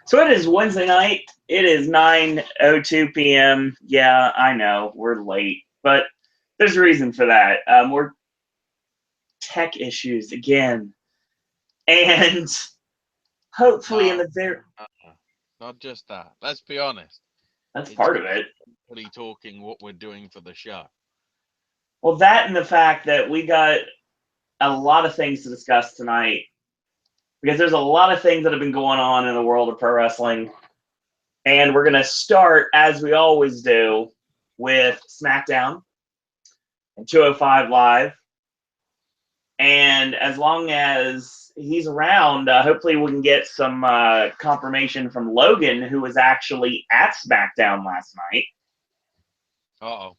So it is Wednesday night. It is 9:02 p.m. Yeah, I know we're late, but there's a reason for that. We're tech issues again, and hopefully in No, the very not just that. Let's be honest. that's It's part of just it. really talking what we're doing for the show. Well, that and the fact that we got a lot of things to discuss tonight because there's a lot of things that have been going on in the world of pro wrestling, and we're gonna start as we always do with Smackdown and 205 Live. And as long as he's around, hopefully we can get some confirmation from Logan, who was actually at SmackDown last night. Uh-oh.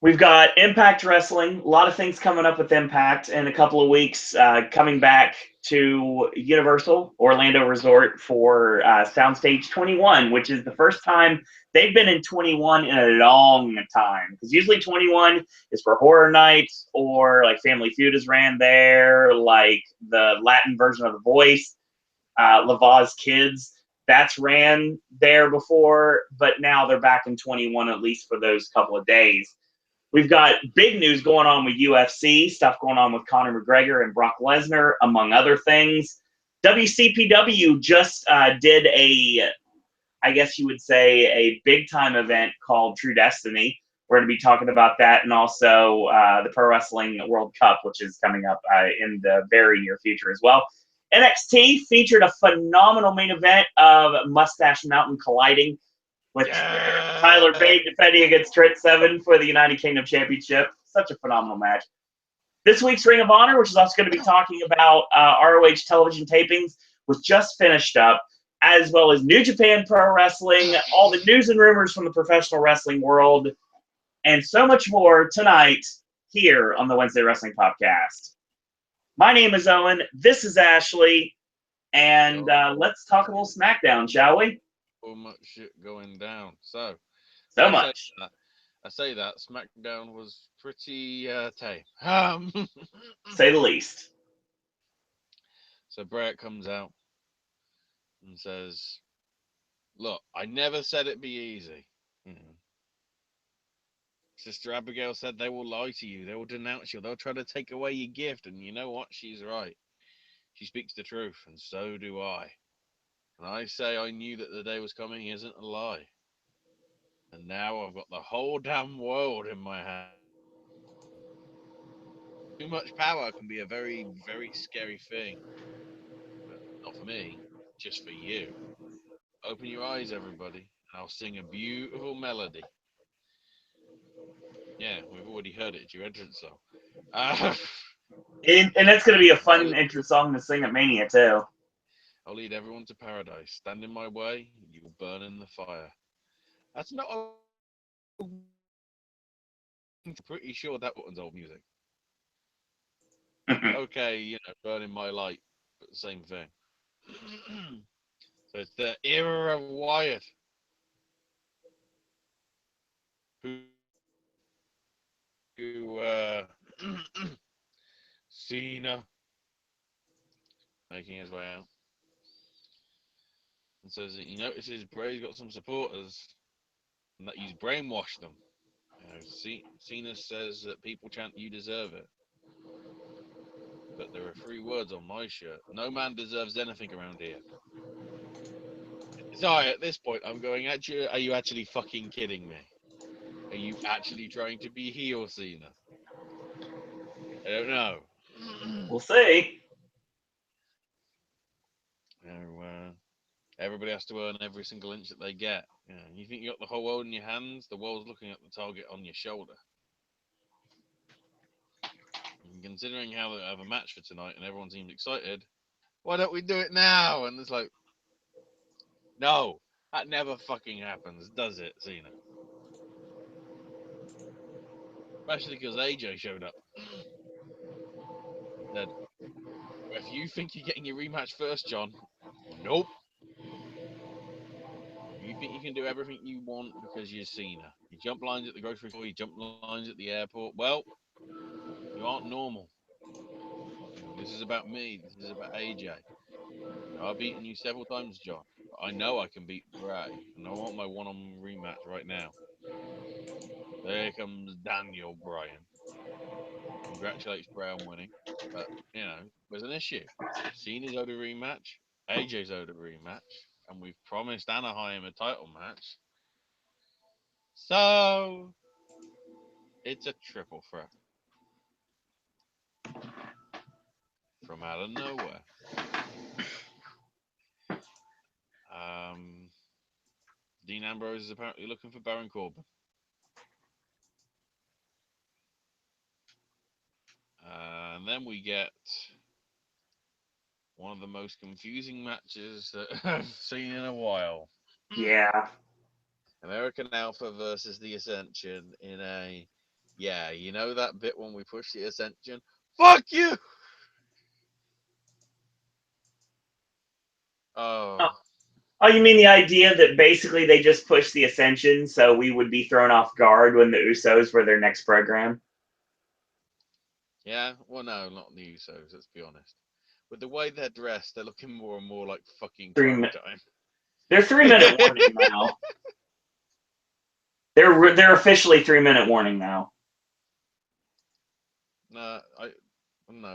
We've got Impact Wrestling, a lot of things coming up with Impact in a couple of weeks, coming back to Universal Orlando Resort for Soundstage 21, which is the first time they've been in 21 in a long time. Because usually 21 is for horror nights or like Family Feud is ran there, like the Latin version of The Voice, Lavaz Kids. That's ran there before, but now they're back in 21 at least for those couple of days. We've got big news going on with UFC, stuff going on with Conor McGregor and Brock Lesnar, among other things. WCPW just did I guess you would say, a big time event called True Destiny. We're going to be talking about that and also the Pro Wrestling World Cup, which is coming up in the very near future as well. NXT featured a phenomenal main event of Mustache Mountain colliding with Tyler Yeah. Bate defending against Trent Seven for the United Kingdom Championship. Such a phenomenal match. This week's Ring of Honor, which is also going to be talking about ROH television tapings, was just finished up, as well as New Japan Pro Wrestling, all the news and rumors from the professional wrestling world, and so much more tonight here on the Wednesday Wrestling Popcast. My name is Owen. This is Ashley. And So let's talk a little SmackDown, shall we? much shit going down. So So I say much. that. I say that SmackDown was pretty tame. Say the least. So Brett comes out and says, "Look, I never said it'd be easy. Mhm. Sister Abigail said they will lie to you, they will denounce you, they'll try to take away your gift, and you know what? She's right. She speaks the truth, and so do I. And I say I knew that the day was coming isn't a lie. And now I've got the whole damn world in my hand. Too much power can be a very, very scary thing, but not for me, just for you. Open your eyes, everybody, and I'll sing a beautiful melody." Yeah, we've already heard it. It's your entrance song. Uh, And that's going to be a I'll fun intro song to sing at Mania, too. I'll lead everyone to paradise. Stand in my way, you will burn in the fire. That's not a pretty sure that one's old music. Okay, burning my light, but the same thing. So it's the era of Wyatt, who Cena making his way out and says that he notices Bray's got some supporters and that he's brainwashed them. Cena says that people chant "You deserve it," but there are three words on my shirt: "No man deserves anything around here." Sorry, at this point, I'm going. Actually, are you actually fucking kidding me? Are you actually trying to be heel, Cena? I don't know. We'll see. No, everybody has to earn every single inch that they get. You think you got the whole world in your hands? The world's looking at the target on your shoulder. And considering how they have a match for tonight and everyone seems excited, why don't we do it now? And it's like, no, that never fucking happens, does it, Cena? Especially because AJ showed up. Said, if you think you're getting your rematch first, John, nope. You think you can do everything you want because you're Cena. You jump lines at the grocery store, you jump lines at the airport. Well, you aren't normal. This is about me. This is about AJ. I've beaten you several times, John. I know I can beat Bray, and I want my one-on rematch right now. There comes Daniel Bryan. Congratulates Bray on winning, but there's an issue. Cena's owed a rematch, AJ's owed a rematch, and we've promised Anaheim a title match. So it's a triple threat from out of nowhere. Dean Ambrose is apparently looking for Baron Corbin. And then we get one of the most confusing matches that I've seen in a while. Yeah. American Alpha versus the Ascension in a, that bit when we push the Ascension? Fuck you! Oh, Oh. oh, you mean the idea that basically they just pushed the Ascension so we would be thrown off guard when the Usos were their next program? Yeah? Well, no, not the Usos, let's be honest. With the way they're dressed, they're looking more and more like fucking Crime Time. They're 3-minute warning now. They're officially 3-minute warning now. No,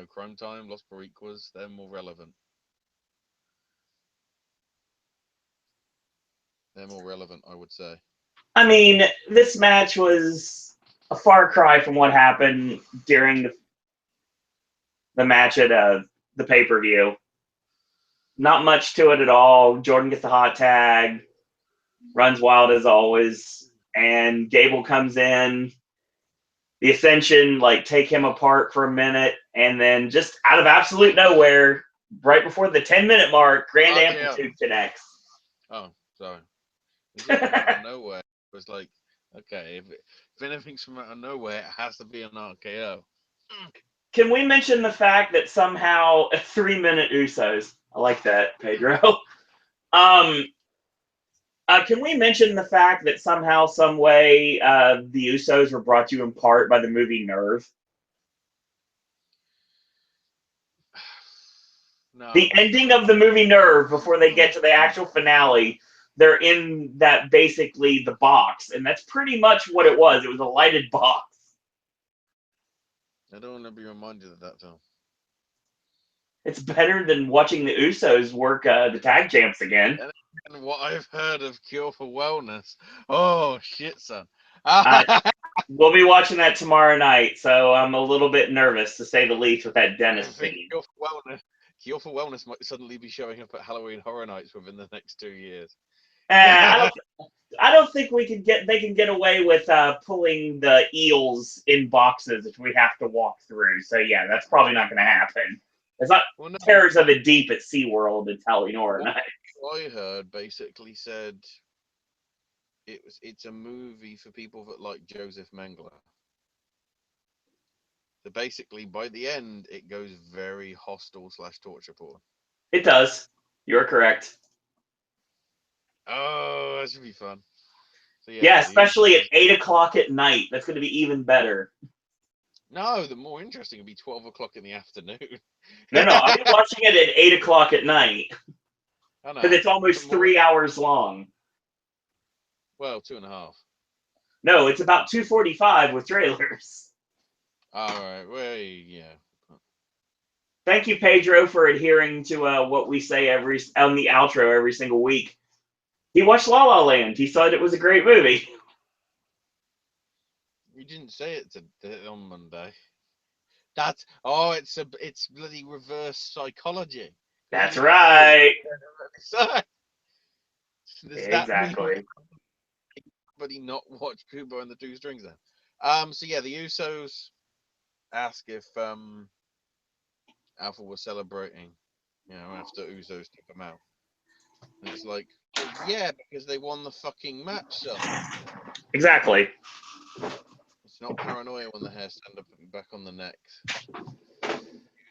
Crime Time, Los Boricuas, they're more relevant. They're more relevant, I would say. I mean, this match was a far cry from what happened during the match at the pay-per-view. Not much to it at all. Jordan gets the hot tag, runs wild as always, and Gable comes in. The Ascension take him apart for a minute, and then just out of absolute nowhere, right before the 10-minute mark, Grand Amplitude connects. Oh, sorry. It was out of nowhere. It was like, okay, if anything's from out of nowhere, it has to be an RKO. Can we mention the fact that somehow 3-minute Usos? I like that, Pedro. Can we mention the fact that somehow, some way, the Usos were brought to you in part by the movie Nerve? No. The ending of the movie Nerve, before they get to the actual finale, they're in that basically the box, and that's pretty much what it was. It was a lighted box. I don't want to be reminded of that film. It's better than watching the Usos work the tag champs again. And what I've heard of Cure for Wellness. Oh, shit, son. We'll be watching that tomorrow night, so I'm a little bit nervous, to say the least, with that dentist thing. Cure for Wellness might suddenly be showing up at Halloween Horror Nights within the next 2 years. I don't think they can get away with pulling the eels in boxes if we have to walk through. So yeah, that's probably not going to happen. It's not Terrors of the Deep at SeaWorld. It's Halloween Horror Nights. What I heard basically said it's a movie for people that like Joseph Mengele. So basically, by the end, it goes very hostile / torture porn. It does. You're correct. Oh, that should be fun. So, yeah, especially at 8:00 at night. That's going to be even better. No, the more interesting would be 12 o'clock in the afternoon. No, I'll be watching it at 8:00 at night. Because it's almost 3 hours long. Well, 2.5. No, it's about 2:45 with trailers. All right. Well, yeah. Thank you, Pedro, for adhering to what we say on the outro every single week. He watched La La Land. He said it was a great movie. You didn't say it on Monday. It's bloody reverse psychology. That's right. Does exactly. That mean anybody not watch Kubo and the Two Strings then? So yeah, the Usos ask if Alpha was celebrating, after Usos took them out. And it's like, well, yeah, because they won the fucking match, son. Exactly. It's not paranoia when the hair stand up and back on the neck.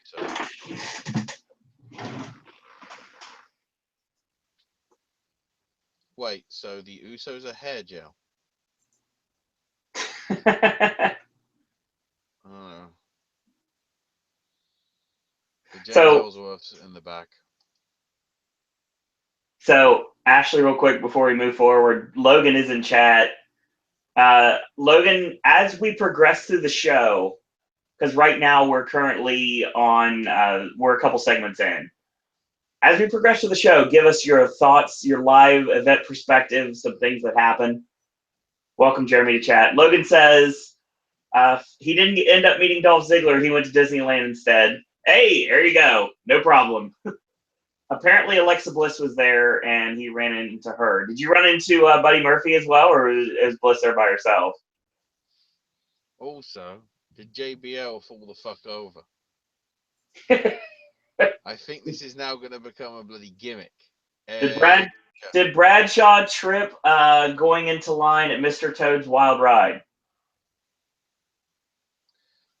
So. Wait, so the Usos are hair gel? I don't know. The James Ellsworth's in the back. So Ashley, real quick before we move forward, Logan is in chat. Logan, as we progress through the show, because right now we're currently on, we're a couple segments in. As we progress through the show, give us your thoughts, your live event perspective, some things that happen. Welcome, Jeremy, to chat. Logan says he didn't end up meeting Dolph Ziggler. He went to Disneyland instead. Hey, there you go. No problem. Apparently, Alexa Bliss was there, and he ran into her. Did you run into Buddy Murphy as well, or is Bliss there by herself? Also, did JBL fall the fuck over? I think this is now going to become a bloody gimmick. Did Bradshaw trip going into line at Mr. Toad's Wild Ride?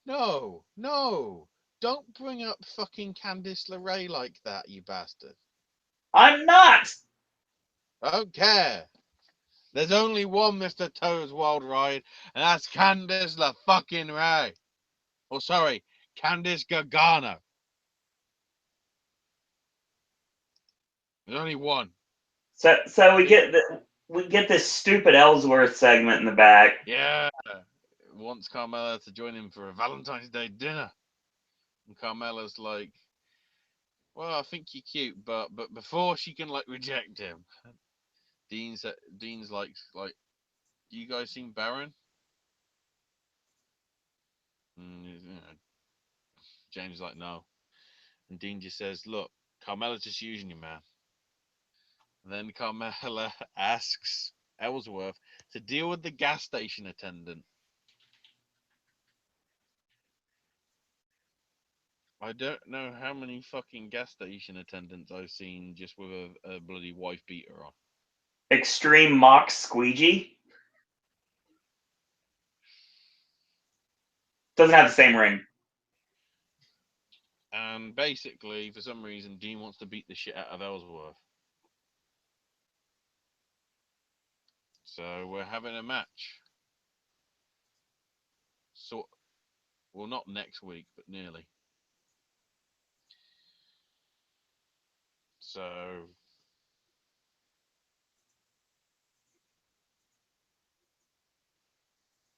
No, no. Don't bring up fucking Candice LeRae like that, you bastard. I'm not! I don't care. There's only one Mr. Toad's Wild Ride, and that's Candice LeFucking-Ray. Oh, sorry, Candice Gargano. There's only one. So we get this stupid Ellsworth segment in the back. Yeah. Wants Carmella to join him for a Valentine's Day dinner. And Carmella's like, well, I think you're cute, but before she can like reject him, Dean's like, you guys seen Baron? And, James is like, no. And Dean just says, look, Carmella's just using you, man. And then Carmella asks Ellsworth to deal with the gas station attendant. I don't know how many fucking gas station attendants I've seen just with a bloody wife beater on. Extreme Mock Squeegee. Doesn't have the same ring. And basically, for some reason, Dean wants to beat the shit out of Ellsworth. So we're having a match. So, well, not next week, but nearly. So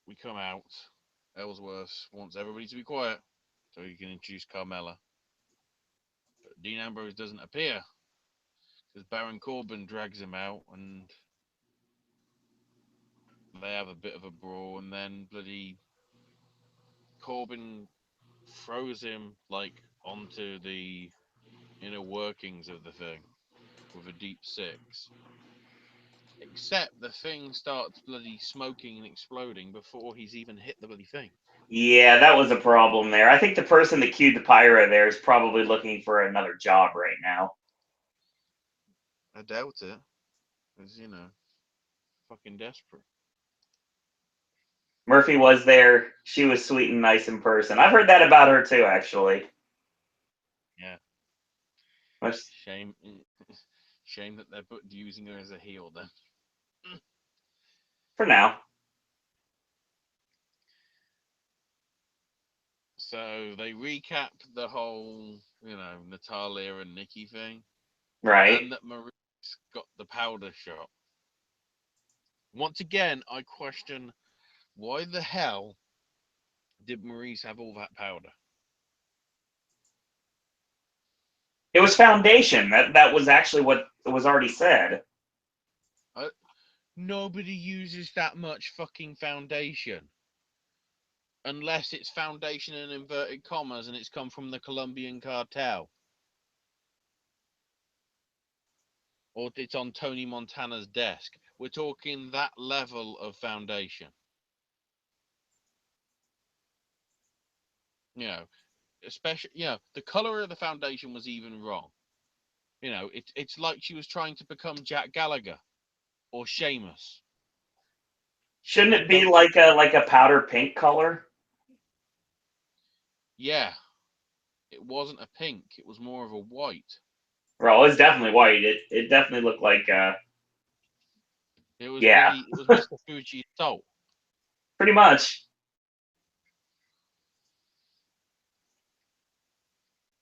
we come out. Ellsworth wants everybody to be quiet so he can introduce Carmella. But Dean Ambrose doesn't appear because Baron Corbin drags him out and they have a bit of a brawl, and then bloody Corbin throws him like onto the inner workings of the thing with a deep six. Except the thing starts bloody smoking and exploding before he's even hit the bloody thing. Yeah, that was a problem there. I think the person that cued the pyro there is probably looking for another job right now. I doubt it. Because, fucking desperate. Murphy was there. She was sweet and nice in person. I've heard that about her too, actually. Yeah. Which, Shame. Shame that they're using her as a heel then. for now. So they recap the whole, Natalia and Nikki thing. Right. And that Marie's got the powder shot. Once again, I question why the hell did Maurice have all that powder? It was foundation. That was actually what was already said. Nobody uses that much fucking foundation. Unless it's foundation in inverted commas and it's come from the Colombian cartel. Or it's on Tony Montana's desk. We're talking that level of foundation. Especially, the color of the foundation was even wrong. It's like she was trying to become Jack Gallagher or Sheamus. Shouldn't it be like a powder pink color? Yeah, it wasn't a pink. It was more of a white. Well, it's definitely white. It definitely looked like It was yeah. it was Mr. Fuji's salt. Pretty much.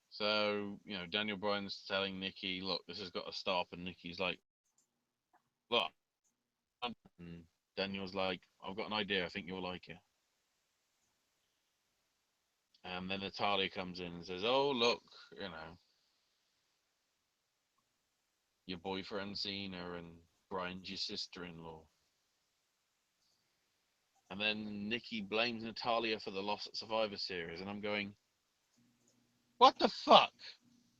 So, Daniel Bryan's telling Nikki, look, this has got to stop. And Nikki's like, look. And Daniel's like, I've got an idea. I think you'll like it. And then Natalia comes in and says, oh, look, you know, your boyfriend Cena and Brian's your sister-in-law. And then Nikki blames Natalia for the loss at Survivor Series. And I'm going, what the fuck?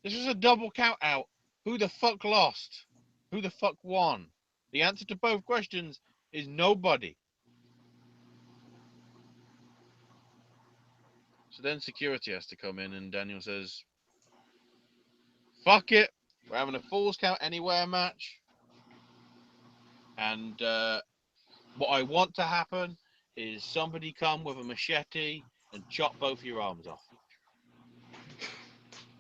This was a double count out. Who the fuck lost? Who the fuck won? The answer to both questions is nobody. So then security has to come in, and Daniel says, fuck it. We're having a Falls Count Anywhere match. And what I want to happen is somebody come with a machete and chop both your arms off.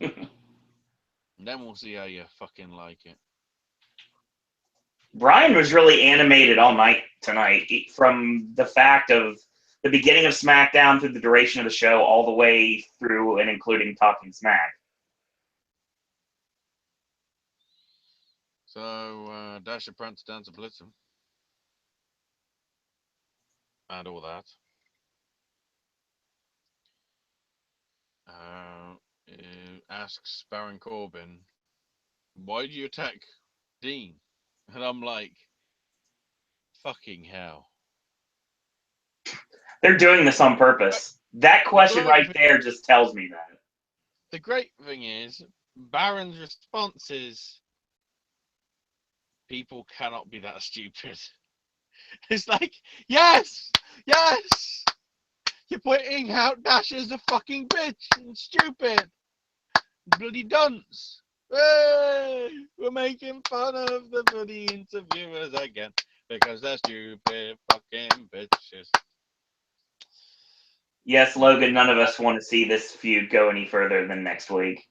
And then we'll see how you fucking like it. Brian was really animated all night tonight, from the fact of the beginning of SmackDown through the duration of the show, all the way through and including Talking Smack. So Dasher Prance Dancer Blitzen. And all that. Asks Baron Corbin, why do you attack Dean? And I'm like, fucking hell. They're doing this on purpose. That question right there just tells me that. The great thing is, Baron's response is, people cannot be that stupid. It's like, yes! Yes! You're pointing out Dasher's a fucking bitch and stupid. Bloody dunce. Hey! We're making fun of the bloody interviewers again because they're stupid fucking bitches. Yes, Logan, none of us want to see this feud go any further than next week.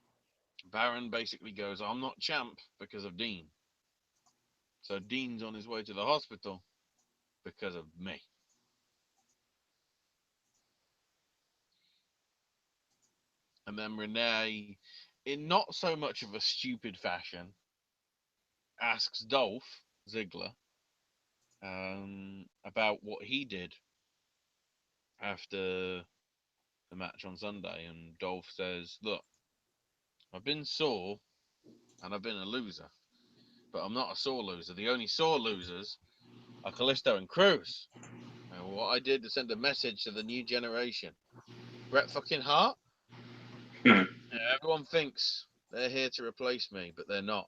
Baron basically goes, I'm not champ because of Dean. So Dean's on his way to the hospital because of me. And then Renee, in not so much of a stupid fashion, asks Dolph Ziggler about what he did after the match on Sunday. And Dolph says, look, I've been sore and I've been a loser, but I'm not a sore loser. The only sore losers are Kalisto and Cruz. And what I did to send a message to the new generation. Bret fucking Hart? Everyone thinks they're here to replace me, but they're not.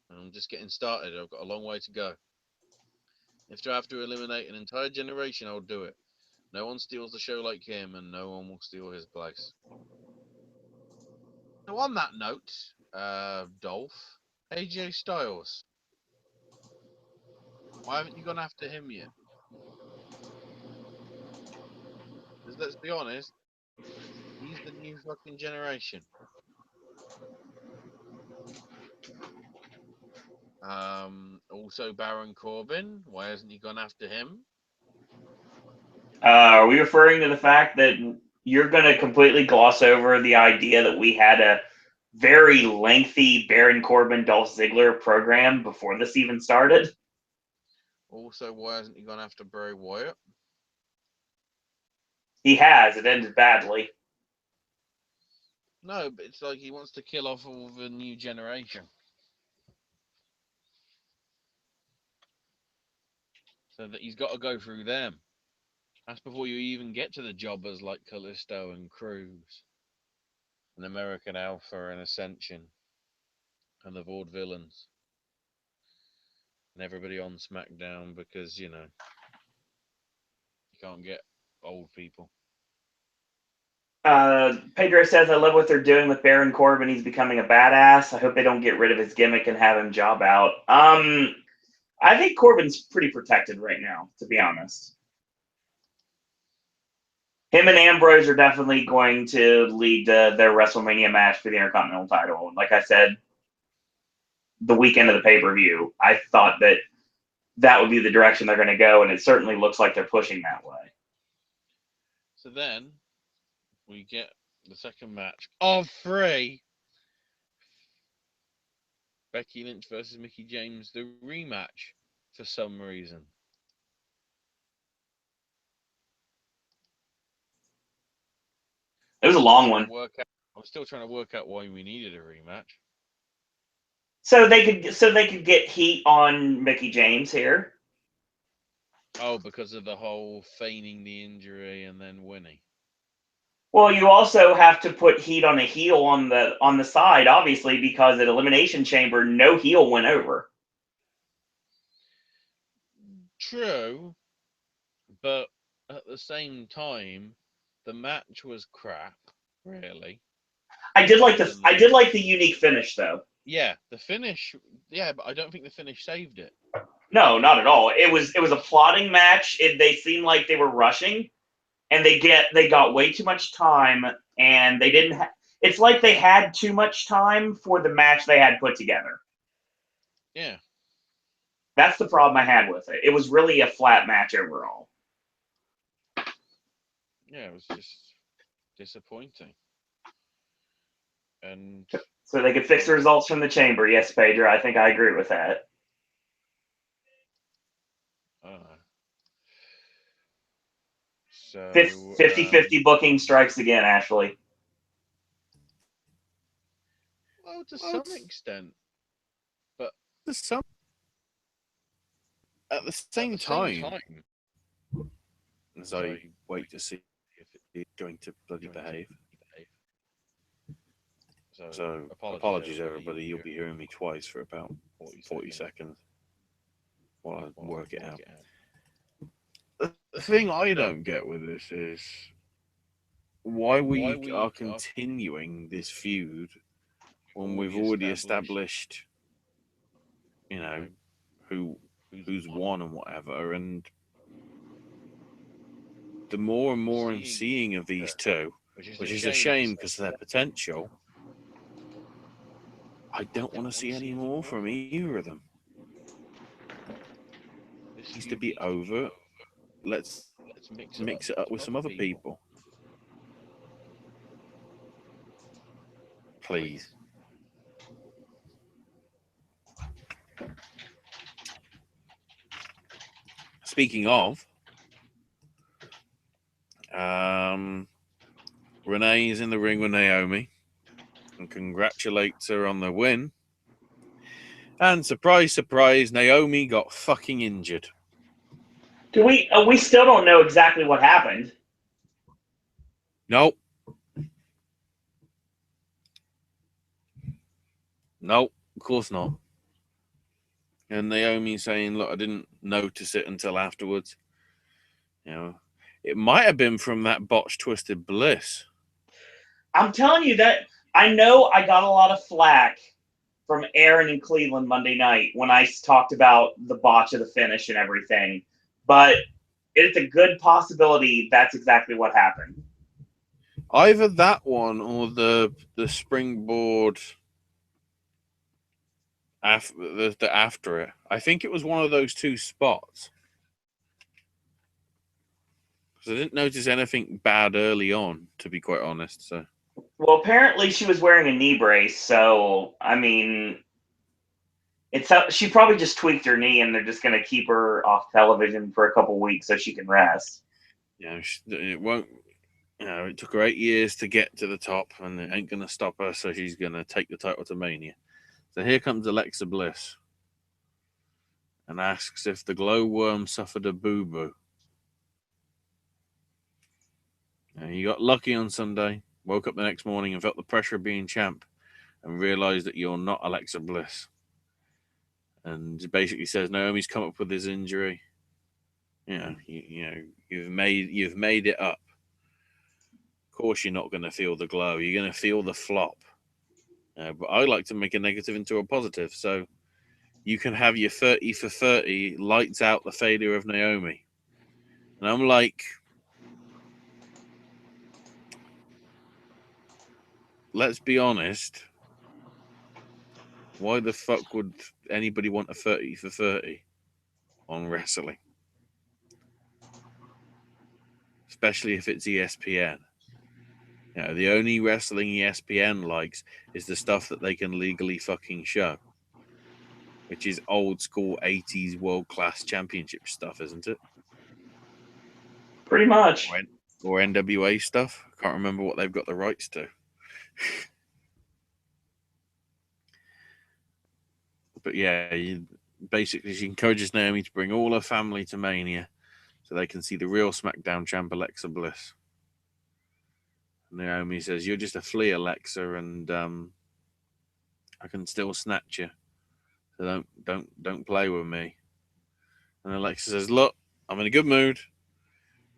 And I'm just getting started. I've got a long way to go. If I have to eliminate an entire generation, I'll do it. No one steals the show like him, and no one will steal his place. So on that note, Dolph, AJ Styles. Why haven't you gone after him yet? Because let's be honest, he's the new fucking generation. Also Baron Corbin. Why hasn't he gone after him? Are we referring to the fact that you're going to completely gloss over the idea that we had a very lengthy Baron Corbin Dolph Ziggler program before this even started? Also, why hasn't he gone after Bray Wyatt? He has. It ended badly. No, but it's like he wants to kill off all the new generation. So that he's got to go through them. That's before you even get to the jobbers like Kalisto and Cruz and American Alpha and Ascension and the Vaudevillains and everybody on Smackdown because, you know, you can't get old people. Pedro says, I love what they're doing with Baron Corbin. He's becoming a badass. I hope they don't get rid of his gimmick and have him job out. I think Corbin's pretty protected right now, to be honest. Him and Ambrose are definitely going to lead their WrestleMania match for the Intercontinental title. And like I said, the weekend of the pay-per-view, I thought that that would be the direction they're going to go, and it certainly looks like they're pushing that way. So then we get the second match of 3. Becky Lynch versus Mickie James, the rematch for some reason. It was a long one. I'm still trying to work out why we needed a rematch. So they could get heat on Mickey James here. Oh, because of the whole feigning the injury and then winning. Well, you also have to put heat on a heel on the side, obviously, because at Elimination Chamber, no heel went over. True, but at the same time, the match was crap. Really, I did like the unique finish though. yeah, the finish. Yeah, but I don't think the finish saved it. No, not at all. It was a plotting match. They seemed like they were rushing, and they got way too much time, and they didn't. It's like they had too much time for the match they had put together. Yeah, That's the problem I had with it. It was really a flat match overall. yeah, it was just disappointing. And So they could fix the results from the chamber. Yes, Pedro, I think I agree with that. I don't know. So 50-50 booking strikes again, Ashley. well, to some extent, but at the same time, as I wait to see if it's going to bloody behave. So apologies, everybody. You'll be hearing me twice for about 40 seconds while I work it out. The thing I don't get with this is why we are continuing this feud when we've already established, you know, who's won and whatever. And the more and more I'm seeing of these two, which is a shame because of their potential, I don't want to see any more from either of them. It needs to be over. Let's mix it up with some other people. Please. Speaking of, Renee is in the ring with Naomi and congratulates her on the win. And surprise, surprise, Naomi got fucking injured. We still don't know exactly what happened. Nope. Nope, of course not. And Naomi saying, look, I didn't notice it until afterwards. You know, it might have been from that botched Twisted Bliss. I'm telling you that I know I got a lot of flack from Aaron in Cleveland Monday night when I talked about the botch of the finish and everything. But it's a good possibility that's exactly what happened. Either that one or the springboard after it. I think it was one of those two spots. Because I didn't notice anything bad early on, to be quite honest. So, well, apparently she was wearing a knee brace, so I mean, she probably just tweaked her knee, and they're just going to keep her off television for a couple weeks so she can rest. Yeah, it won't. You know, it took her 8 years to get to the top, and it ain't going to stop her. So she's going to take the title to Mania. So here comes Alexa Bliss, and asks if the glowworm suffered a boo-boo. Now, you got lucky on Sunday, woke up the next morning and felt the pressure of being champ, and realized that you're not Alexa Bliss. And basically says Naomi's come up with this injury. You know, you've made it up. Of course, you're not going to feel the glow. You're going to feel the flop. But I like to make a negative into a positive. So you can have your 30 for 30 lights out the failure of Naomi. And I'm like, let's be honest. Why the fuck would anybody want a 30 for 30 on wrestling? Especially if it's ESPN. You know, the only wrestling ESPN likes is the stuff that they can legally fucking show. which is old school 80s world class championship stuff, isn't it? Pretty much. Or NWA stuff. I can't remember what they've got the rights to. But yeah, basically she encourages Naomi to bring all her family to Mania so they can see the real SmackDown champ, Alexa Bliss. Naomi says, "You're just a flea, Alexa, and I can still snatch you. So don't play with me." And Alexa says, "Look, I'm in a good mood.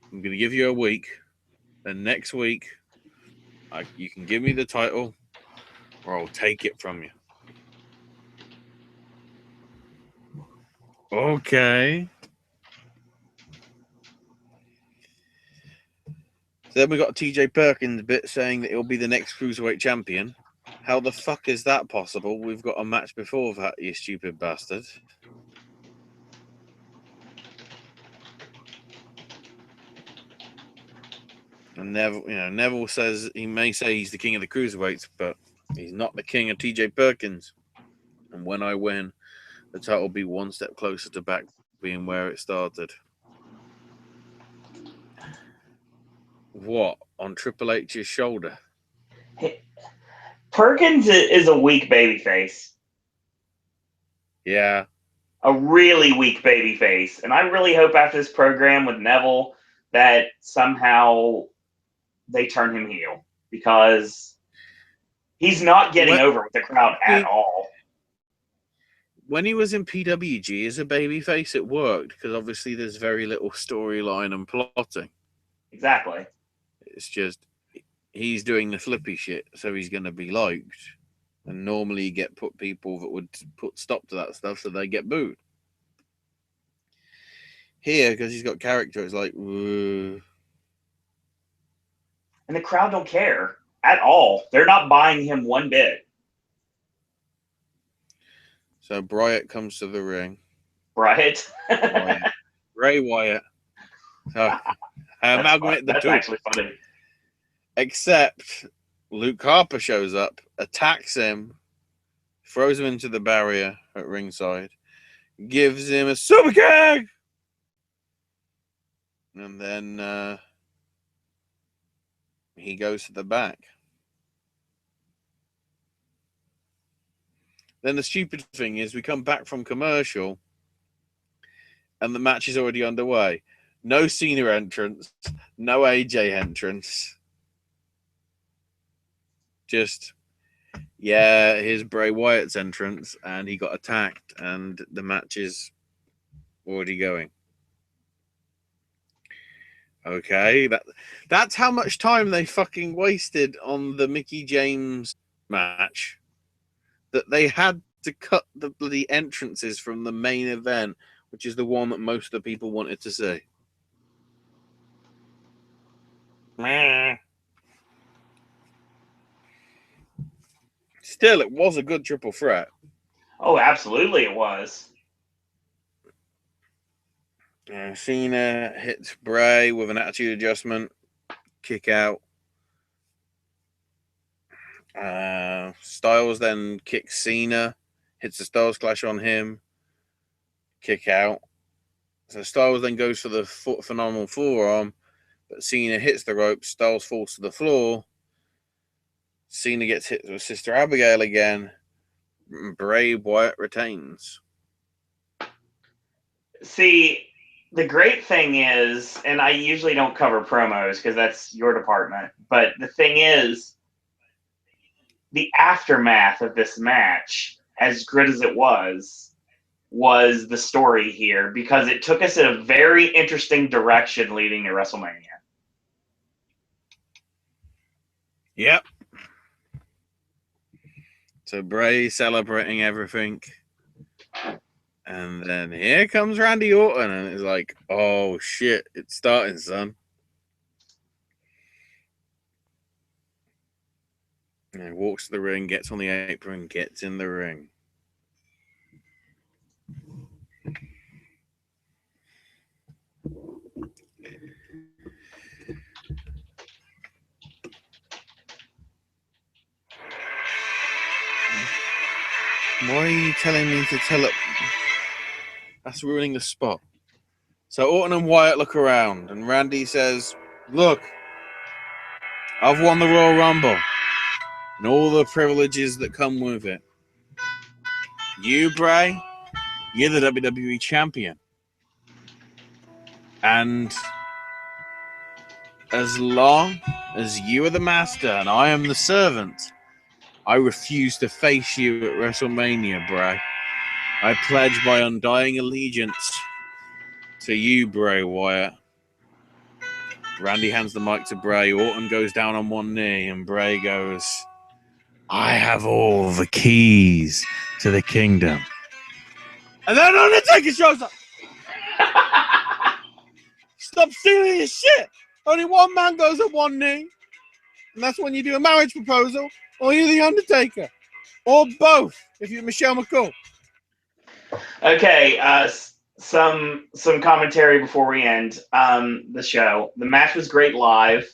I'm going to give you a week. Then next week, you can give me the title, or I'll take it from you." Okay. So then we got TJ Perkins bit saying that he'll be the next cruiserweight champion. How the fuck is that possible? We've got a match before that, you stupid bastard. And Neville says he may say he's the king of the cruiserweights, but he's not the king of TJ Perkins. And when I win, the title will be one step closer to back being where it started. What? On Triple H's shoulder? Perkins is a weak babyface. Yeah. A really weak babyface. And I really hope after this program with Neville that somehow they turn him heel, because he's not getting over with the crowd at all. When he was in PWG as a babyface, it worked because obviously there's very little storyline and plotting. Exactly. It's just he's doing the flippy shit, so he's going to be liked. And normally you get people that would put stop to that stuff, so they get booed. Here, because he's got character, it's like, whoa. And the crowd don't care at all. They're not buying him one bit. So Bryant comes to the ring. Right? Ray Wyatt. So I amalgamate the two. That's actually funny. Except Luke Harper shows up, attacks him, throws him into the barrier at ringside, gives him a super kick, and then he goes to the back. Then the stupid thing is we come back from commercial and the match is already underway. No Cena entrance, no AJ entrance. Just, here's Bray Wyatt's entrance and he got attacked and the match is already going. Okay, that's how much time they fucking wasted on the Mickie James match, that they had to cut the bloody entrances from the main event, which is the one that most of the people wanted to see. Still, it was a good triple threat. Oh, absolutely it was. Cena hits Bray with an attitude adjustment, kick out. Styles then kicks Cena, hits the Styles Clash on him, kick out. So Styles then goes for the phenomenal forearm, but Cena hits the rope, Styles falls to the floor. Cena gets hit with Sister Abigail again. Bray Wyatt retains. See, the great thing is, and I usually don't cover promos because that's your department, but the thing is, the aftermath of this match, as good as it was the story here, because it took us in a very interesting direction leading to WrestleMania. Yep. So Bray celebrating everything. And then here comes Randy Orton, and it's like, oh shit, it's starting, son. And he walks to the ring, gets on the apron, gets in the ring. Why are you telling me to tell it? That's ruining the spot. So Orton and Wyatt look around, and Randy says, "Look, I've won the Royal Rumble and all the privileges that come with it. You, Bray, you're the WWE champion. And as long as you are the master and I am the servant, I refuse to face you at WrestleMania, Bray. I pledge my undying allegiance to you, Bray Wyatt." Randy hands the mic to Bray. Orton goes down on one knee, and Bray goes, "I have all the keys to the kingdom." And then Undertaker shows up. Stop stealing his shit. Only one man goes at one knee, and that's when you do a marriage proposal, or you're the Undertaker, or both if you're Michelle McCool. Okay, some commentary before we end the show. The match was great live.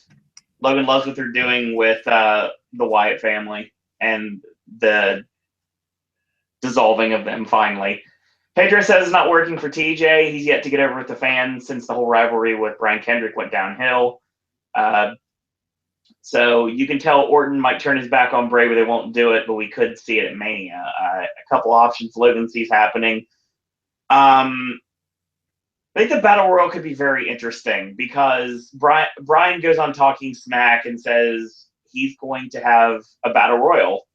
Logan loves what they're doing with the Wyatt family and the dissolving of them finally. Pedro says it's not working for TJ. He's yet to get over with the fans since the whole rivalry with Brian Kendrick went downhill. So you can tell Orton might turn his back on Bray, but they won't do it, but we could see it at Mania. A couple options Logan sees happening. I think the Battle Royal could be very interesting because Brian goes on Talking Smack and says he's going to have a Battle Royal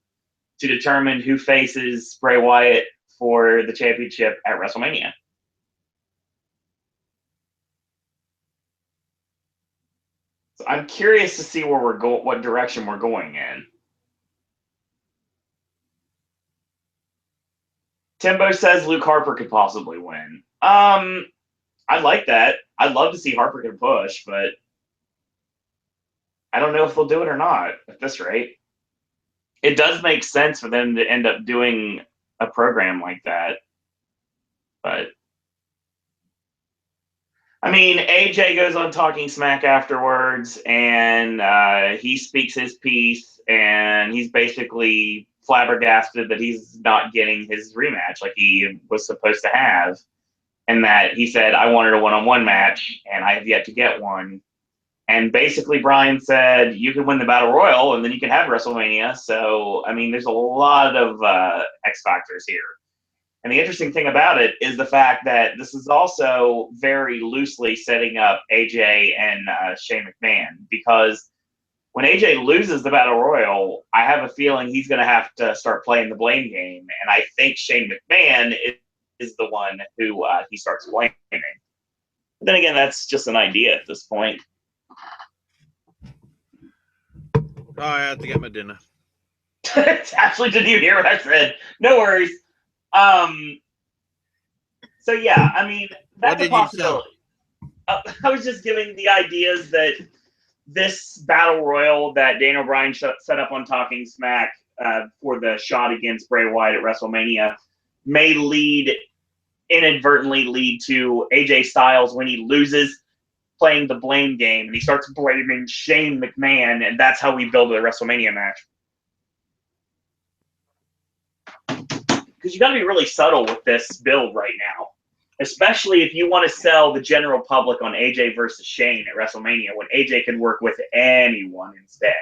to determine who faces Bray Wyatt for the championship at WrestleMania. So I'm curious to see where what direction we're going in. Timbo says Luke Harper could possibly win. I like that. I'd love to see Harper get a push, but I don't know if they'll do it or not at this rate. It does make sense for them to end up doing a program like that. But I mean, AJ goes on Talking Smack afterwards, and he speaks his piece, and he's basically flabbergasted that he's not getting his rematch like he was supposed to have. And that he said, I wanted a one-on-one match, and I have yet to get one. And basically, Brian said, you can win the Battle Royal, and then you can have WrestleMania. So, I mean, there's a lot of X factors here. And the interesting thing about it is the fact that this is also very loosely setting up AJ and Shane McMahon. Because when AJ loses the Battle Royal, I have a feeling he's going to have to start playing the blame game. And I think Shane McMahon is the one who he starts blaming. But then again, that's just an idea at this point. Oh, I had to get my dinner. Ashley, did you hear what I said? No worries. So yeah, I mean, that's a possibility. I was just giving the ideas that this Battle Royal that Daniel Bryan set up on Talking Smack for the shot against Bray Wyatt at WrestleMania may inadvertently lead to AJ Styles when he loses playing the blame game and he starts blaming Shane McMahon, and that's how we build a WrestleMania match. Because you got to be really subtle with this build right now, especially if you want to sell the general public on AJ versus Shane at WrestleMania when AJ can work with anyone instead.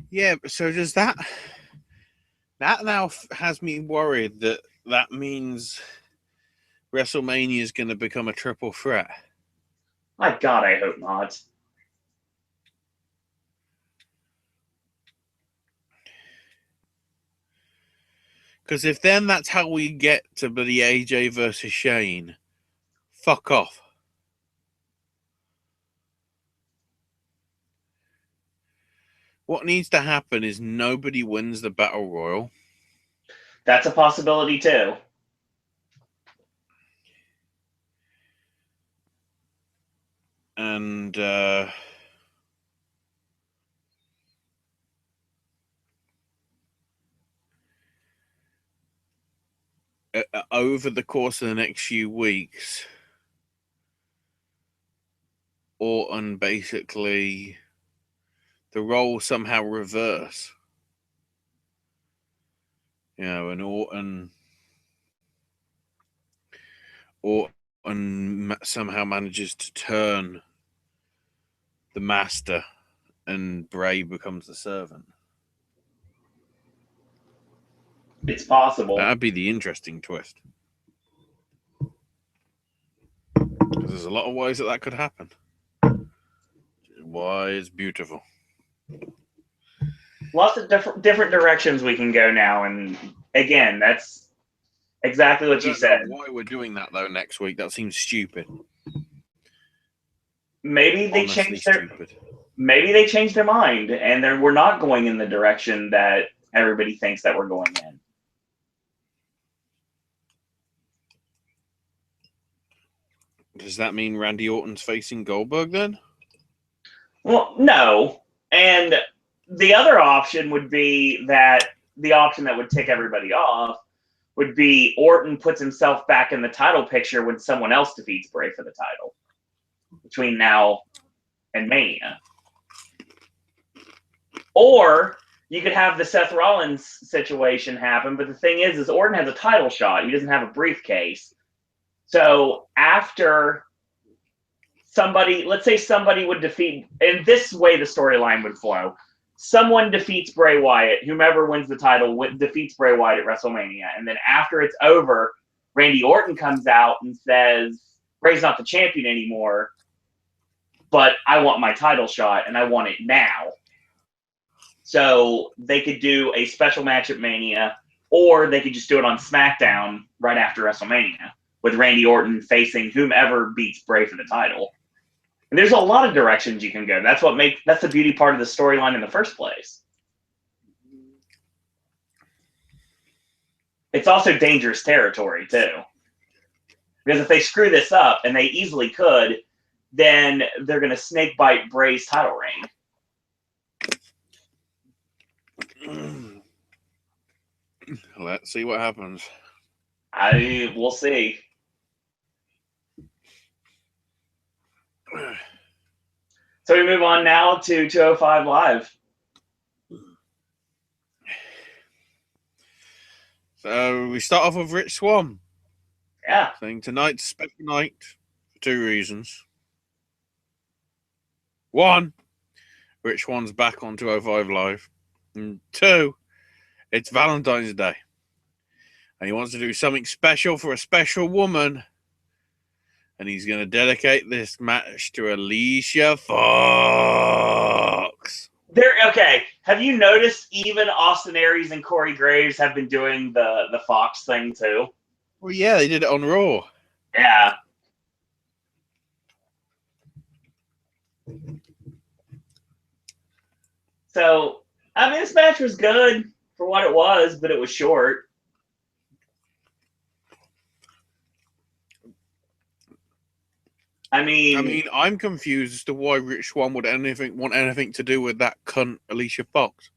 Yeah, so does that now has me worried that means WrestleMania is going to become a triple threat. My God, I hope not. Because if then that's how we get to the AJ versus Shane, fuck off. What needs to happen is nobody wins the Battle Royal. That's a possibility too. And over the course of the next few weeks, Orton basically the role somehow reverse. And Orton somehow manages to turn the master, and Bray becomes the servant. It's possible. That'd be the interesting twist. Because there's a lot of ways that could happen. Why it's beautiful. Lots of different directions we can go now, and again, that's exactly what you said. Why we're doing that though next week? That seems stupid. Maybe they changed their mind, and we're not going in the direction that everybody thinks that we're going in. Does that mean Randy Orton's facing Goldberg then? Well, no. And the other option would be that the option that would tick everybody off would be Orton puts himself back in the title picture when someone else defeats Bray for the title between now and Mania. Or you could have the Seth Rollins situation happen, but the thing is Orton has a title shot. He doesn't have a briefcase. So after somebody, let's say somebody would defeat, and this way the storyline would flow. Someone defeats Bray Wyatt, whomever wins the title defeats Bray Wyatt at WrestleMania. And then after it's over, Randy Orton comes out and says, Bray's not the champion anymore, but I want my title shot and I want it now. So they could do a special match at Mania, or they could just do it on SmackDown right after WrestleMania, with Randy Orton facing whomever beats Bray for the title. And there's a lot of directions you can go. That's the beauty part of the storyline in the first place. It's also dangerous territory too. Because if they screw this up, and they easily could, then they're going to snakebite Bray's title reign. Let's see what happens. We'll see. So we move on now to 205 Live. So we start off with Rich Swann. Yeah. Saying tonight's a special night for two reasons. One, Rich Swann's back on 205 Live. And two, it's Valentine's Day. And he wants to do something special for a special woman. And he's going to dedicate this match to Alicia Fox. Okay. Have you noticed even Austin Aries and Corey Graves have been doing the Fox thing too? Well, yeah, they did it on Raw. Yeah. So, I mean, this match was good for what it was, but it was short. I mean, I'm confused as to why Rich Swann would want anything to do with that cunt Alicia Fox.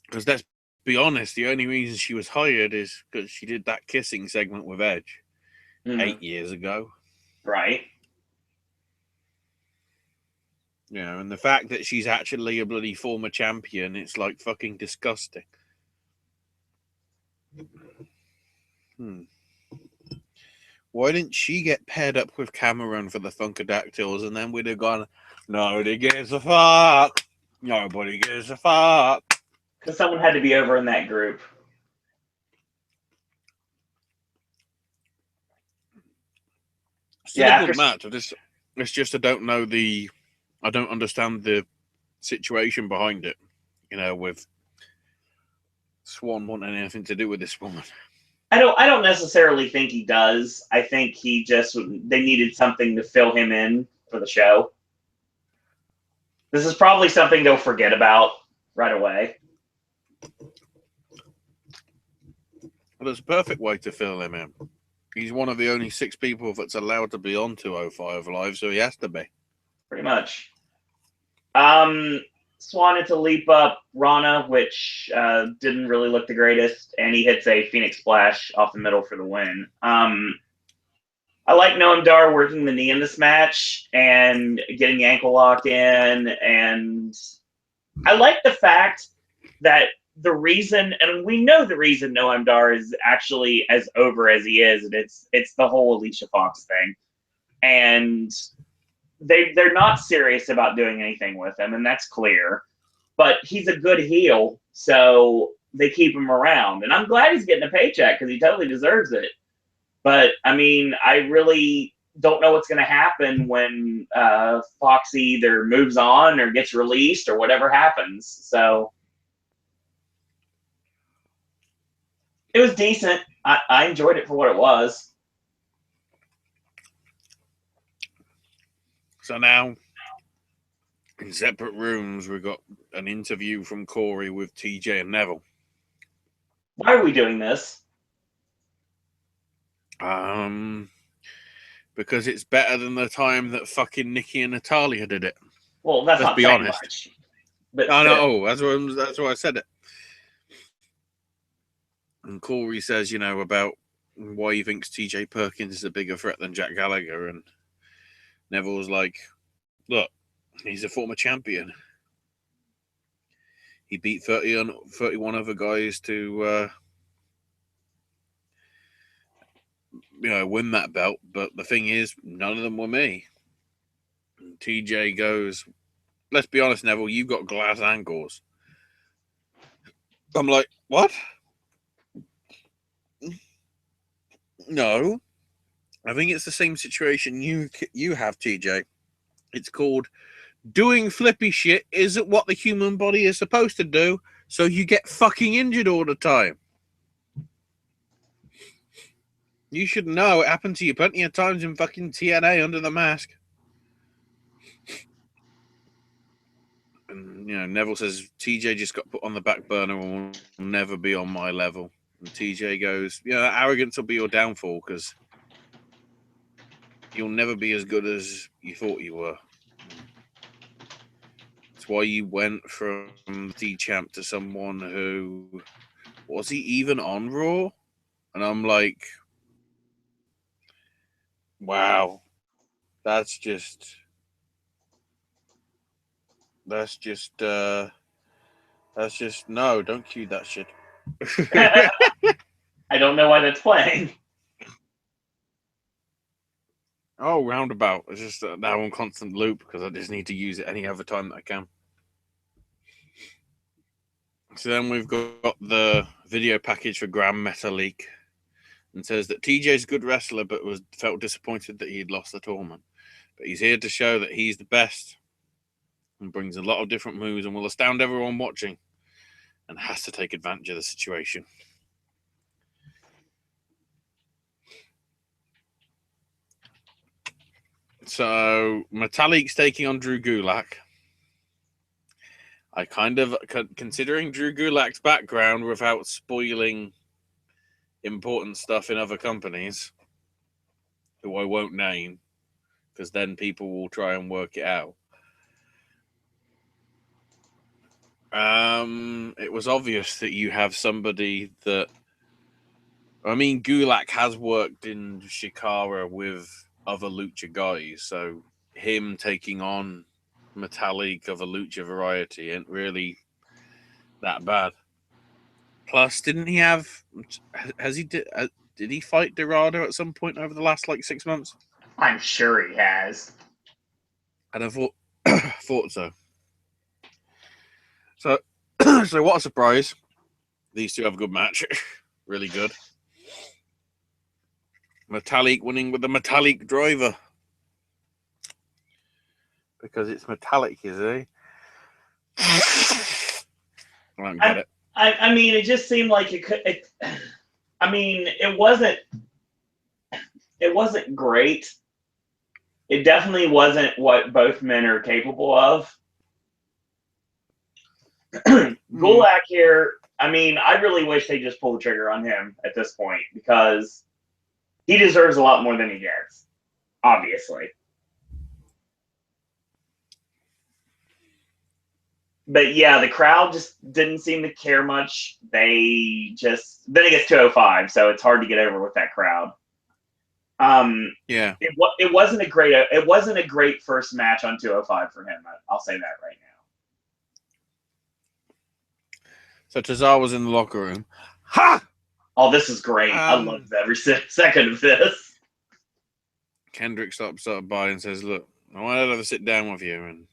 Because let's be honest, the only reason she was hired is because she did that kissing segment with Edge 8 years ago. Right. Yeah, and the fact that she's actually a bloody former champion, it's like fucking disgusting. Why didn't she get paired up with Cameron for the Funkadactyls, and then we'd have gone, nobody gives a fuck. Nobody gives a fuck. Because someone had to be over in that group. Still a good match. It's just I don't understand the situation behind it. You know, with Swan wanting anything to do with this woman. I don't necessarily think he does. I think they needed something to fill him in for the show. This is probably something they'll forget about right away. Well, it's a perfect way to fill him in. He's one of the only 6 people that's allowed to be on 205 Live, so he has to be. Pretty much. Swan hits a leap up Rana, which didn't really look the greatest, and he hits a Phoenix Splash off the middle for the win. I like Noam Dar working the knee in this match and getting the ankle lock in, and I like the fact that the reason, and we know the reason Noam Dar is actually as over as he is, and it's the whole Alicia Fox thing. And they're not serious about doing anything with him, and that's clear. But he's a good heel, so they keep him around. And I'm glad he's getting a paycheck because he totally deserves it. But, I mean, I really don't know what's going to happen when Foxy either moves on or gets released or whatever happens. So it was decent. I enjoyed it for what it was. So now, in separate rooms, we've got an interview from Corey with TJ and Neville. Why are we doing this? Because it's better than the time that fucking Nikki and Natalia did it. Well, that's Let's not be saying honest. much. But I know. That's why I said it. And Corey says, about why he thinks TJ Perkins is a bigger threat than Jack Gallagher, and Neville's like, look, he's a former champion. He beat 31 other guys to, win that belt. But the thing is, none of them were me. And TJ goes, let's be honest, Neville, you've got glass ankles. I'm like, what? No. I think it's the same situation you have, TJ. It's called doing flippy shit isn't what the human body is supposed to do, so you get fucking injured all the time. You should know it happened to you plenty of times in fucking TNA under the mask. And, Neville says, TJ just got put on the back burner and will never be on my level. And TJ goes, that arrogance will be your downfall because you'll never be as good as you thought you were. That's why you went from the champ to someone who, was he even on Raw? And I'm like, wow, that's just no, don't cue that shit. I don't know why that's playing. Oh, roundabout. It's just now on constant loop because I just need to use it any other time that I can. So then we've got the video package for Grand Metalik and says that TJ's a good wrestler but felt disappointed that he'd lost the tournament. But he's here to show that he's the best and brings a lot of different moves and will astound everyone watching and has to take advantage of the situation. So Metalik's taking on Drew Gulak. I kind of, considering Drew Gulak's background without spoiling important stuff in other companies, who I won't name, because then people will try and work it out. It was obvious that you have somebody that, Gulak has worked in Shikara with other lucha guys, so him taking on Metalik of a lucha variety ain't really that bad. Plus, didn't he have? Did he fight Dorado at some point over the last 6 months? I'm sure he has. And I thought so. So, so what a surprise! These two have a good match, really good. Metalik winning with the Metalik driver. Because it's metallic, is he? I don't get it. I mean, it just seemed like it could. It wasn't great. It definitely wasn't what both men are capable of. Gulak here. I really wish they just pulled the trigger on him at this point because he deserves a lot more than he gets. Obviously. But yeah, the crowd just didn't seem to care much. Then it gets 205, so it's hard to get over with that crowd. Yeah, it wasn't a great first match on 205 for him. I'll say that right So Tozawa's in the locker room. Ha! Oh, this is great. I love every second of this. Kendrick stops up by and says, "Look, I wanted to sit down with you, and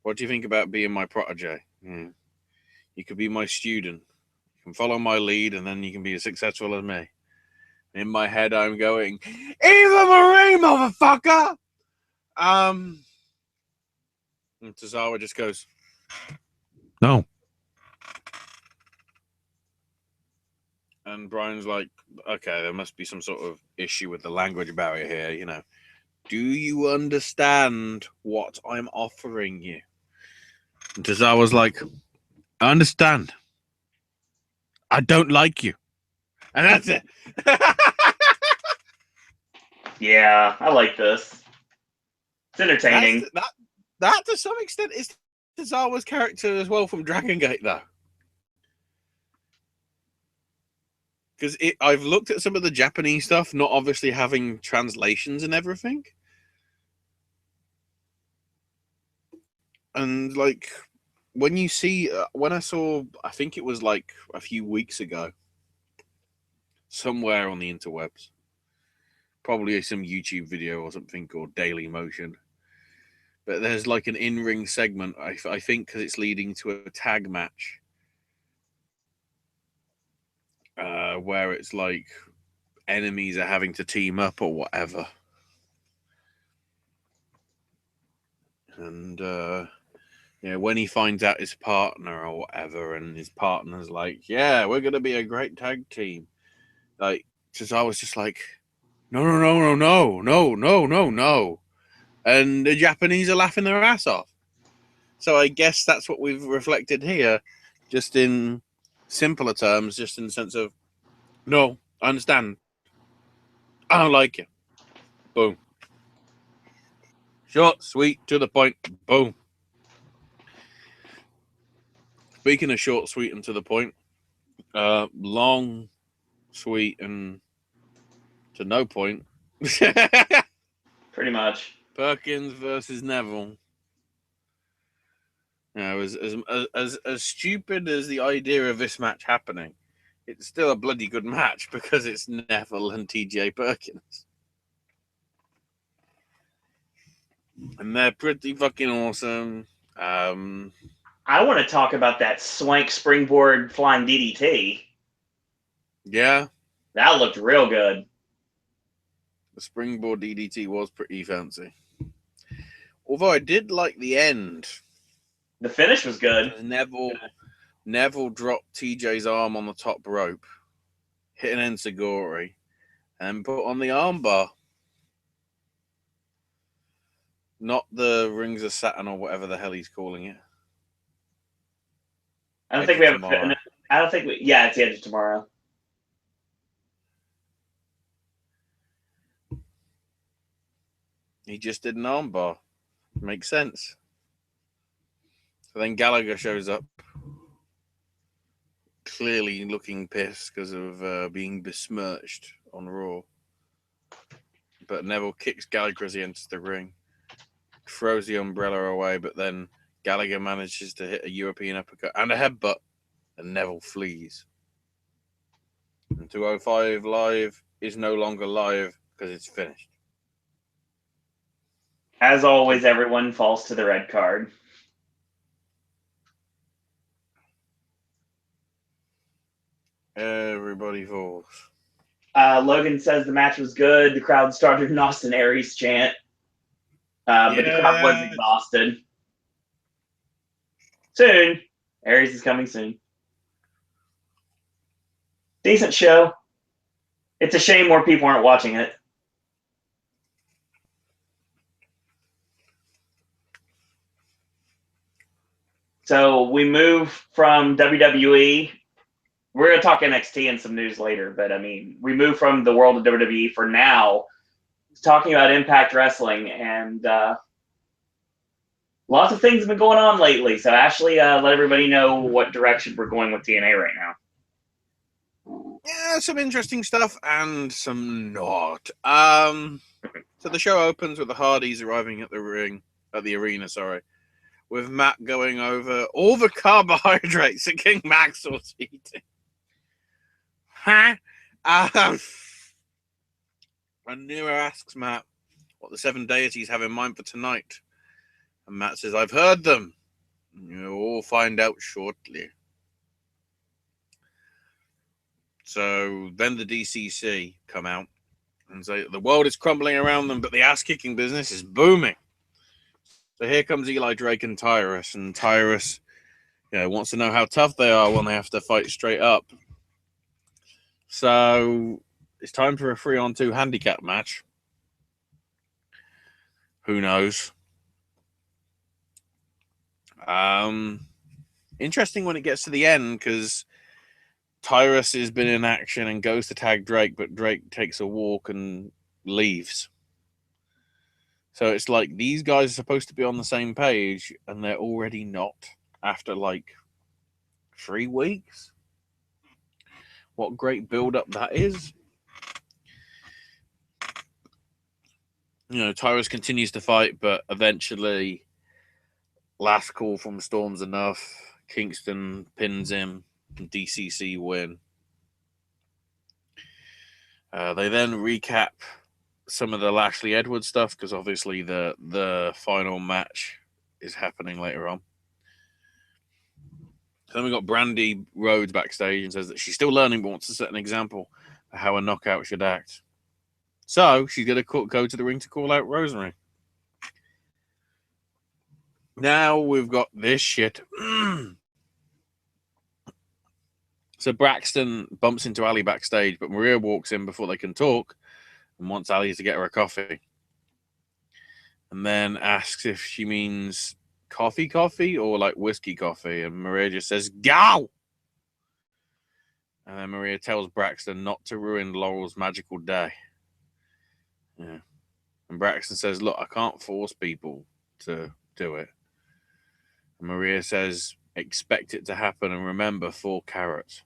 what do you think about being my protege? You could be my student. You can follow my lead, and then you can be as successful as me." In my head, I'm going, "Eva Marie, motherfucker!" And Tozawa just goes, "No." And Brian's like, "Okay, there must be some sort of issue with the language barrier here, you know. Do you understand what I'm offering you?" And Tozawa's like, "I understand. I don't like you." And that's it. Yeah, I like this. It's entertaining. That to some extent is Tozawa's character as well from Dragon Gate, though. Because I've looked at some of the Japanese stuff, not obviously having translations and everything. And, like, when you see, when I saw, I think it was like a few weeks ago, somewhere on the interwebs, probably some YouTube video or something called Daily Motion. But there's like an in-ring segment, I think, because it's leading to a tag match. Where it's like enemies are having to team up or whatever. And when he finds out his partner or whatever, and his partner's like, "Yeah, we're gonna be a great tag team." Like, I was just like, "No, no, no, no, no, no, no, no, no," and the Japanese are laughing their ass off. So I guess that's what we've reflected here, just in simpler terms, just in the sense of, "No, I understand. I don't like you." Boom. Short, sweet, to the point. Boom. Speaking of short, sweet, and to the point, long, sweet, and to no point. Pretty much. Perkins versus Neville. As stupid as the idea of this match happening, it's still a bloody good match because it's Neville and TJ Perkins. And they're pretty fucking awesome. I want to talk about that swank springboard flying DDT. Yeah. That looked real good. The springboard DDT was pretty fancy. Although I did like the end. The finish was good. Neville dropped TJ's arm on the top rope, hit an enziguri, and put on the armbar. Not the Rings of Saturn or whatever the hell he's calling it. I don't think we have. I don't think we. Yeah, it's the Edge of Tomorrow. He just did an armbar. Makes sense. So then Gallagher shows up, clearly looking pissed because of being besmirched on Raw. But Neville kicks Gallagher as he enters the ring, throws the umbrella away, but then Gallagher manages to hit a European uppercut and a headbutt, and Neville flees. And 205 Live is no longer live because it's finished. As always, everyone falls to the red card. Everybody falls. Logan says the match was good. The crowd started an Austin Aries chant. But the crowd was exhausted. Soon. Aries is coming soon. Decent show. It's a shame more people aren't watching it. So we move from WWE. We're going to talk NXT and some news later, but I mean, we move from the world of WWE for now, talking about Impact Wrestling, and lots of things have been going on lately. So Ashley, let everybody know what direction we're going with TNA right now. Yeah, some interesting stuff and some not. So the show opens with the Hardys arriving at the arena, with Matt going over all the carbohydrates that King Maxwell's eating. Huh? And Nero asks Matt what the 7 deities have in mind for tonight. And Matt says, I've heard them. You'll all find out shortly. So then the DCC come out and say the world is crumbling around them, but the ass-kicking business is booming. So here comes Eli Drake and Tyrus wants to know how tough they are when they have to fight straight up. So it's time for a 3-on-2 handicap match. Who knows? Interesting when it gets to the end, because Tyrus has been in action and goes to tag Drake, but Drake takes a walk and leaves. So it's like these guys are supposed to be on the same page, and they're already not after like 3 weeks. What great build-up that is. Tyrus continues to fight, but eventually, last call from Storm's enough. Kingston pins him, and DCC win. They then recap some of the Lashley Edwards stuff, because obviously the final match is happening later on. Then we got Brandy Rhodes backstage and says that she's still learning but wants to set an example of how a knockout should act. So she's going to go to the ring to call out Rosemary. Now we've got this shit. So Braxton bumps into Ali backstage, but Maria walks in before they can talk and wants Ali to get her a coffee. And then asks if she means coffee or like whiskey coffee. And Maria just says, go! And then Maria tells Braxton not to ruin Laurel's magical day. Yeah. And Braxton says, look, I can't force people to do it. And Maria says, expect it to happen and remember 4 carrots.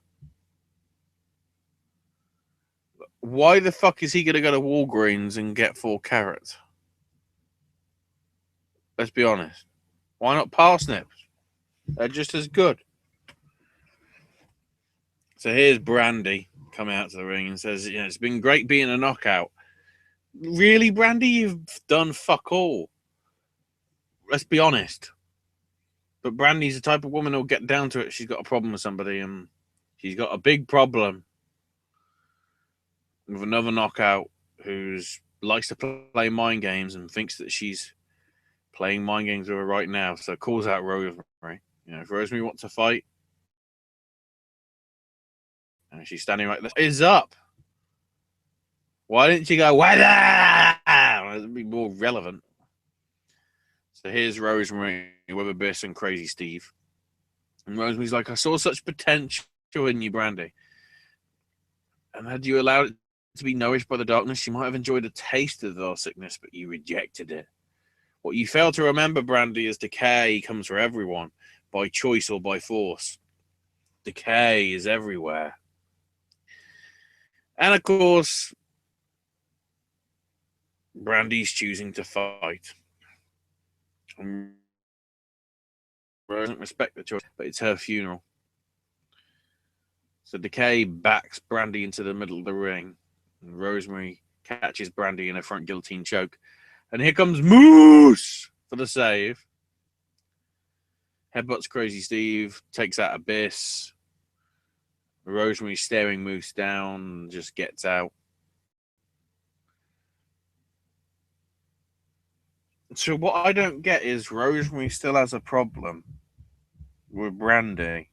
Why the fuck is he going to go to Walgreens and get 4 carrots? Let's be honest. Why not parsnips? They're just as good. So here's Brandy coming out to the ring and says, it's been great being a knockout. Really, Brandy? You've done fuck all. Let's be honest. But Brandy's the type of woman who'll get down to it. She's got a problem with somebody, and she's got a big problem with another knockout who likes to play mind games and thinks that she's playing mind games with her right now. So calls out Rosemary. If Rosemary wants to fight, and she's standing right there, is up. Why didn't she go, weather? It'd be more relevant. So here's Rosemary with Abyss and Crazy Steve. And Rosemary's like, I saw such potential in you, Brandy. And had you allowed it to be nourished by the darkness, you might have enjoyed a taste of our sickness, but you rejected it. What you fail to remember, Brandy, is decay comes for everyone, by choice or by force. Decay is everywhere. And of course, Brandy's choosing to fight. Rose doesn't respect the choice, but it's her funeral. So Decay backs Brandy into the middle of the ring. And Rosemary catches Brandy in a front guillotine choke. And here comes Moose for the save. Headbutts Crazy Steve, takes out Abyss. Rosemary staring Moose down and just gets out. So what I don't get is Rosemary still has a problem with Brandy.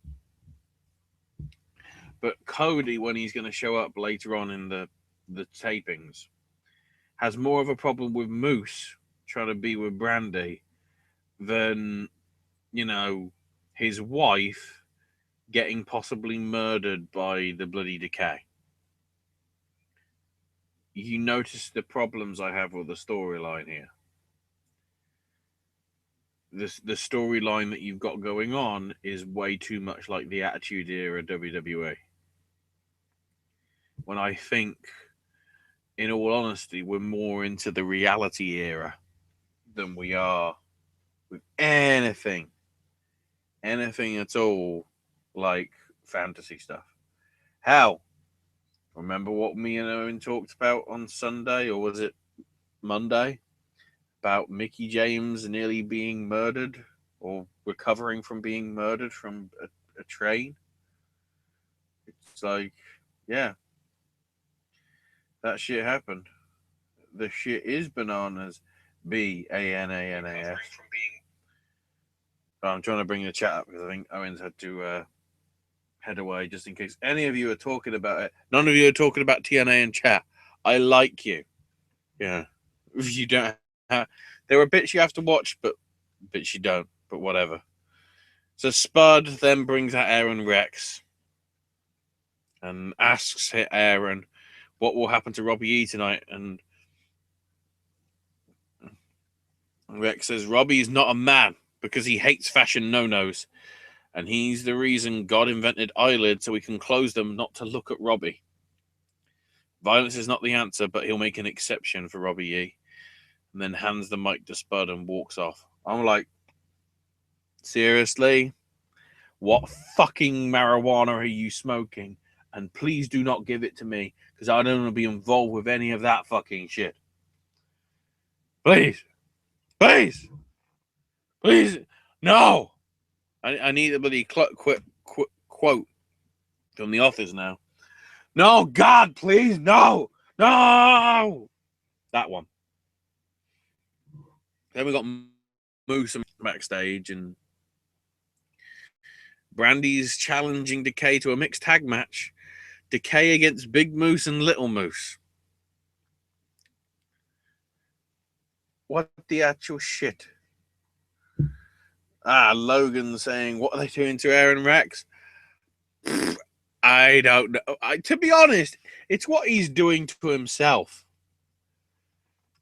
But Cody, when he's going to show up later on in the tapings, has more of a problem with Moose trying to be with Brandy than, his wife getting possibly murdered by the bloody Decay. You notice the problems I have with the storyline here. The storyline that you've got going on is way too much like the Attitude Era WWE. When I think, in all honesty, we're more into the reality era than we are with anything at all, like fantasy stuff. Hell, remember what me and Owen talked about on Sunday, or was it Monday? About Mickey James nearly being murdered or recovering from being murdered from a train. It's like, yeah, that shit happened. The shit is bananas. Bananas. I'm trying to bring the chat up because I think Owen's had to head away just in case any of you are talking about it. None of you are talking about TNA in chat. I like you. Yeah. If you don't have, there are bits you have to watch, but bits you don't. But whatever. So Spud then brings out Aaron Rex and asks Aaron what will happen to Robbie E tonight. And Rex says Robbie is not a man because he hates fashion no-nos. And he's the reason God invented eyelids so we can close them not to look at Robbie. Violence is not the answer, but he'll make an exception for Robbie E. And then hands the mic to Spud and walks off. I'm like, seriously? What fucking marijuana are you smoking? And please do not give it to me because I don't want to be involved with any of that fucking shit. Please. Please. Please. No. I need a bloody quote from The Office now. No, God, please, no. No. That one. Then we got Moose backstage, and Brandy's challenging Decay to a mixed tag match. Decay against Big Moose and Little Moose. What the actual shit? Logan saying, what are they doing to Aaron Rex? I don't know. To be honest, it's what he's doing to himself.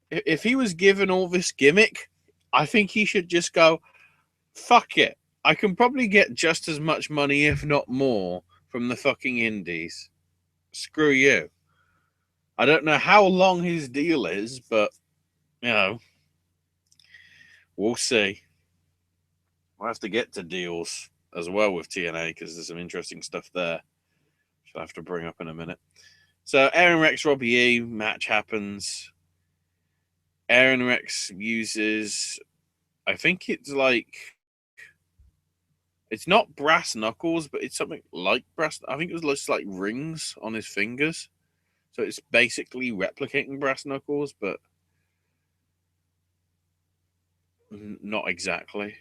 If he was given all this gimmick, I think he should just go, fuck it. I can probably get just as much money, if not more, from the fucking indies. Screw you. I don't know how long his deal is, but, you know, we'll see. We'll have to get to deals as well with TNA because there's some interesting stuff there. I'll have to bring up in a minute. So Aaron Rex, Robbie E match happens. Aaron Rex uses, I think it's like, it's not brass knuckles, but it's something like brass. I think it was just like rings on his fingers. So it's basically replicating brass knuckles, but not exactly.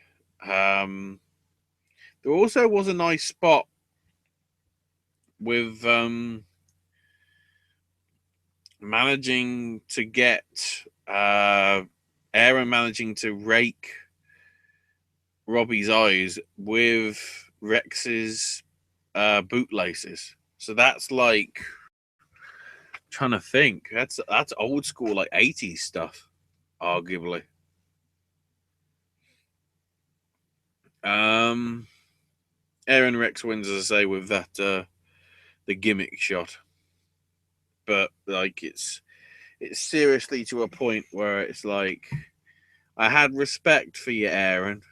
There also was a nice spot with managing to get Aaron managing to rake Robbie's eyes with Rex's bootlaces. So that's like, trying to think. That's old school, like 80s stuff, arguably. Aaron Rex wins, as I say, with that the gimmick shot. But like it's seriously to a point where it's like, I had respect for you, Aaron,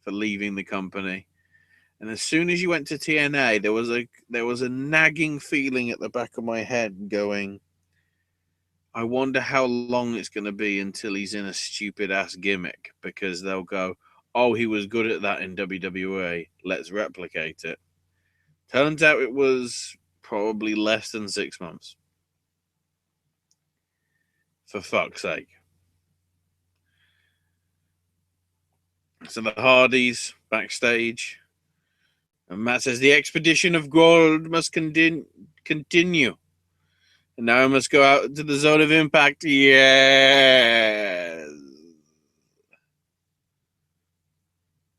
for leaving the company. And as soon as you went to TNA, there was a nagging feeling at the back of my head going, I wonder how long it's going to be until he's in a stupid ass gimmick, because they'll go, oh, he was good at that in WWE. Let's replicate it. Turns out it was probably less than 6 months. For fuck's sake. So the Hardys backstage. And Matt says the expedition of gold must continue. And now I must go out to the zone of impact. Yes.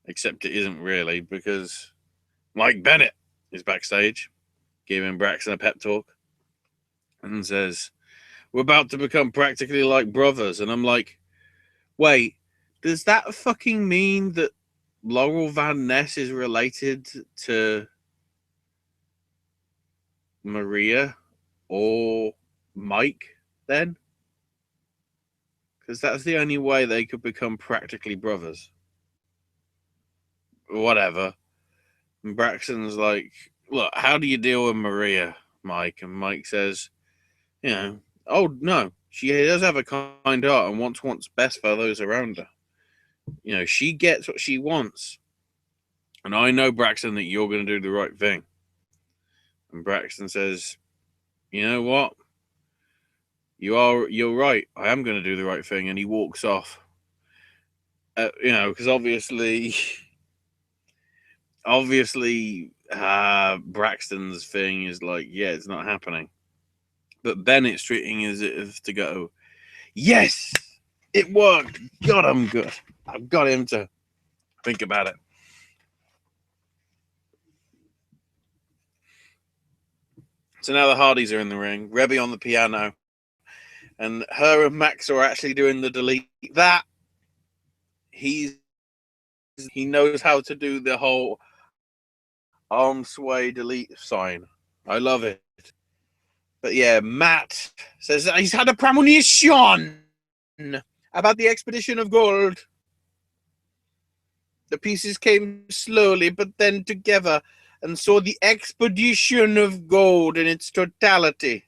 Except it isn't really, because Mike Bennett is backstage, giving Braxton a pep talk, and says, we're about to become practically like brothers. And I'm like, wait, does that fucking mean that Laurel Van Ness is related to Maria or Mike then? Because that's the only way they could become practically brothers. whatever. And Braxton's like, look, how do you deal with Maria, Mike? And Mike says, oh, no, she does have a kind heart and wants what's best for those around her. She gets what she wants. And I know, Braxton, that you're going to do the right thing. And Braxton says, you know what? You're right. I am going to do the right thing. And he walks off. Because obviously, Braxton's thing is like, yeah, it's not happening. But Bennett's treating as if to go, yes, it worked. God, I'm good. I've got him to think about it. So now the Hardys are in the ring, Rebby on the piano, and her and Max are actually doing the delete. That he knows how to do the whole arm sway delete sign. I love it. But yeah, Matt says that he's had a premonition about the expedition of gold. The pieces came slowly, but then together, and saw the expedition of gold in its totality.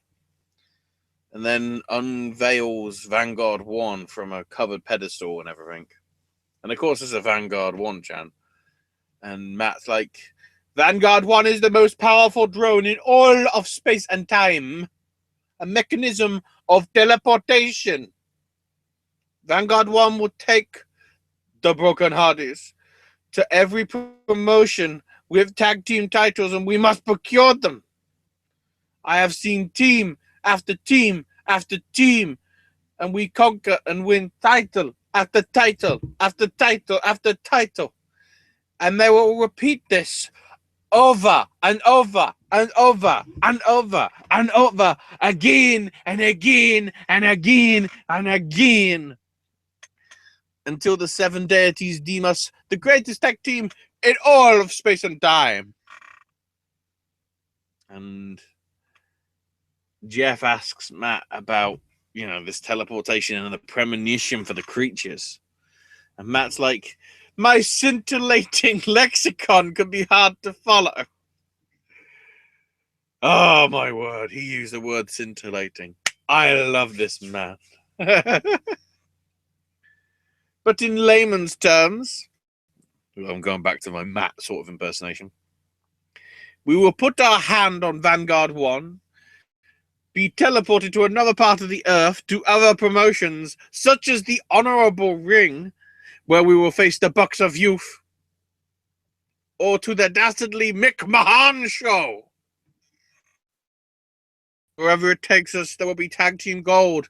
And then unveils Vanguard 1 from a covered pedestal and everything. And of course, it's a Vanguard 1 chant. And Matt's like, Vanguard 1 is the most powerful drone in all of space and time. A mechanism of teleportation. Vanguard 1 will take the Broken Hardys to every promotion with tag team titles, and we must procure them. I have seen team after team after team, and we conquer and win title after title after title after title. And they will repeat this over and over and over and over and over again and again and again and again until the seven deities deem us the greatest tag team in all of space and time. And Jeff asks Matt about, this teleportation and the premonition for the creatures. And Matt's like, my scintillating lexicon can be hard to follow. Oh, my word. He used the word scintillating. I love this man. But in layman's terms, I'm going back to my Matt sort of impersonation. We will put our hand on Vanguard 1, be teleported to another part of the earth, to other promotions, such as the Honorable Ring, where we will face the Bucks of Youth, or to the dastardly Mick Mahan show. Wherever it takes us, there will be tag team gold,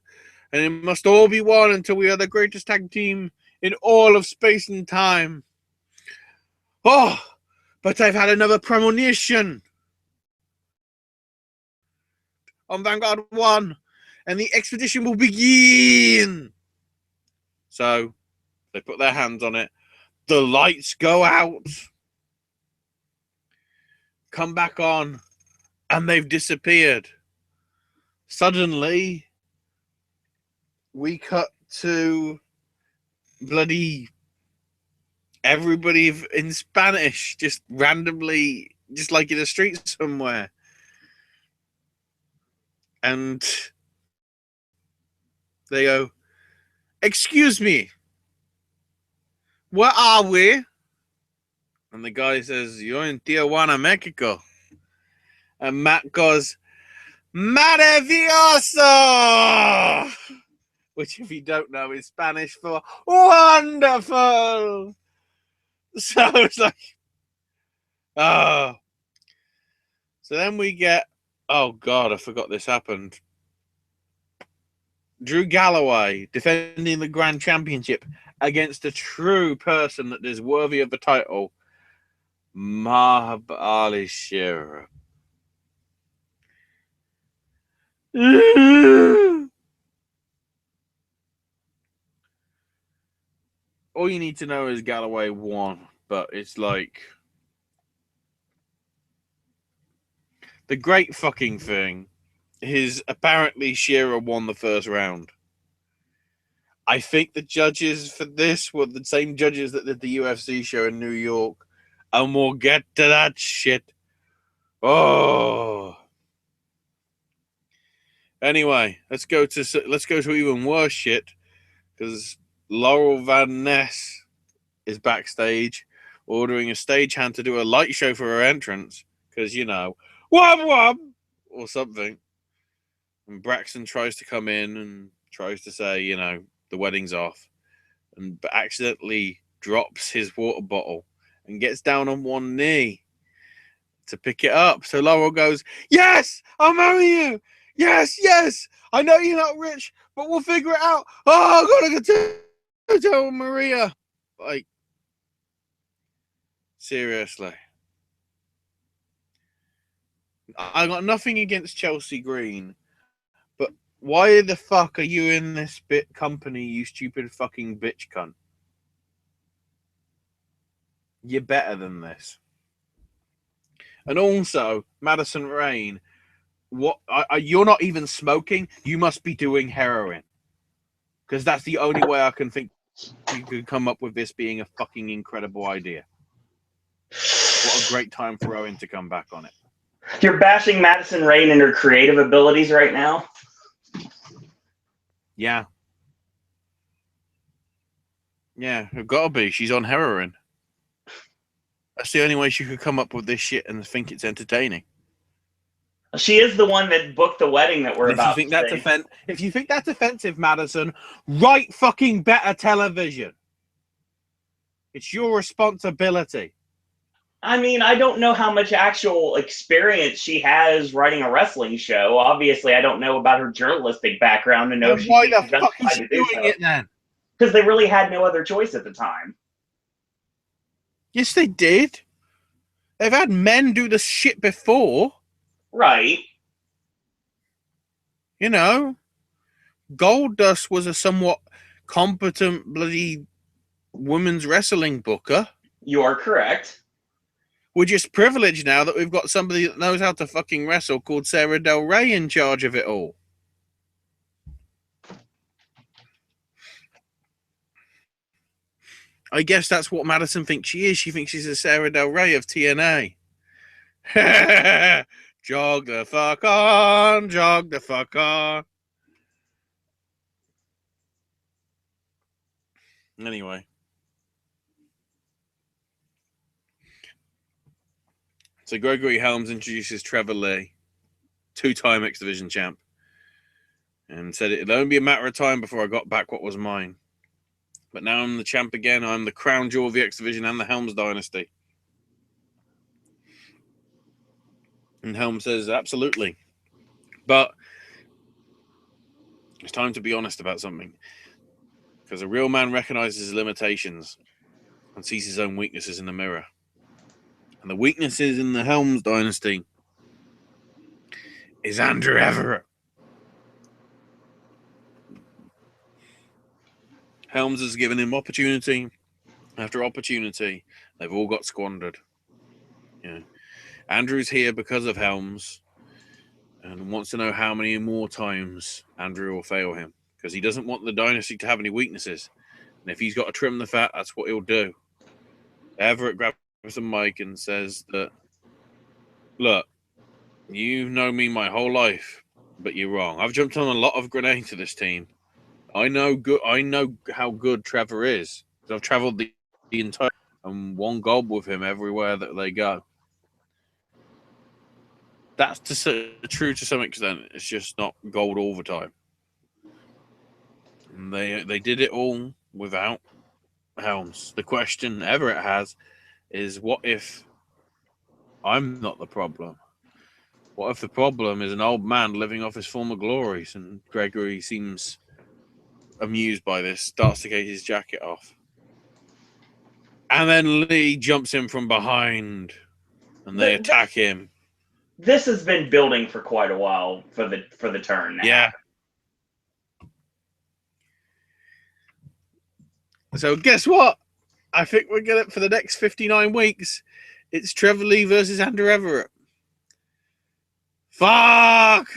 and it must all be won until we are the greatest tag team in all of space and time. Oh, but I've had another premonition on Vanguard 1, and the expedition will begin. So they put their hands on it. The lights go out, come back on, and they've disappeared. Suddenly, we cut to bloody everybody in Spanish, just randomly, just like in a street somewhere. And they go, excuse me, where are we? And the guy says, you're in Tijuana, Mexico. And Matt goes, maravilloso! Which, if you don't know, is Spanish for wonderful. So it's like, oh. So then we get, oh God, I forgot this happened. Drew Galloway defending the Grand Championship against a true person that is worthy of the title, Mahab Ali Shira. All you need to know is Galloway won, but it's like the great fucking thing is apparently Shira won the first round. I think the judges for this were the same judges that did the UFC show in New York, and we'll get to that shit. Oh. Anyway, let's go to even worse shit, because Laurel Van Ness is backstage ordering a stagehand to do a light show for her entrance, because, you know, wub wub or something. And Braxton tries to come in and tries to say, you know, the wedding's off, but accidentally drops his water bottle and gets down on one knee to pick it up. So Laurel goes, "Yes, I'll marry you. Yes, yes. I know you're not rich, but we'll figure it out. Oh, I gotta go tell Maria." Like, seriously. I got nothing against Chelsea Green, but why the fuck are you in this company, you stupid fucking bitch cunt? You're better than this. And also, Madison Rain, what? You're not even smoking. You must be doing heroin, because that's the only way I can think you could come up with this being a fucking incredible idea. What a great time for Owen to come back on it. You're bashing Madison Rain and her creative abilities right now? Yeah. Yeah, it gotta be. She's on heroin. That's the only way she could come up with this shit and think it's entertaining. She is the one that booked the wedding that we're And about if to see. if you think that's offensive, Madison, write fucking better television. It's your responsibility. I mean, I don't know how much actual experience she has writing a wrestling show. Obviously, I don't know about her journalistic background to know if Why she's the fuck is justified she to do doing so. it then? Because they really had no other choice at the time. Yes, they did. They've had men do this shit before. Right. You know, Goldust was a somewhat competent bloody women's wrestling booker. You are correct. We're just privileged now that we've got somebody that knows how to fucking wrestle called Sarah Del Rey in charge of it all. I guess that's what Madison thinks she is. She thinks she's a Sarah Del Rey of TNA. Jog the fuck on, jog the fuck on. Anyway. So Gregory Helms introduces Trevor Lee, two-time X Division champ, and said it'd only be a matter of time before I got back what was mine. But now I'm the champ again. I'm the crown jewel of the X Division and the Helms dynasty. And Helms says, absolutely. But it's time to be honest about something. Because a real man recognizes his limitations and sees his own weaknesses in the mirror. And the weaknesses in the Helms dynasty is Andrew Everett. Helms has given him opportunity after opportunity. They've all got squandered. You know, Andrew's here because of Helms and wants to know how many more times Andrew will fail him, because he doesn't want the dynasty to have any weaknesses. And if he's got to trim the fat, that's what he'll do. Everett grabs the mic and says that, look, you know me my whole life, but you're wrong. I've jumped on a lot of grenades to this team. I know how good Trevor is. I've traveled the entire and won gold with him everywhere that they go. That's true to some extent. It's just not gold all the time. And they did it all without Helms. The question Everett has is, what if I'm not the problem? What if the problem is an old man living off his former glories? And Gregory seems amused by this, starts to take his jacket off. And then Lee jumps in from behind and they attack him. This has been building for quite a while for the turn now. Yeah. So guess what? I think we're going to, for the next 59 weeks, it's Trevor Lee versus Andrew Everett. Fuck!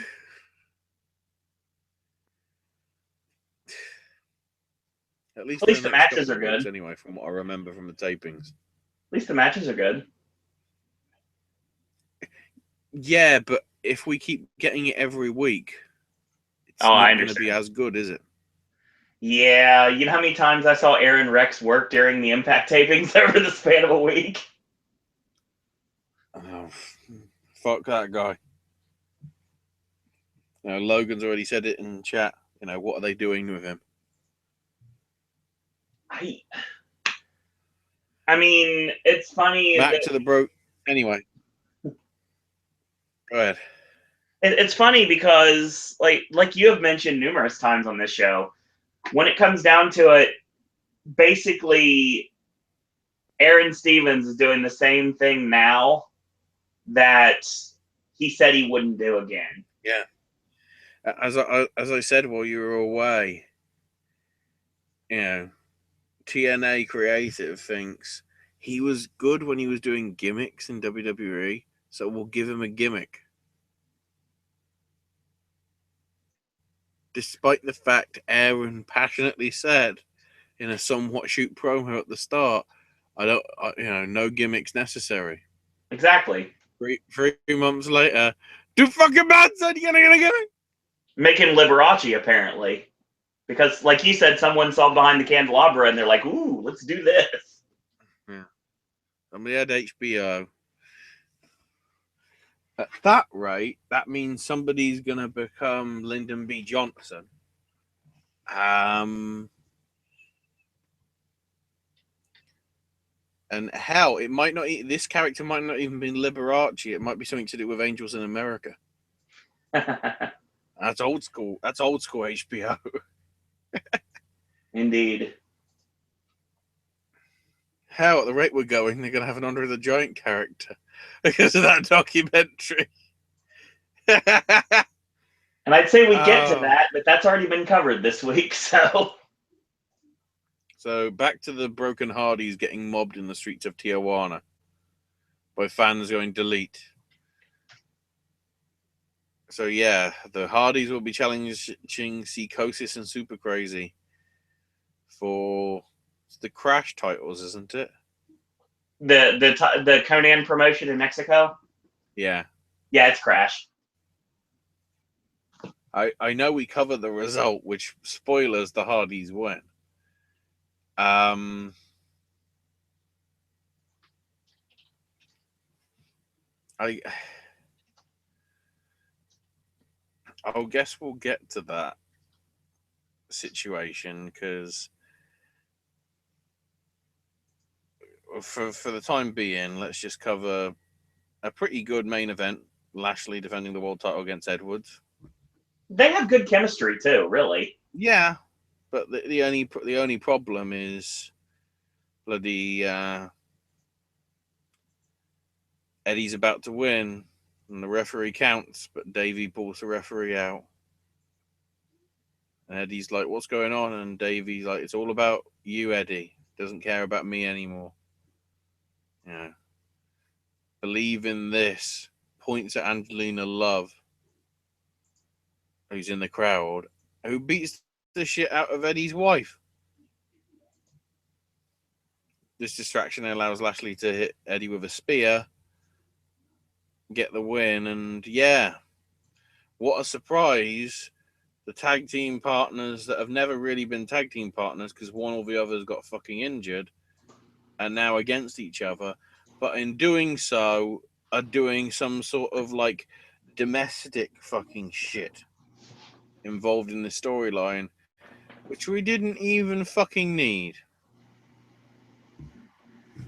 At least the matches are good. Anyway, from what I remember from the tapings. least the matches are good. Yeah, but if we keep getting it every week, it's I not going to be understand. as good, is it? Yeah, you know how many times I saw Aaron Rex work during the Impact tapings over the span of a week? Oh, fuck that guy. Logan's already said it in chat. What are they doing with him? I mean, it's funny. Back to the bro. Anyway, go ahead. It's funny because, like you have mentioned numerous times on this show, when it comes down to it, basically, Aaron Stevens is doing the same thing now that he said he wouldn't do again. Yeah. As I said while you were away, TNA Creative thinks he was good when he was doing gimmicks in WWE, so we'll give him a gimmick. Despite the fact Aaron passionately said in a somewhat shoot promo at the start, no gimmicks necessary. Exactly. 3 months later, do fucking bad said you're gonna get it. Making Liberace, apparently. Because, like you said, someone saw behind the candelabra and they're like, ooh, let's do this. Yeah. Somebody had HBO. At that rate, that means somebody's going to become Lyndon B. Johnson. And hell, it might not. This character might not even be Liberace. It might be something to do with Angels in America. That's old school. That's old school HBO. Indeed. Hell, at the rate we're going, they're going to have an Andre the Giant character because of that documentary. And I'd say we get to that, but that's already been covered this week, so. So back to the Broken Hardys getting mobbed in the streets of Tijuana by fans going delete. So yeah, the Hardys will be challenging Psychosis and Super Crazy for the Crash titles, isn't it? The Conan promotion in Mexico? Yeah. Yeah, it's Crash. I know we covered the result, which spoilers, the Hardys win. I'll guess we'll get to that situation because for the time being, let's just cover a pretty good main event. Lashley defending the world title against Edwards. They have good chemistry too, really. Yeah, but the only problem is bloody Eddie's about to win, and the referee counts, but Davey pulls the referee out. And Eddie's like, what's going on? And Davey's like, it's all about you, Eddie. Doesn't care about me anymore. Yeah. Believe in this. Points at Angelina Love, who's in the crowd, who beats the shit out of Eddie's wife. This distraction allows Lashley to hit Eddie with a spear, get the win, and yeah, what a surprise. The tag team partners that have never really been tag team partners because one or the others got fucking injured are now against each other, but in doing so are doing some sort of like domestic fucking shit involved in the storyline, which we didn't even fucking need,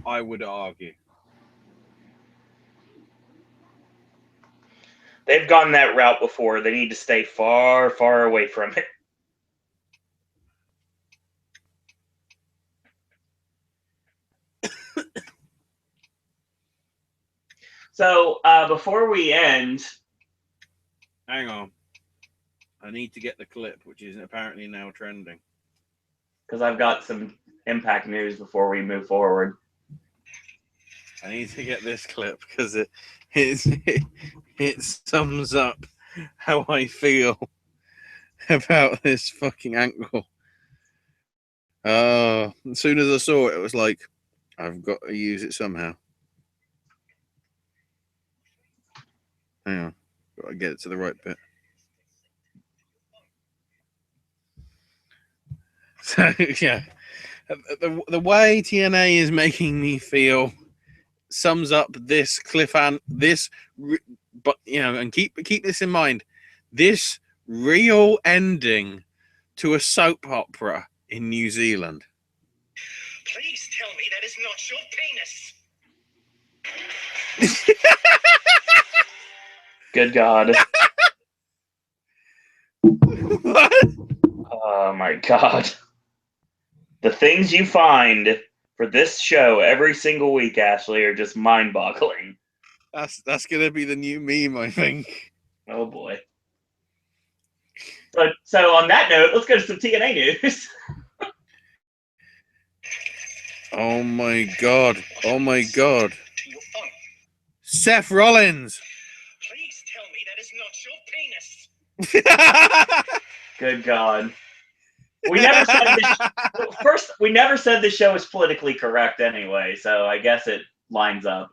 I would argue. They've gone that route before. They need to stay far, far away from it. So, before we end... Hang on. I need to get the clip, which is apparently now trending. Because I've got some Impact news before we move forward. I need to get this clip because it sums up how I feel about this fucking angle. As soon as I saw it, it was like, I've got to use it somehow. Hang on. Got to get it to the right bit. So, yeah. The way TNA is making me feel sums up this cliffhanger, but and keep this in mind, this real ending to a soap opera in New Zealand. Please tell me that is not your penis. Good God. What? Oh my God. The things you find for this show every single week, Ashley, are just mind-boggling. That's gonna be the new meme, I think. Oh boy. So on that note, let's go to some TNA news. Oh my God. Oh my God. Seth Rollins. Please tell me that is not your penis. Good God. We never said this. First, we never said the show is politically correct anyway, so I guess it lines up.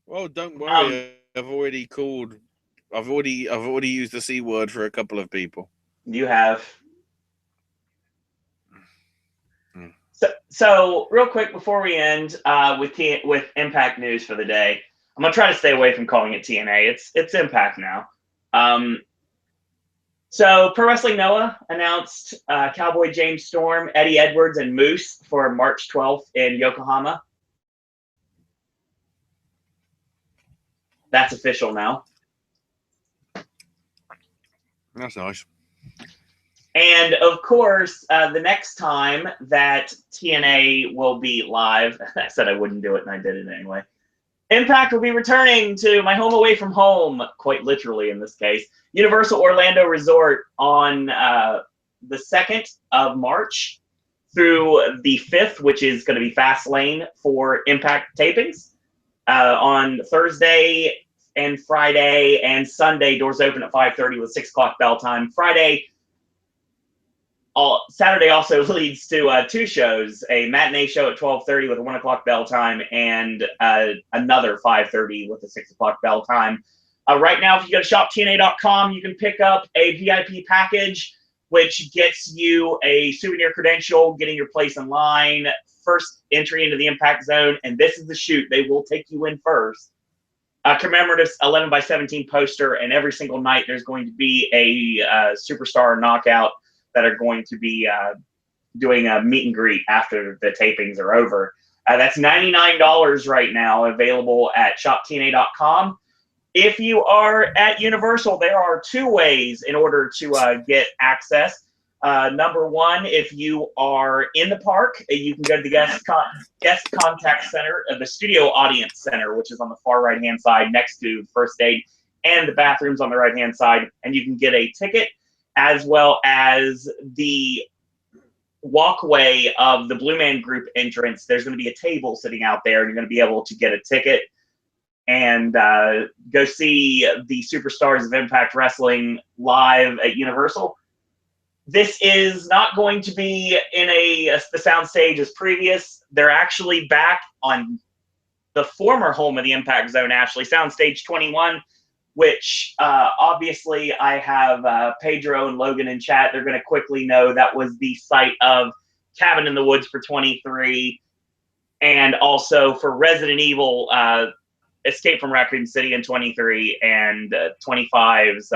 Well, don't worry. I've already used the C word for a couple of people. You have. So real quick before we end with Impact news for the day, I'm gonna try to stay away from calling it TNA. It's Impact now. So Pro Wrestling Noah announced Cowboy James Storm, Eddie Edwards, and Moose for March 12th in Yokohama. That's official now. That's nice. And of course, the next time that TNA will be live, I said I wouldn't do it and I did it anyway. Impact will be returning to my home away from home, quite literally in this case, Universal Orlando Resort on the 2nd of March through the 5th, which is going to be Fastlane for Impact tapings. On Thursday and Friday and Sunday, doors open at 5:30 with 6 o'clock bell time. Saturday also leads to 2 shows, a matinee show at 12:30 with a 1 o'clock bell time and another 5:30 with a 6 o'clock bell time. Right now, if you go to shoptna.com, you can pick up a VIP package, which gets you a souvenir credential, getting your place in line, first entry into the Impact Zone, and this is the shoot. They will take you in first. A commemorative 11x17 poster, and every single night there's going to be a superstar knockout that are going to be doing a meet and greet after the tapings are over. That's $99 right now, available at shoptna.com. If you are at Universal, there are 2 ways in order to get access. Number one, if you are in the park, you can go to the guest contact center, the studio audience center, which is on the far right-hand side next to First Aid, and the bathrooms on the right-hand side, and you can get a ticket, as well as the walkway of the Blue Man Group entrance. There's going to be a table sitting out there, and you're going to be able to get a ticket and go see the superstars of Impact Wrestling live at Universal. This is not going to be in the soundstage as previous. They're actually back on the former home of the Impact Zone, Ashley, Soundstage 21, which obviously I have Pedro and Logan in chat. They're going to quickly know that was the site of Cabin in the Woods for 23, and also for Resident Evil Escape from Raccoon City in 23, and 25's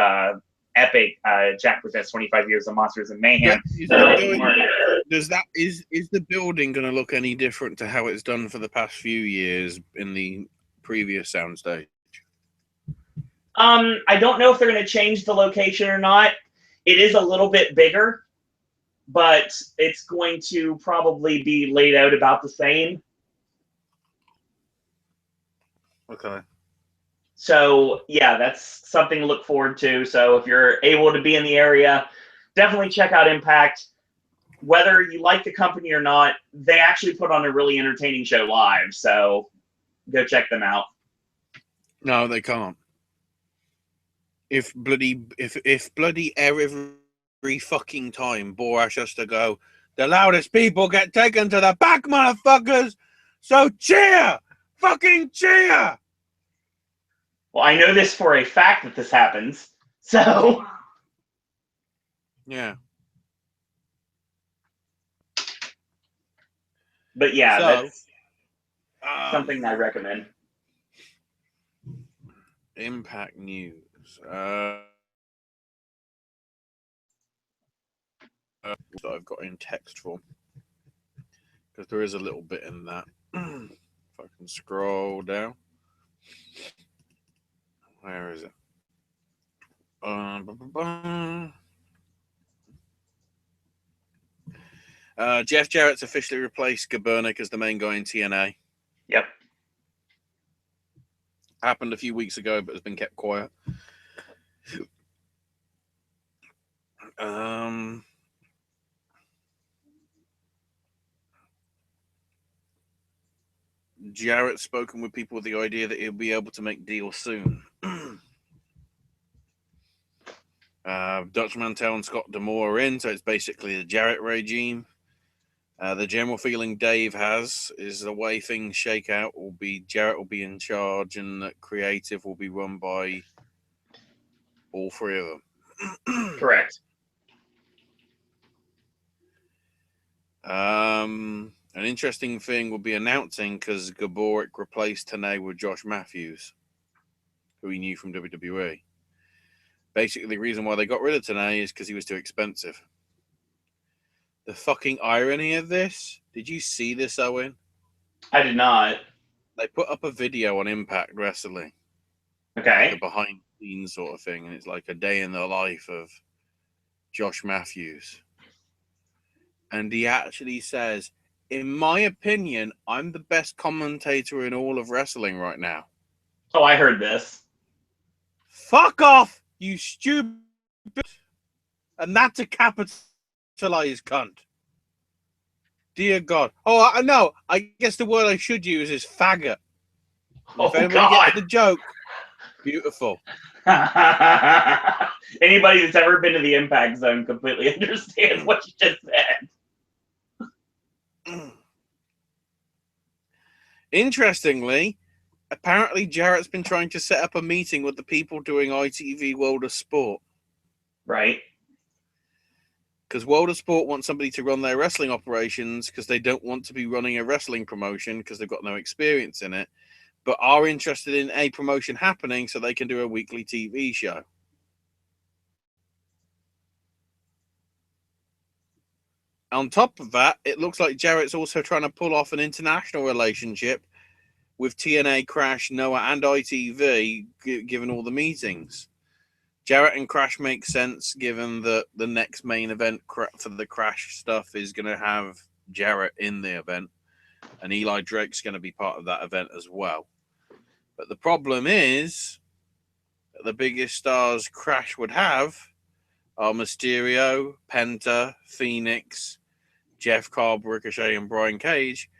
Epic Jack Presents 25 Years of Monsters and Mayhem. Is the building going to look any different to how it's done for the past few years in the previous soundstage? I don't know if they're going to change the location or not. It is a little bit bigger, but it's going to probably be laid out about the same. Okay. So, yeah, that's something to look forward to. So if you're able to be in the area, definitely check out Impact. Whether you like the company or not, they actually put on a really entertaining show live. So go check them out. No, they can't. If bloody every fucking time Borash has to go, The loudest people get taken to the back, motherfuckers. So cheer! Fucking cheer! Well, I know this for a fact that this happens. So, Yeah. but yeah, So, that's something I recommend. Impact News. That I've got in text form. Because there is a little bit in that. If I can scroll down. Where is it? Jeff Jarrett's officially replaced Gabernick as the main guy in TNA. Yep. Happened a few weeks ago, but has been kept quiet. Jarrett's spoken with people with the idea that he'll be able to make deals soon. Dutch Mantel and Scott D'Amore are in, so it's basically the Jarrett regime. The general feeling Dave has is the way things shake out will be Jarrett will be in charge, and that creative will be run by all three of them. Correct. An interesting thing will be announcing because Gaborik replaced Tenay with Josh Matthews, who he knew from WWE. Basically, the reason why they got rid of Tenay is because he was too expensive. The fucking irony of this, did you see this, Owen? I did not. They put up a video on Impact Wrestling. Okay. Like a behind the scenes sort of thing, and it's like a day in the life of Josh Matthews. And he actually says, in my opinion, I'm the best commentator in all of wrestling right now. Oh, I heard this. Fuck off, you stupid. And that's a capitalized cunt. Dear God. Oh, I know. I guess the word I should use is faggot. Oh, if anybody God. gets the joke, beautiful. Anybody that's ever been to the Impact Zone completely understands what you just said. Interestingly, apparently Jarrett's been trying to set up a meeting with the people doing ITV World of Sport. Right. Because World of Sport wants somebody to run their wrestling operations because they don't want to be running a wrestling promotion because they've got no experience in it, but are interested in a promotion happening so they can do a weekly TV show. On top of that, it looks like Jarrett's also trying to pull off an international relationship with TNA, Crash, Noah, and ITV, given all the meetings. Jarrett and Crash make sense, given that the next main event for the Crash stuff is going to have Jarrett in the event, and Eli Drake's going to be part of that event as well. But the problem is that the biggest stars Crash would have are Mysterio, Penta, Phoenix, Jeff Cobb, Ricochet, and Brian Cage,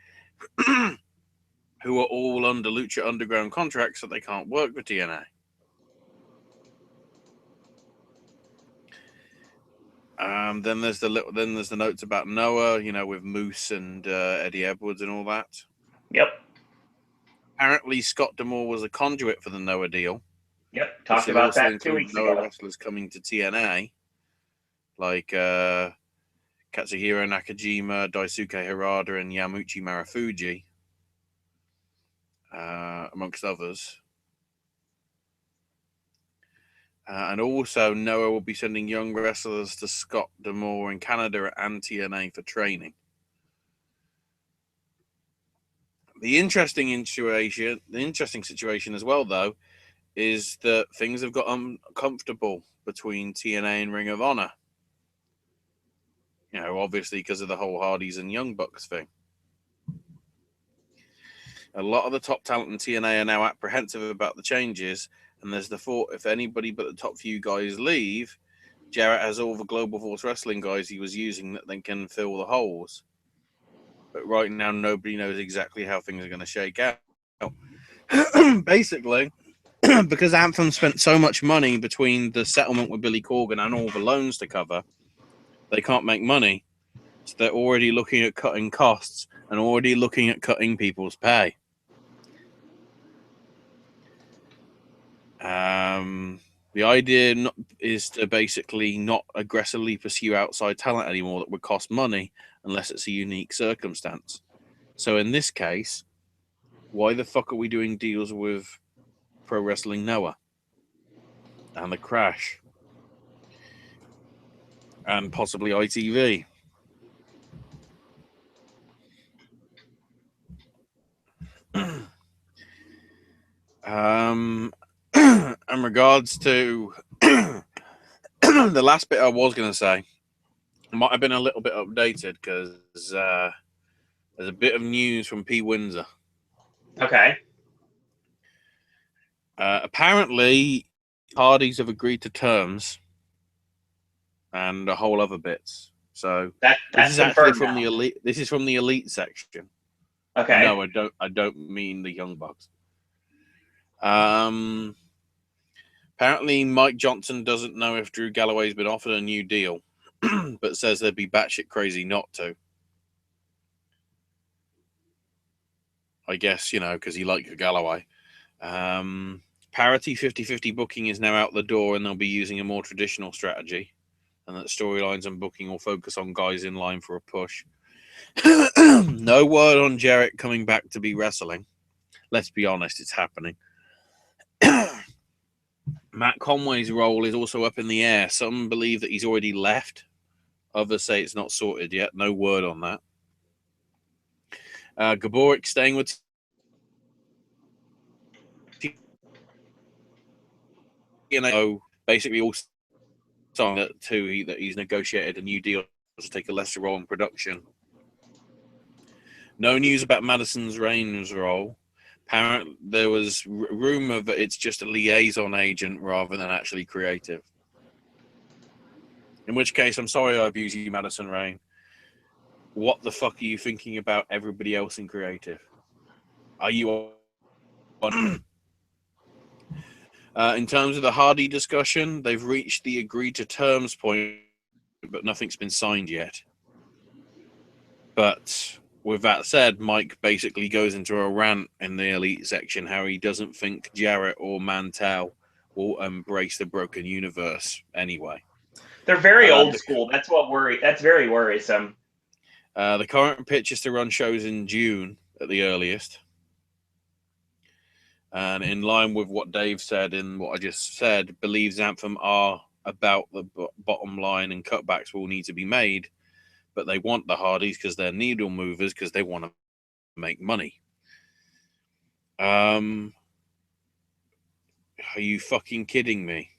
who are all under Lucha Underground contracts, so they can't work for TNA. Then there's the notes about Noah, with Moose and Eddie Edwards and all that. Yep. Apparently, Scott D'Amore was a conduit for the Noah deal. Yep. Talked about that 2 weeks Noah ago. wrestlers coming to TNA, like Katsuhiro Nakajima, Daisuke Harada, and Yamuchi Marufuji, amongst others. And also, Noah will be sending young wrestlers to Scott D'Amore in Canada and TNA for training. The interesting situation as well, though, is that things have got uncomfortable between TNA and Ring of Honor. Obviously because of the whole Hardys and Young Bucks thing. A lot of the top talent in TNA are now apprehensive about the changes, and there's the thought if anybody but the top few guys leave, Jarrett has all the Global Force Wrestling guys he was using that then can fill the holes. But right now, nobody knows exactly how things are going to shake out. Basically, because Anthem spent so much money between the settlement with Billy Corgan and all the loans to cover, they can't make money. So they're already looking at cutting costs and already looking at cutting people's pay. The idea is to basically not aggressively pursue outside talent anymore that would cost money unless it's a unique circumstance. So in this case, why the fuck are we doing deals with Pro Wrestling Noah and The Crash and possibly ITV? In regards to the last bit I was going to say, might have been a little bit updated because there's a bit of news from P. Windsor. Okay. Apparently, Hardys have agreed to terms and a whole other bits. So That's this is actually confirmed from now. the elite. This is from the elite section. Okay. No, I don't mean the Young Bucks. Apparently, Mike Johnson doesn't know if Drew Galloway's been offered a new deal, but says they'd be batshit crazy not to. I guess, because he likes Galloway. Parity 50-50 booking is now out the door, and they'll be using a more traditional strategy, and that storylines and booking will focus on guys in line for a push. No word on Jarrett coming back to be wrestling. Let's be honest, it's happening. Matt Conway's role is also up in the air. Some believe that he's already left. Others say it's not sorted yet. No word on that. Gaborik staying with basically all saying that he's negotiated a new deal to take a lesser role in production. No news about Madison's Reigns role. Apparently, there was rumor that it's just a liaison agent rather than actually creative. In which case, I'm sorry I abuse you, Madison Rain. What the fuck are you thinking about everybody else in creative? Are you on? In terms of the Hardy discussion, they've reached the agreed to terms point, but nothing's been signed yet. But with that said, Mike basically goes into a rant in the elite section how he doesn't think Jarrett or Mantell will embrace the broken universe anyway. They're very old school. That's very worrisome. The current pitch is to run shows in June at the earliest. And in line with what Dave said and what I just said, believes Anthem are about the bottom line and cutbacks will need to be made. But they want the Hardys because they're needle movers because they want to make money. Are you fucking kidding me?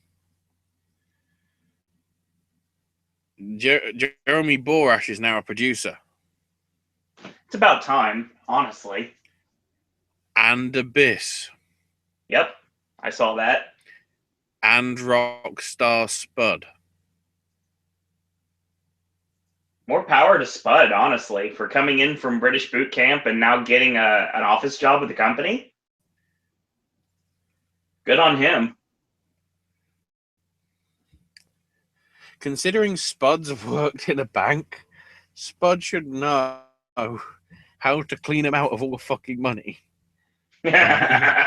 Jeremy Borash is now a producer. It's about time, honestly. And Abyss. Yep, I saw that. And Rockstar Spud. More power to Spud, honestly, for coming in from British boot camp and now getting an office job with the company. Good on him. Considering Spud's worked in a bank, Spud should know how to clean him out of all the fucking money. And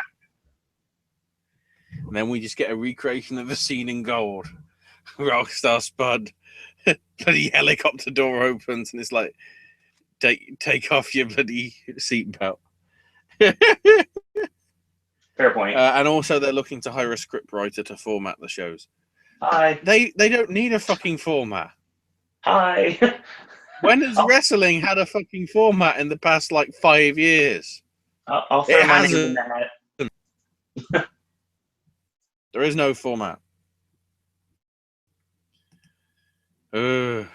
then we just get a recreation of the scene in gold. Rockstar Spud. Bloody helicopter door opens and it's like, take off your bloody seatbelt. Fair point. And also they're looking to hire a scriptwriter to format the shows. Hi. They don't need a fucking format. Hi. When has wrestling had a fucking format in the past 5 years? I'll throw my name in that. There is no format. And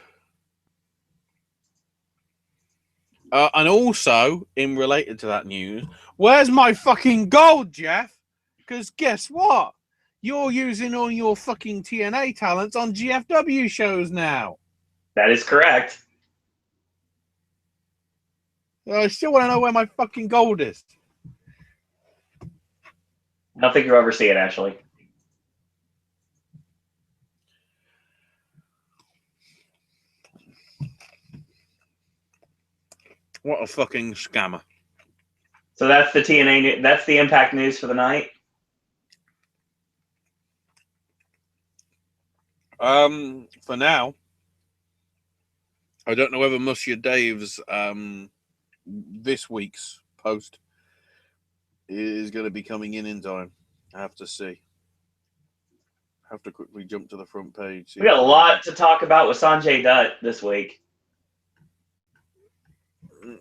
also, in related to that news, where's my fucking gold, Jeff? Because guess what? You're using all your fucking TNA talents on GFW shows now. That is correct. I still want to know where my fucking gold is. I don't think you'll ever see it, actually. What a fucking scammer. So that's the TNA. That's the Impact news for the night. For now, I don't know whether Monsieur Dave's this week's post is going to be coming in time. I have to see. I have to quickly jump to the front page. We got a lot to talk about with Sanjay Dutt this week.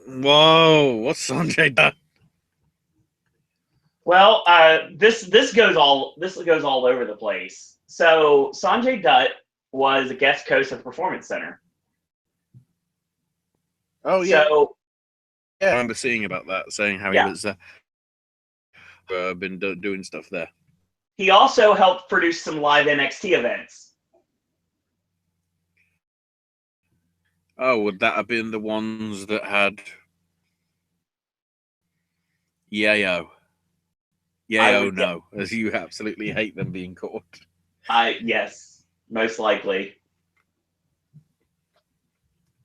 Whoa, what's Sanjay done? Well, this goes all over the place. So Sanjay Dutt was a guest coach at the Performance Center. Oh yeah, So I remember seeing about that, saying how he was been doing stuff there. he also helped produce some live NXT events. Oh, would that have been the ones that had Yayo? No, as you absolutely hate them being called. Yes, most likely.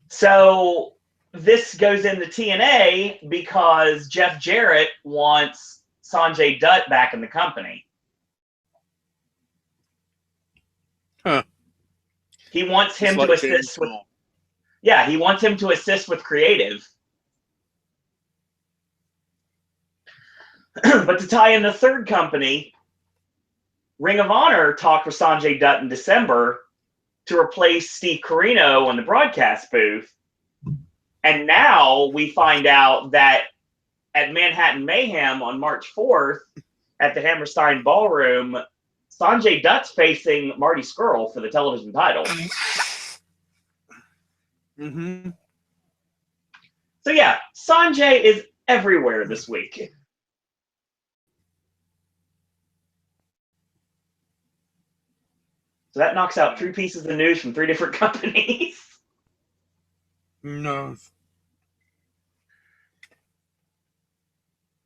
So this goes into TNA because Jeff Jarrett wants Sanjay Dutt back in the company. Huh. He wants him It's like to assist with. Yeah, he wants him to assist with creative. But to tie in the third company, Ring of Honor talked with Sanjay Dutt in December to replace Steve Corino in the broadcast booth. And now we find out that at Manhattan Mayhem on March 4th at the Hammerstein Ballroom, Sanjay Dutt's facing Marty Scurll for the television title. Mm-hmm. So yeah, Sanjay is everywhere this week. So that knocks out 3 pieces of news from 3 different companies. No.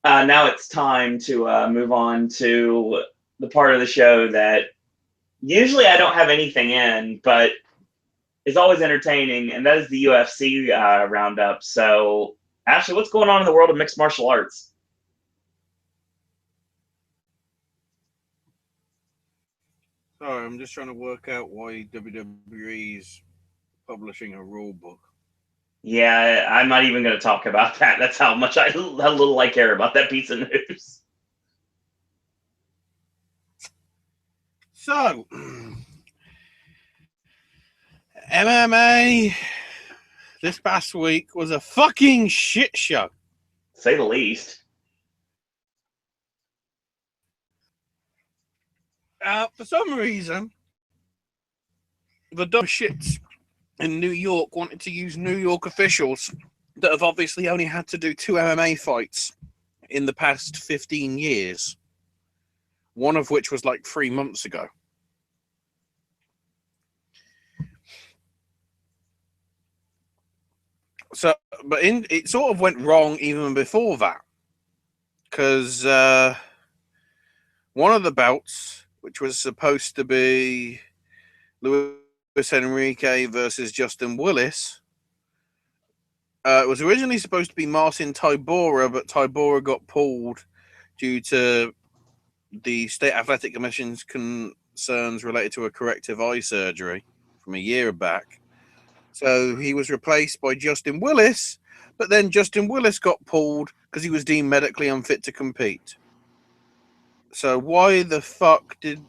Now it's time to move on to the part of the show that usually I don't have anything in, but is always entertaining, and that is the UFC roundup. So, Ashley, what's going on in the world of mixed martial arts? Sorry, I'm just trying to work out why WWE's publishing a rule book. Yeah, I'm not even going to talk about that. That's how little I care about that piece of news. So, MMA this past week was a fucking shit show. Say the least. For some reason, the dumb shits in New York wanted to use New York officials that have obviously only had to do 2 MMA fights in the past 15 years. One of which was like 3 months ago. So, but it sort of went wrong even before that. Because one of the bouts, which was supposed to be Luis Enrique versus Justin Willis, it was originally supposed to be Marcin Tybura, but Tybura got pulled due to the State Athletic Commission's concerns related to a corrective eye surgery from a year back. So he was replaced by Justin Willis, but then Justin Willis got pulled because he was deemed medically unfit to compete. So what the fuck did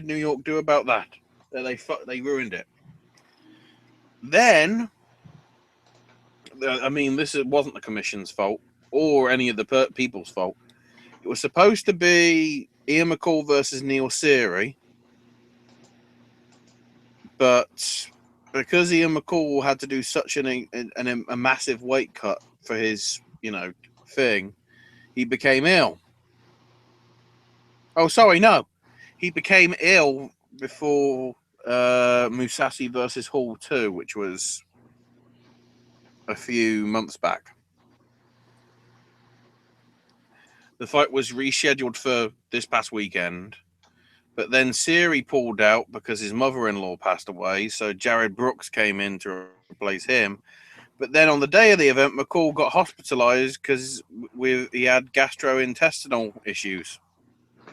New York do about that? They ruined it. Then, I mean, this wasn't the commission's fault or any of the people's fault. It was supposed to be Ian McCall versus Neil Seery, but because Ian McCall had to do such a massive weight cut for his, thing, he became ill. Oh, sorry, no. He became ill before Musashi versus Hall 2, which was a few months back. The fight was rescheduled for this past weekend, but then Seery pulled out because his mother-in-law passed away, so Jared Brooks came in to replace him. But then on the day of the event, McCall got hospitalized because he had gastrointestinal issues.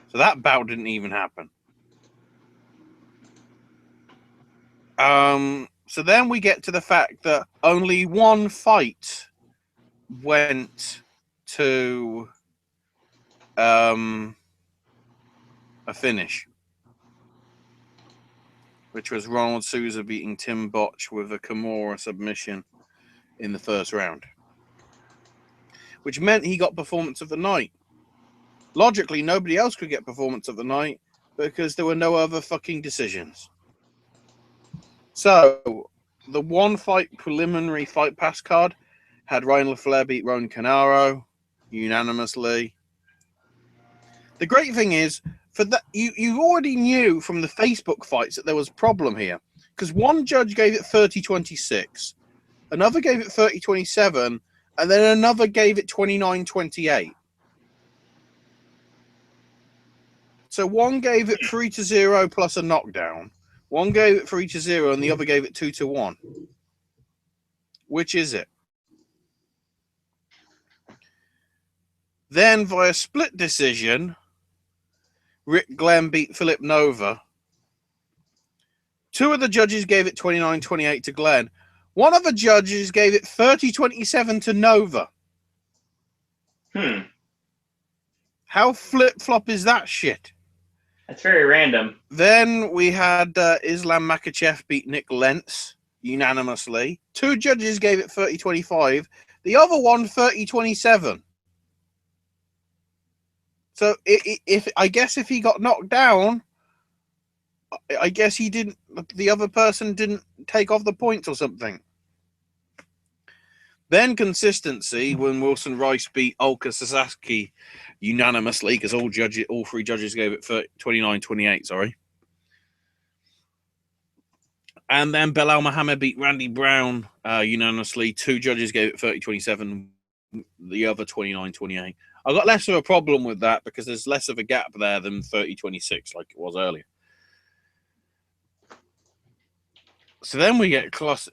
So that bout didn't even happen. So then we get to the fact that only one fight went to a finish, which was Ronald Souza beating Tim Botch with a Kimura submission in the first round, which meant he got performance of the night. Logically, nobody else could get performance of the night because there were no other fucking decisions. So, the one fight preliminary fight pass card had Ryan LaFleur beat Ronan Canaro unanimously. The great thing is, for that, you already knew from the Facebook fights that there was a problem here, because one judge gave it 30-26, another gave it 30-27, and then another gave it 29-28. So one gave it 3-0 plus a knockdown. One gave it 3-0 and the other gave it 2-1. Which is it? Then via split decision, Rick Glenn beat Philip Nova. Two of the judges gave it 29-28 to Glenn. One of the judges gave it 30-27 to Nova. How flip-flop is that shit? That's very random. Then we had Islam Makhachev beat Nick Lentz unanimously. Two judges gave it 30-25. The other one 30-27. So if I guess if he got knocked down, I guess he didn't. The other person didn't take off the points or something. Then consistency when Wilson Rice beat Olka Sasaki unanimously because all three judges gave it 29-28. Sorry. And then Belal Muhammad beat Randy Brown unanimously. Two judges gave it 30-27. The other 29-28. I got less of a problem with that because there's less of a gap there than 30-26 like it was earlier. So then we get close.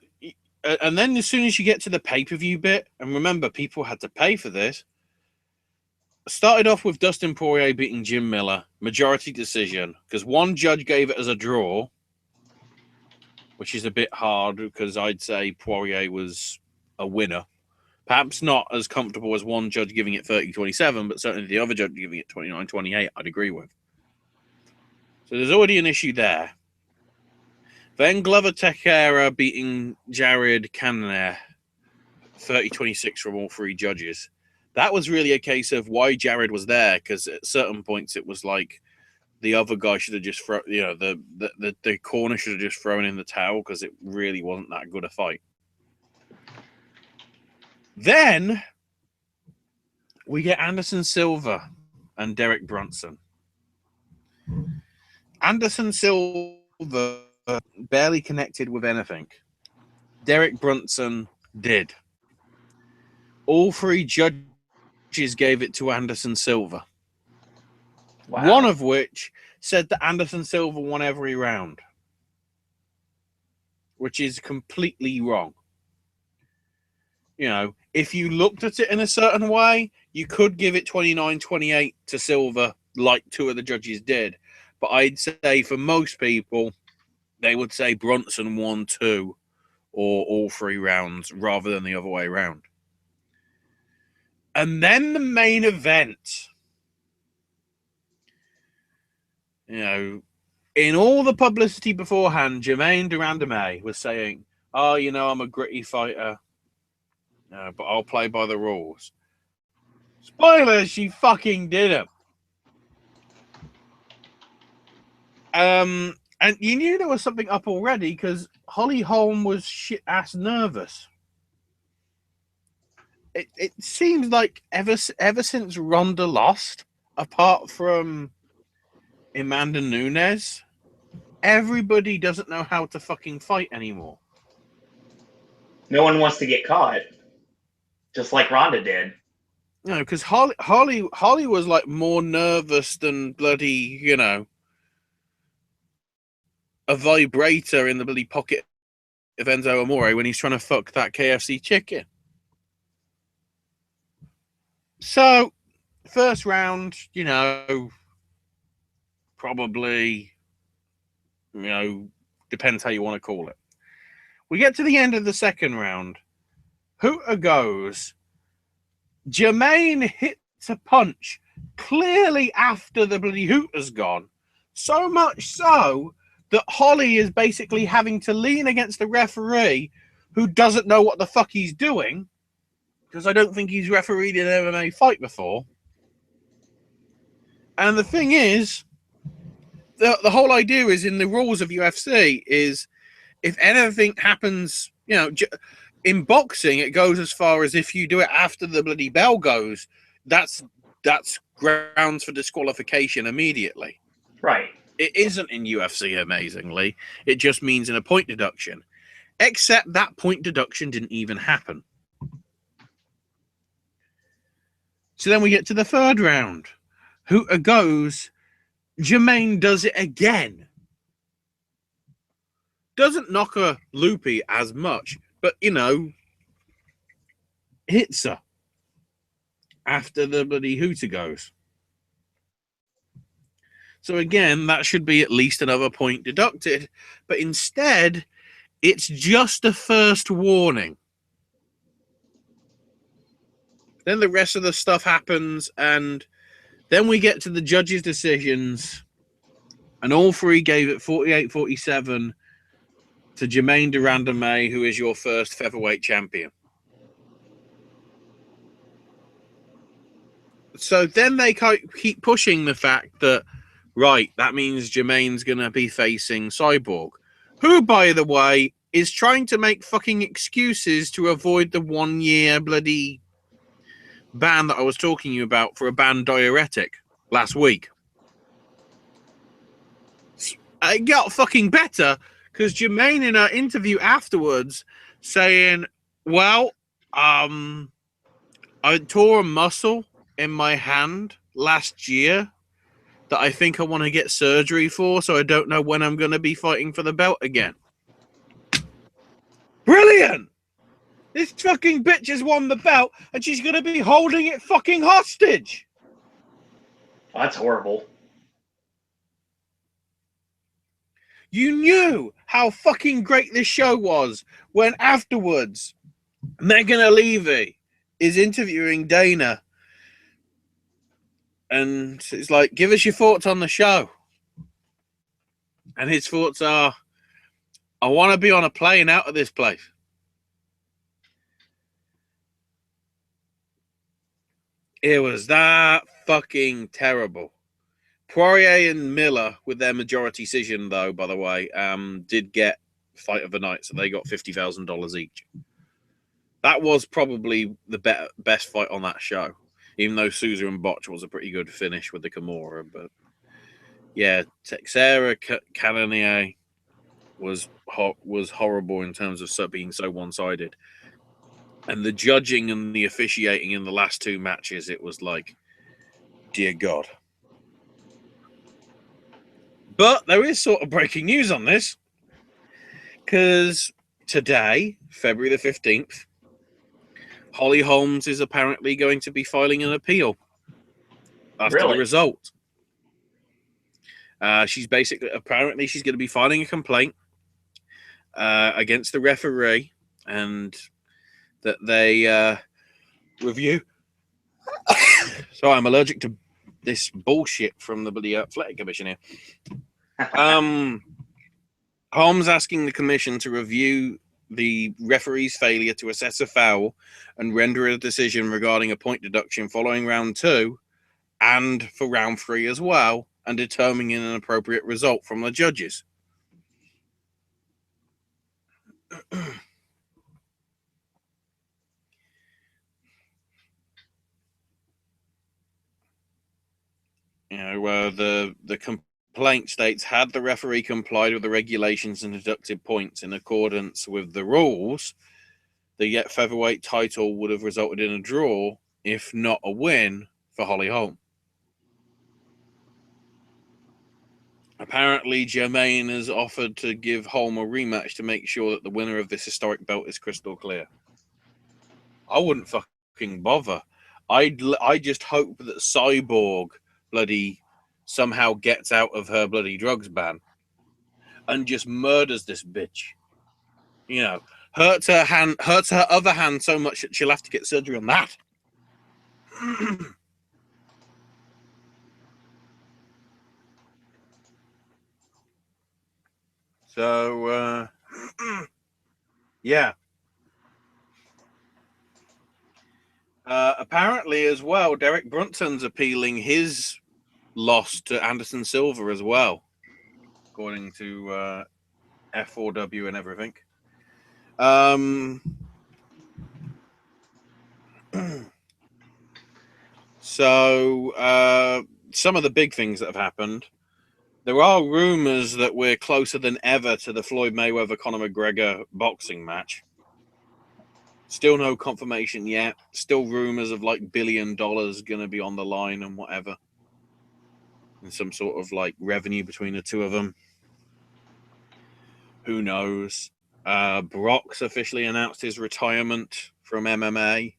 And then as soon as you get to the pay-per-view bit, and remember, people had to pay for this, started off with Dustin Poirier beating Jim Miller, majority decision, because one judge gave it as a draw, which is a bit hard because I'd say Poirier was a winner. Perhaps not as comfortable as one judge giving it 30-27, but certainly the other judge giving it 29-28, I'd agree with. So there's already an issue there. Then Glover Teixeira beating Jared Cannonier, 30-26 from all three judges. That was really a case of why Jared was there, because at certain points it was like the other guy should have just thrown, the corner should have just thrown in the towel because it really wasn't that good a fight. Then we get Anderson Silva and Derek Brunson. Anderson Silva barely connected with anything. Derek Brunson did. All three judges gave it to Anderson Silva. Wow. One of which said that Anderson Silva won every round, which is completely wrong. You know, if you looked at it in a certain way, you could give it 29-28 to Silva like two of the judges did. But I'd say for most people, they would say Brunson won two or all three rounds rather than the other way around. And then the main event. You know, in all the publicity beforehand, Jermaine Durandame was saying, oh, you know, I'm a gritty fighter, but I'll play by the rules. Spoilers, she fucking didn't. And you knew there was something up already because Holly Holm was shit-ass nervous. It seems like ever since Ronda lost, apart from Amanda Nunes, everybody doesn't know how to fucking fight anymore. No one wants to get caught, just like Ronda did. No, because Holly was like more nervous than bloody, you know, a vibrator in the bloody pocket of Enzo Amore when he's trying to fuck that KFC chicken. So, first round, probably, depends how you want to call it. We get to the end of the second round. Hooter goes. Jermaine hits a punch clearly after the bloody Hooter's gone. So much so that Holly is basically having to lean against the referee who doesn't know what the fuck he's doing, because I don't think he's refereed an MMA fight before. And the thing is, the whole idea is in the rules of UFC is if anything happens, in boxing, it goes as far as if you do it after the bloody bell goes, that's grounds for disqualification immediately. Right. It isn't in UFC, amazingly. It just means in a point deduction. Except that point deduction didn't even happen. So then we get to the third round. Hooter goes. Jermaine does it again. Doesn't knock her loopy as much, but, hits her after the bloody Hooter goes. So again, that should be at least another point deducted, but instead, it's just a first warning. Then the rest of the stuff happens, and then we get to the judges' decisions, and all three gave it 48-47 to Jermaine Durandame, who is your first featherweight champion. So then they keep pushing the fact that, right, that means Jermaine's going to be facing Cyborg, who, by the way, is trying to make fucking excuses to avoid the 1 year bloody ban that I was talking to you about for a banned diuretic last week. It got fucking better because Jermaine in her interview afterwards saying, well, I tore a muscle in my hand last year that I think I want to get surgery for, so I don't know when I'm going to be fighting for the belt again. Brilliant! This fucking bitch has won the belt, and she's going to be holding it fucking hostage! That's horrible. You knew how fucking great this show was when afterwards Megan O'Leary is interviewing Dana, and it's like, give us your thoughts on the show. And his thoughts are, I want to be on a plane out of this place. It was that fucking terrible. Poirier and Miller, with their majority decision, though, by the way, did get fight of the night, so they got $50,000 each. That was probably the best fight on that show, even though Sousa and Botch was a pretty good finish with the Kimura. But yeah, Teixeira Cannonier was horrible in terms of being so one-sided. And the judging and the officiating in the last two matches, it was like, dear God. But there is sort of breaking news on this, because today, February the 15th, Holly Holmes is apparently going to be filing an appeal after the result. She's going to be filing a complaint against the referee, and that they review. Sorry, I'm allergic to this bullshit from the bloody Athletic Commission here. Holmes asking the commission to review the referee's failure to assess a foul and render a decision regarding a point deduction following round 2 and for round 3 as well, and determining an appropriate result from the judges. The complaint states, had the referee complied with the regulations and deducted points in accordance with the rules, the featherweight title would have resulted in a draw, if not a win, for Holly Holm. apparently Jermaine has offered to give Holm a rematch to make sure that the winner of this historic belt is crystal clear. I wouldn't fucking bother. I just hope that Cyborg bloody somehow gets out of her bloody drugs ban and just murders this bitch. You know, hurts her other hand so much that she'll have to get surgery on that. So, yeah. Apparently, as well, Derek Brunson's appealing his loss to Anderson Silva as well, according to F4W and everything. So, some of the big things that have happened. There are rumors that we're closer than ever to the Floyd Mayweather-Conor McGregor boxing match. Still no confirmation yet. Still rumors of like $1 billion going to be on the line and whatever. And some sort of like revenue between the two of them. Who knows? Brock's officially announced his retirement from MMA.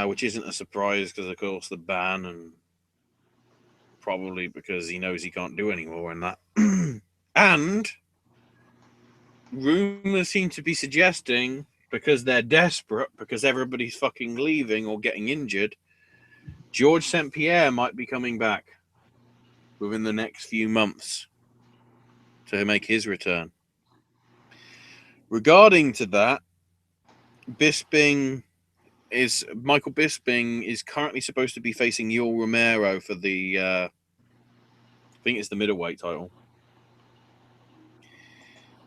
Which isn't a surprise because, of course, the ban and probably because he knows he can't do any more in that. And rumors seem to be suggesting, because they're desperate, because everybody's fucking leaving or getting injured, George St. Pierre might be coming back within the next few months to make his return. Regarding to that, Michael Bisping is currently supposed to be facing Yoel Romero for the I think it's the middleweight title.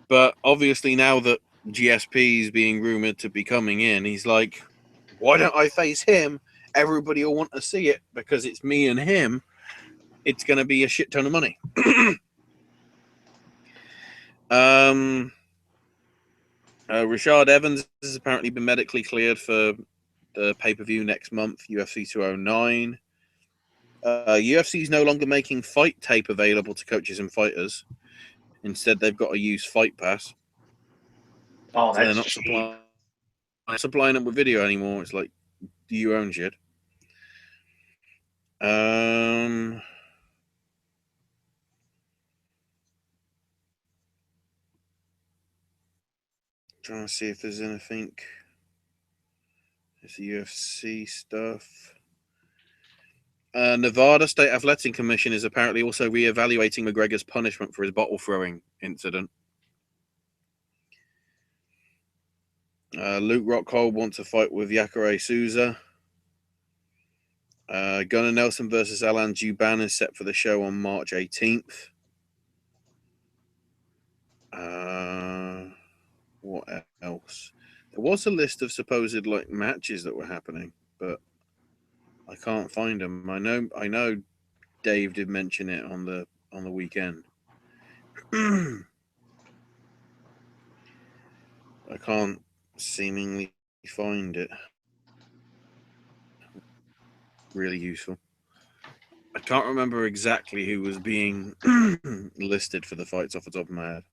But obviously now that GSP is being rumored to be coming in, he's like, why don't I face him? Everybody will want to see it because it's me and him. It's going to be a shit ton of money. Rashad Evans has apparently been medically cleared for the pay-per-view next month, UFC 209. UFC is no longer making fight tape available to coaches and fighters. Instead, they've got to use Fight Pass. Oh, So they're that's not cheap. supplying them with video anymore. It's like, do you own shit? Trying to see if there's anything. There's the UFC stuff. Nevada State Athletic Commission is apparently also re-evaluating McGregor's punishment for his bottle throwing incident. Luke Rockhold wants to fight with Jacare Souza. Gunnar Nelson versus Alan Juban is set for the show on March 18th. What else? There was a list of supposed like matches that were happening, but I can't find them. I know Dave did mention it on the weekend. I can't seemingly find it. Really useful. I can't remember exactly who was being listed for the fights off the top of my head.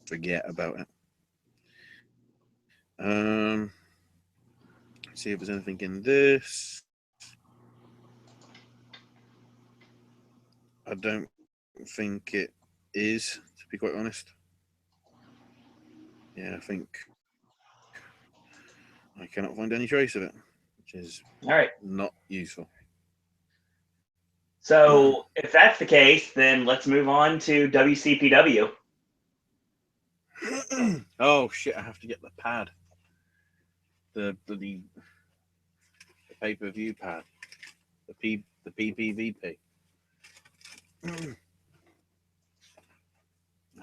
Forget about it. See if there's anything in this. I don't think it is, to be quite honest. Yeah, I think I cannot find any trace of it, which is All right. not useful. So if that's the case, then let's move on to WCPW. Oh shit! I have to get the pad, the pay-per-view pad, the PPVP.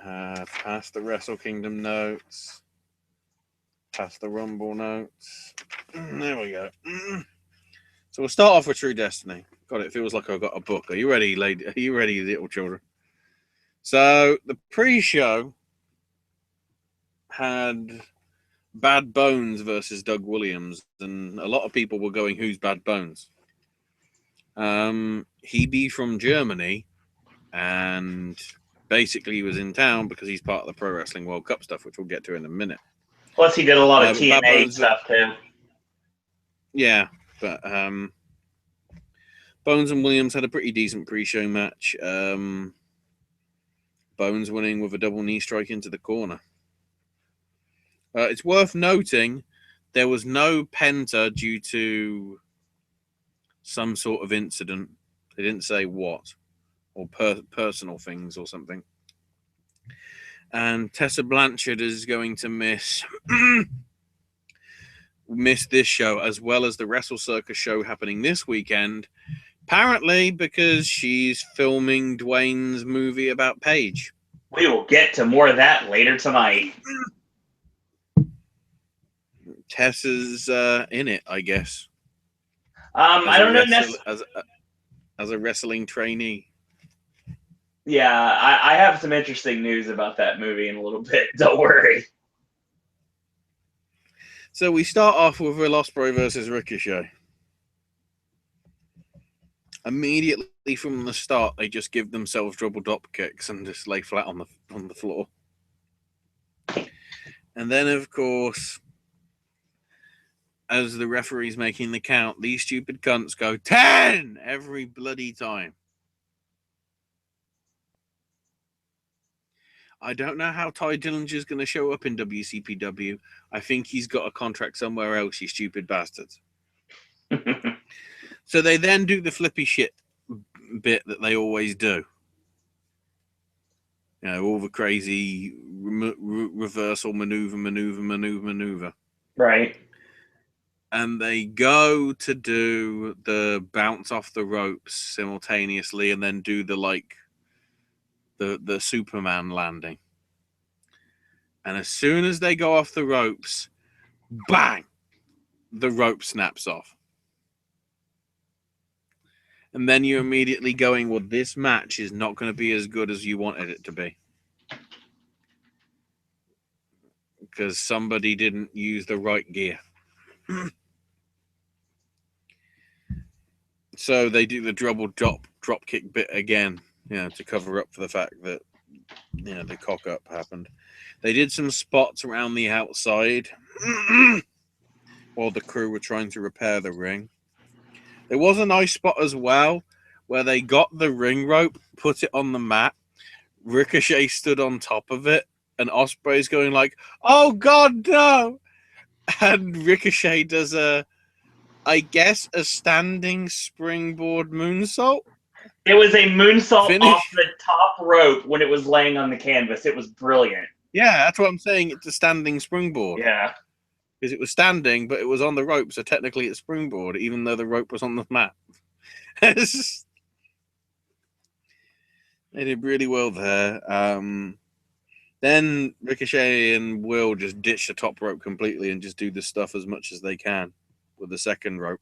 Past the Wrestle Kingdom notes, past the Rumble notes. There we go. So we'll start off with True Destiny. God, it feels like I've got a book. Are you ready, lady? Are you ready, little children? So the pre-show had Bad Bones versus Doug Williams, and a lot of people were going, "Who's Bad Bones?" He be from Germany, and basically he was in town because he's part of the Pro Wrestling World Cup stuff, which we'll get to in a minute. Plus, he did a lot of But Bad TNA Bones, stuff too. yeah, but Bones and Williams had a pretty decent pre-show match. Bones winning with a double knee strike into the corner. It's worth noting there was no Penta due to some sort of incident. They didn't say what, or personal things or something. And Tessa Blanchard is going to miss this show, as well as the Wrestle Circus show happening this weekend, apparently because she's filming Dwayne's movie about Paige. We will get to more of that later tonight. Tessa's in it, I guess. I don't know as a wrestling trainee. Yeah, I have some interesting news about that movie in a little bit. Don't worry. So we start off with Will Ospreay versus Ricochet. Immediately from the start, they just give themselves double drop kicks and just lay flat on the floor. And then, of course, as the referee's making the count, these stupid cunts go 10 every bloody time. I don't know how Ty Dillinger's going to show up in WCPW. I think he's got a contract somewhere else, you stupid bastards. So they then do the flippy shit bit that they always do. You know, all the crazy reversal maneuver. Right. And they go to do the bounce off the ropes simultaneously and then do the Superman landing. And as soon as they go off the ropes, bang, the rope snaps off. And then you're immediately going, well, this match is not going to be as good as you wanted it to be. Because somebody didn't use the right gear. So they do the double drop kick bit again, to cover up for the fact that, the cock up happened. They did some spots around the outside while the crew were trying to repair the ring. There was a nice spot as well where they got the ring rope, put it on the mat. Ricochet stood on top of it, and Ospreay's going like, "Oh God, no!" And Ricochet does a standing springboard moonsault. It was a moonsault off the top rope when it was laying on the canvas. It was brilliant. Yeah, that's what I'm saying. It's a standing springboard. Yeah. Because it was standing, but it was on the rope, so technically it's springboard, even though the rope was on the mat. They did really well there. Then Ricochet and Will just ditch the top rope completely and just do the stuff as much as they can with the second rope.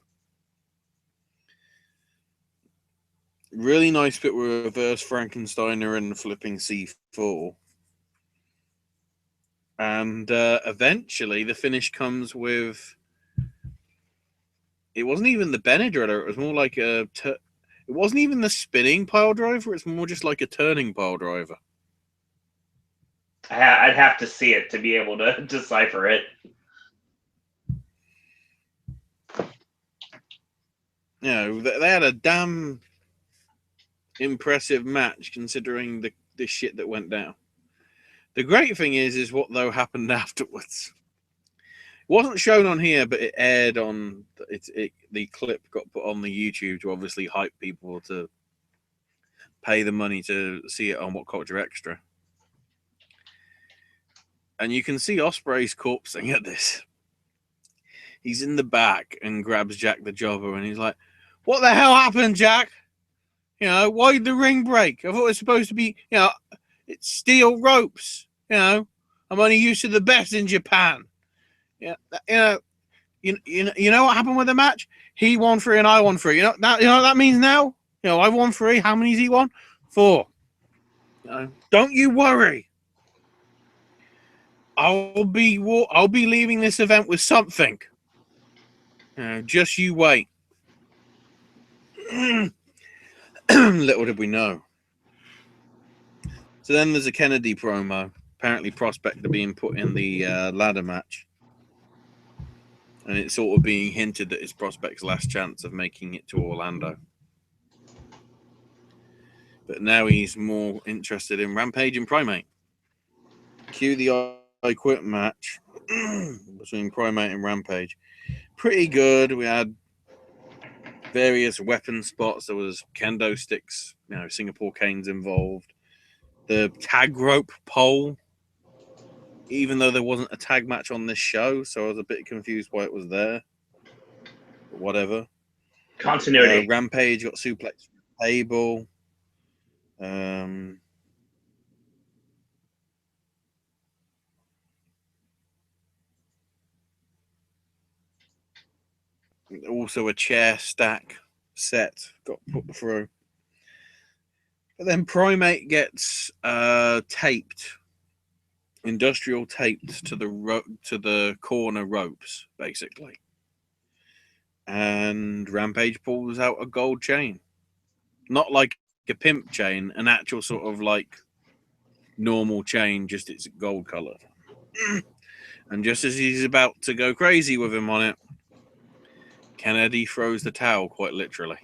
Really nice bit with reverse Frankensteiner and the flipping C4. And eventually the finish comes with... It wasn't even the Benadryller. It was more like it wasn't even the spinning pile driver. It's more just like a turning pile driver. I'd have to see it to be able to decipher it. They had a damn impressive match considering the shit that went down. The great thing is what though happened afterwards. It wasn't shown on here, but it aired on the clip got put on the YouTube to obviously hype people to pay the money to see it on What Culture Extra. And you can see Ospreay's corpsing at this. He's in the back and grabs Jack the Jobber and he's like, "What the hell happened, Jack? Why did the ring break? I thought it was supposed to be, it's steel ropes. I'm only used to the best in Japan. You know what happened with the match? He won 3 and I won 3. You know what that means now? I won 3. How many's he won? 4. Don't you worry. I'll be leaving this event with something. Just you wait." Little did we know. So then there's a Kennedy promo. Apparently, Prospect are being put in the ladder match. And it's sort of being hinted that it's Prospect's last chance of making it to Orlando. But now he's more interested in Rampage and Primate. Cue the I Quit match between Primate and Rampage. Pretty good. We had various weapon spots. There was kendo sticks, Singapore canes involved. The tag rope pole, even though there wasn't a tag match on this show, so I was a bit confused why it was there. But whatever. Continuity. Rampage got suplexed from the table. Also a chair stack set got put through. But then Primate gets taped, industrial taped to the corner ropes, basically. And Rampage pulls out a gold chain. Not like a pimp chain, an actual sort of like normal chain, just it's gold colored. And just as he's about to go crazy with him on it, Kennedy throws the towel, quite literally.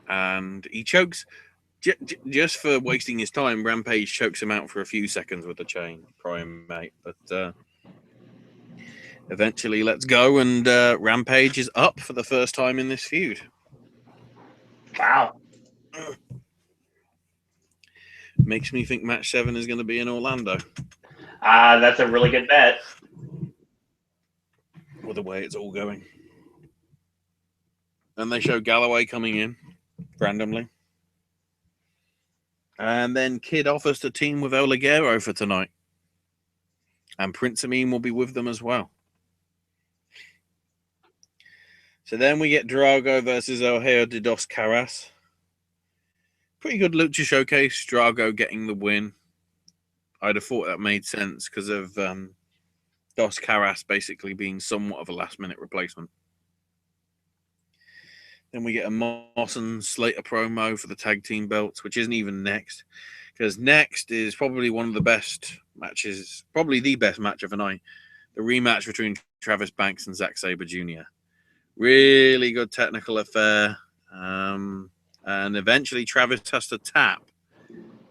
And he chokes, just for wasting his time, Rampage chokes him out for a few seconds with the chain, Primate. But eventually lets go, and Rampage is up for the first time in this feud. Wow. Makes me think match 7 is going to be in Orlando. That's a really good bet. With the way it's all going. And they show Galloway coming in randomly. And then Kid offers to team with El Ligero for tonight. And Prince Amin will be with them as well. So then we get Drago versus El Hijo de Dos Caras. Pretty good lucha showcase. Drago getting the win. I'd have thought that made sense because of Dos Caras basically being somewhat of a last-minute replacement. Then we get a Moss and Slater promo for the tag team belts, which isn't even next. Because next is probably one of the best matches, probably the best match of the night. The rematch between Travis Banks and Zack Sabre Jr. Really good technical affair. And eventually Travis has to tap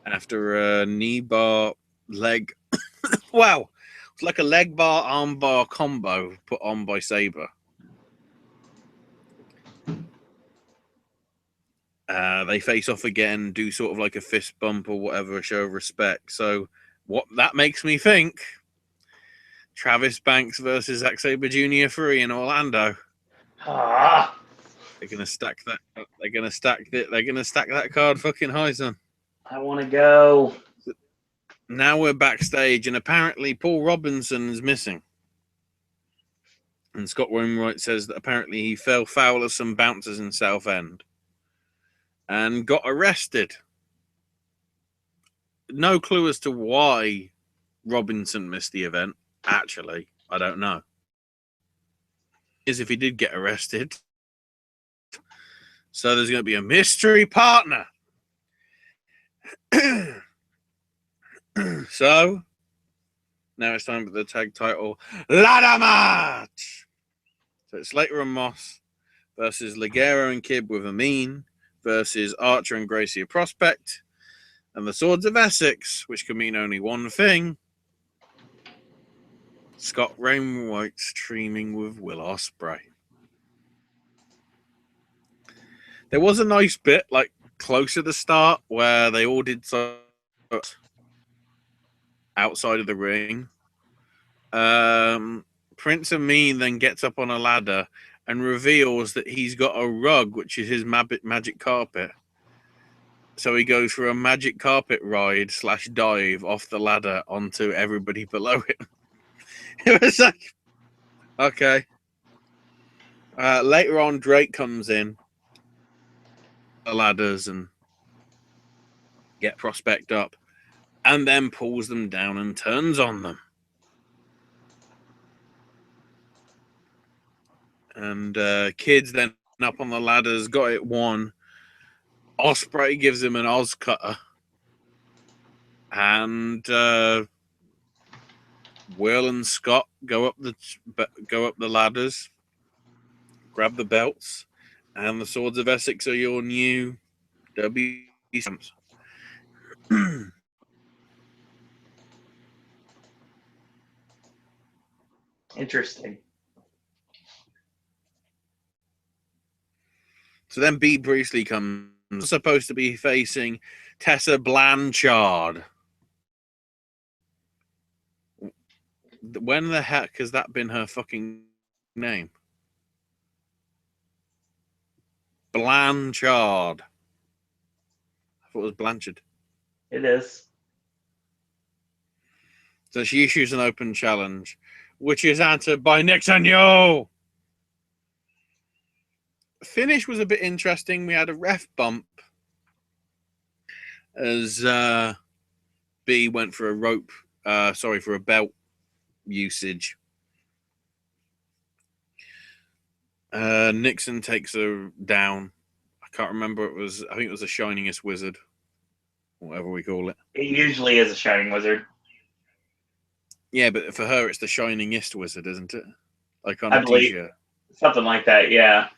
after a knee bar leg. Wow. It's like a leg bar, arm bar combo put on by Sabre. They face off again, do sort of like a fist bump or whatever, a show of respect. So what that makes me think, Travis Banks versus Zack Sabre Jr. 3 in Orlando. They're gonna stack that. They're gonna stack that card fucking high, son. I want to go. Now we're backstage, and apparently Paul Robinson is missing. And Scott Wainwright says that apparently he fell foul of some bouncers in Southend and got arrested. No clue as to why Robinson missed the event. Actually, I don't know. Is if he did get arrested. So there's going to be a mystery partner. So now it's time for the tag title ladder match. So it's Slater and Moss versus Ligero and Kid with Amin versus Archer and Gracie of Prospect and the Swords of Essex, which can mean only one thing. Scott Wainwright streaming with Will Ospreay. There was a nice bit, like close to the start, where they all did so outside of the ring. Prince Amin then gets up on a ladder and reveals that he's got a rug, which is his magic carpet. So he goes for a magic carpet ride / dive off the ladder onto everybody below him. It was like, okay. Later on, Drake comes in the ladders and get Prospect up and then pulls them down and turns on them. And Kids then up on the ladders, got it won. Osprey gives him an Oz cutter. And Will and Scott go up the ladders, grab the belts, and the Swords of Essex are your new WC champs. Interesting. So then Bea Priestley comes, supposed to be facing Tessa Blanchard. When the heck has that been her fucking name? Blanchard. I thought it was Blanchard. It is. So she issues an open challenge, which is answered by Nixon Yo. Finish was a bit interesting. We had a ref bump as B went for a rope, for a belt usage. Nixon takes her down. I can't remember. I think it was the Shiningest Wizard, whatever we call it. It usually is a Shining Wizard. Yeah, but for her, it's the Shiningest Wizard, isn't it? Like on I a believe. t-shirt. Something like that, yeah.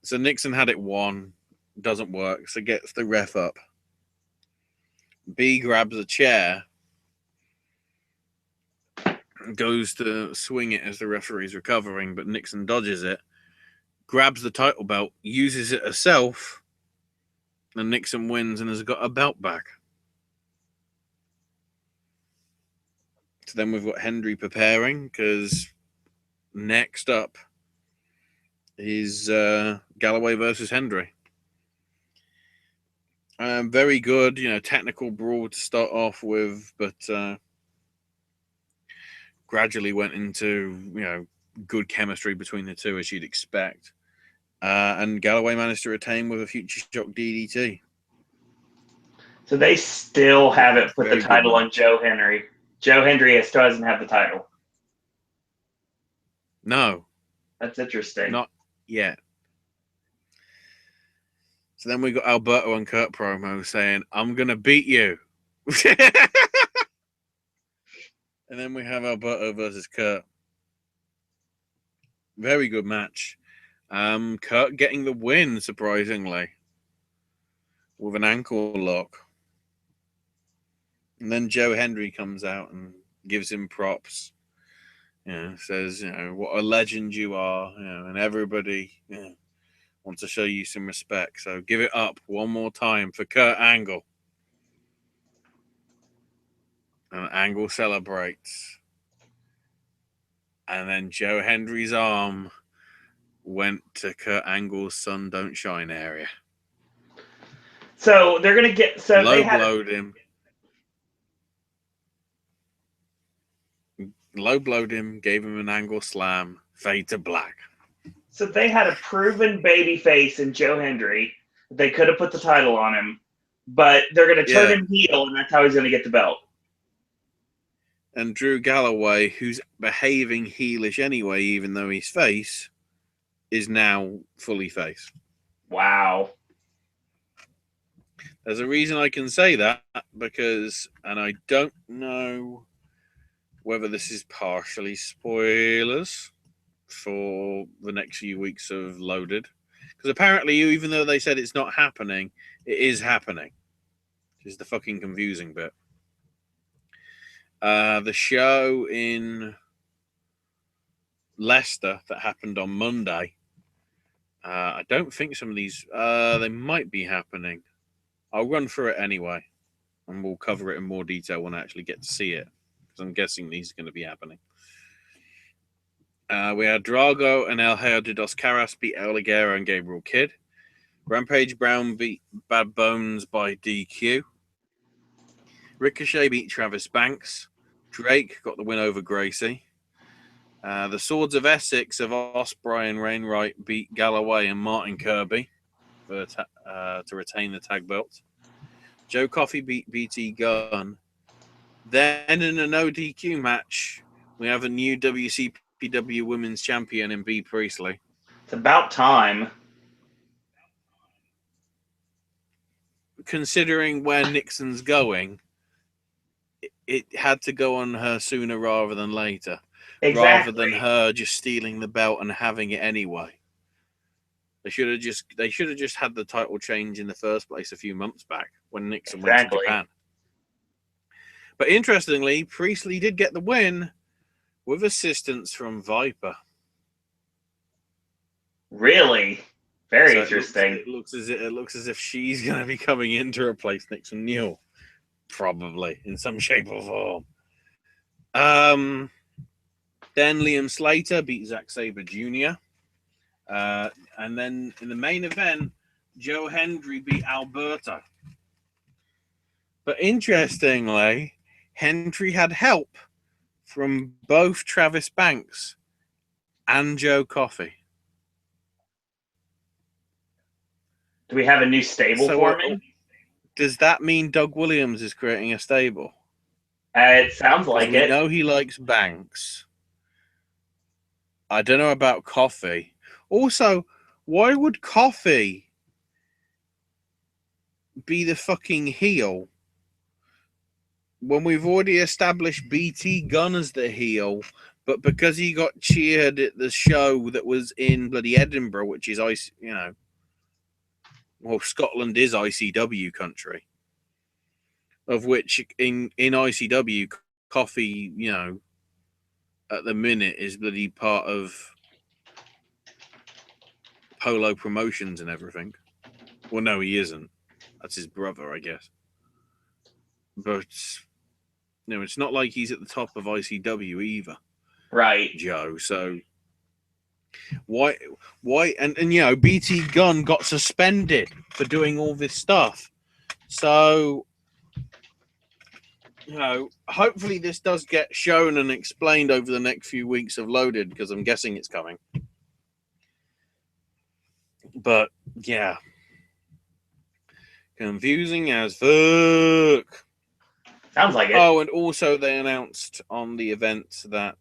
So Nixon had it won. Doesn't work. So gets the ref up. B grabs a chair. Goes to swing it as the referee's recovering, but Nixon dodges it. Grabs the title belt. Uses it herself. And Nixon wins and has got a belt back. So then we've got Hendry preparing, because next up is Galloway versus Hendry. Very good, technical brawl to start off with, but gradually went into, good chemistry between the two, as you'd expect. And Galloway managed to retain with a Future Shock DDT. So they still haven't put Very the title good on Joe Hendry. Joe Hendry still doesn't have the title. No, That's interesting. not yet. So then we got Alberto and Kurt promo saying, "I'm going to beat you." And then we have Alberto versus Kurt. Very good match. Kurt getting the win, surprisingly, with an ankle lock. And then Joe Hendry comes out and gives him props. Says, what a legend you are, and everybody wants to show you some respect. So give it up one more time for Kurt Angle. And Angle celebrates. And then Joe Hendry's arm went to Kurt Angle's Sun Don't Shine area. So they're going to get... So Low they had... blowed him. Low blowed him, gave him an Angle slam, fade to black. So they had a proven baby face in Joe Hendry. They could have put the title on him, but they're going to turn him heel, and that's how he's going to get the belt. And Drew Galloway, who's behaving heelish anyway, even though he's face, is now fully face. Wow. There's a reason I can say that, because, and I don't know whether this is partially spoilers for the next few weeks of Loaded, because apparently, even though they said it's not happening, it is happening, which is the fucking confusing bit. The show in Leicester that happened on Monday, I don't think some of these, they might be happening. I'll run through it anyway, and we'll cover it in more detail when I actually get to see it, because I'm guessing these are going to be happening. We had Drago and El Hijo de Dos Caras beat El Ligero and Gabriel Kidd. Rampage Brown beat Bad Bones by DQ. Ricochet beat Travis Banks. Drake got the win over Gracie. The Swords of Essex of Osprey and Wainwright beat Galloway and Martin Kirby to retain the tag belt. Joe Coffey beat BT Gunn. Then in a no DQ match, we have a new WCP WCPW Women's Champion in B. Priestley. It's about time. Considering where Nixon's going, it had to go on her sooner rather than later. Exactly. Rather than her just stealing the belt and having it anyway. They should have just had the title change in the first place a few months back when Nixon went to Japan. But interestingly, Priestley did get the win with assistance from Viper. Really? Very So interesting. It looks as if she's going to be coming in to replace Nixon Newell, probably in some shape or form. Then Liam Slater beat Zack Sabre Jr. And then in the main event, Joe Hendry beat Alberto. But interestingly, Hendry had help from both Travis Banks and Joe Coffey. Do we have a new stable forming? Does that mean Doug Williams is creating a stable? It sounds like it. We know he likes Banks. I don't know about Coffey. Also, why would Coffey be the fucking heel when we've already established BT Gunn as the heel, but because he got cheered at the show that was in bloody Edinburgh, which is Scotland is ICW country, of which in ICW, Coffey, at the minute is bloody part of Polo Promotions and everything. Well, no, he isn't. That's his brother, I guess. But it's not like he's at the top of ICW either, right, Joe? So why? And BT Gunn got suspended for doing all this stuff. So hopefully this does get shown and explained over the next few weeks of Loaded, because I'm guessing it's coming. But yeah, confusing as fuck. Sounds like it. Oh, and also they announced on the event that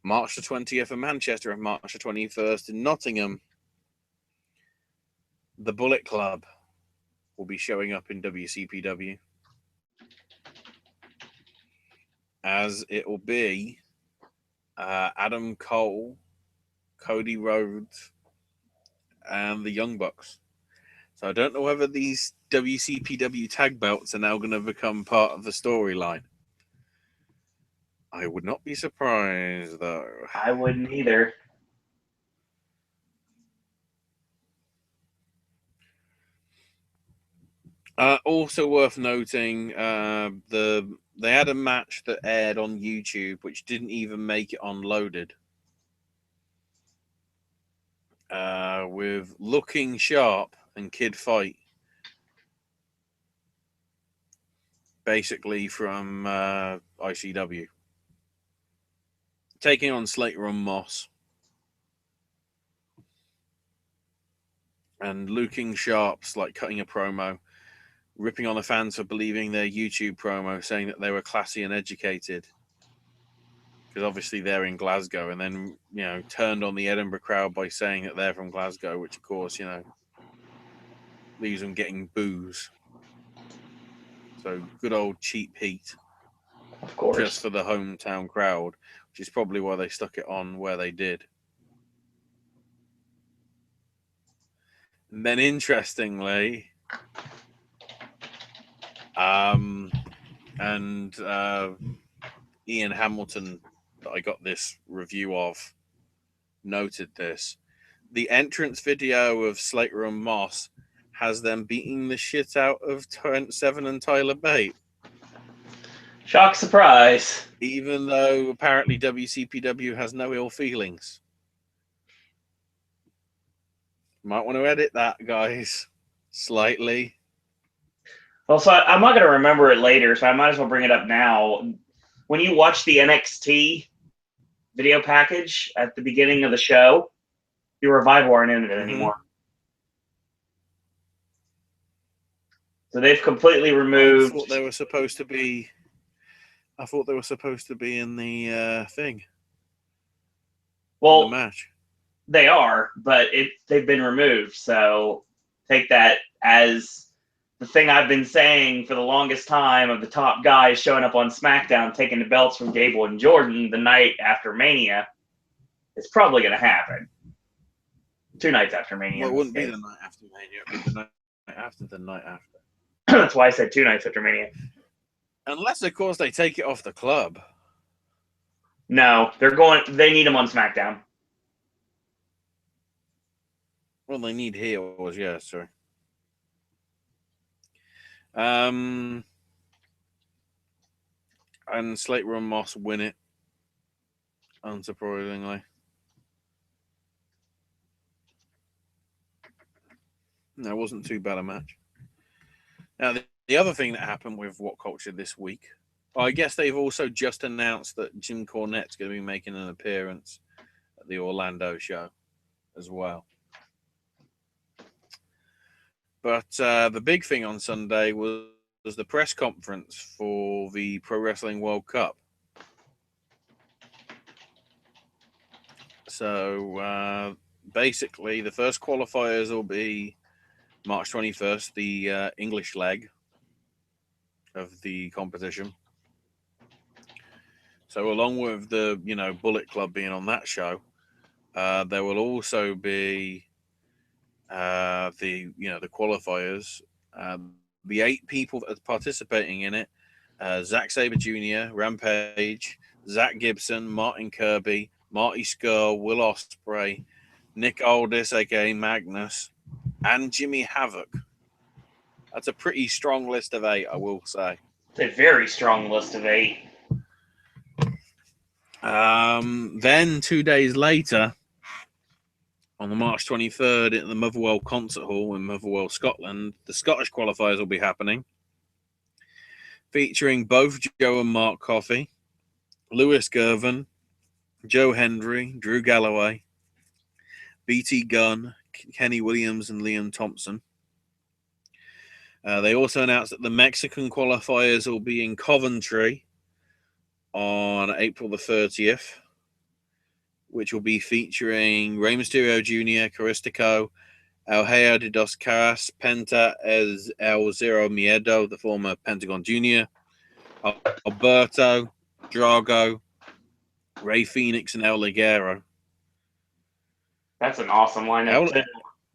March the 20th in Manchester and March the 21st in Nottingham, the Bullet Club will be showing up in WCPW. As it will be Adam Cole, Cody Rhodes, and the Young Bucks. So I don't know whether these WCPW tag belts are now going to become part of the storyline. I would not be surprised, though. I wouldn't either. Also worth noting, they had a match that aired on YouTube, which didn't even make it on Loaded. With Looking Sharp and Kid Fight. Basically from ICW. Taking on Slater and Moss. And Looking Sharp's like cutting a promo, ripping on the fans for believing their YouTube promo, saying that they were classy and educated. Because obviously they're in Glasgow, and then, turned on the Edinburgh crowd by saying that they're from Glasgow, which of course, leaves them getting boos. So good old cheap heat. Of course. Just for the hometown crowd, which is probably why they stuck it on where they did. And then interestingly, Ian Hamilton, that I got this review of, noted this. The entrance video of Slater and Moss has them beating the shit out of Trent Seven and Tyler Bate. Shock surprise. Even though apparently WCPW has no ill feelings. Might want to edit that, guys, slightly. Well, so I'm not going to remember it later, so I might as well bring it up now. When you watch the NXT video package at the beginning of the show, your Revival aren't in it anymore. So they've completely removed. I thought they were supposed to be in the thing. Well, the match. they are, but they've been removed. So take that as the thing I've been saying for the longest time of the top guys showing up on SmackDown taking the belts from Gable and Jordan the night after Mania. It's probably going to happen. 2 nights after Mania. Well, it wouldn't be the night after Mania. It would be the night after the night after. That's why I said 2 nights after Mania. Unless, of course, they take it off the club. No, they need them on SmackDown. Well, they need heels, yeah, sorry. And Slater and Moss win it, unsurprisingly. No, it wasn't too bad a match. Now, the other thing that happened with What Culture this week, well, I guess they've also just announced that Jim Cornette's going to be making an appearance at the Orlando show as well. But the big thing on Sunday was the press conference for the Pro Wrestling World Cup. So basically, the first qualifiers will be March 21st, the English leg of the competition. So along with the, Bullet Club being on that show, there will also be the qualifiers. The 8 people that are participating in it: Zack Sabre Jr., Rampage, Zach Gibson, Martin Kirby, Marty Scurll, Will Ospreay, Nick Aldis, aka Magnus, and Jimmy Havoc. That's a pretty strong list of 8, I will say. It's a very strong list of 8. Then 2 days later, on the March 23rd at the Motherwell Concert Hall in Motherwell, Scotland, the Scottish qualifiers will be happening, featuring both Joe and Mark Coffey, Lewis Girvan, Joe Hendry, Drew Galloway, BT Gunn, Kenny Williams, and Liam Thompson. They also announced that the Mexican qualifiers will be in Coventry on April the 30th, which will be featuring Rey Mysterio Jr., Caristico, El Hijo de Dos Caras, Penta as El Zero Miedo, the former Pentagon Jr., Alberto, Drago, Rey Fenix, and El Ligero. That's an awesome lineup, too.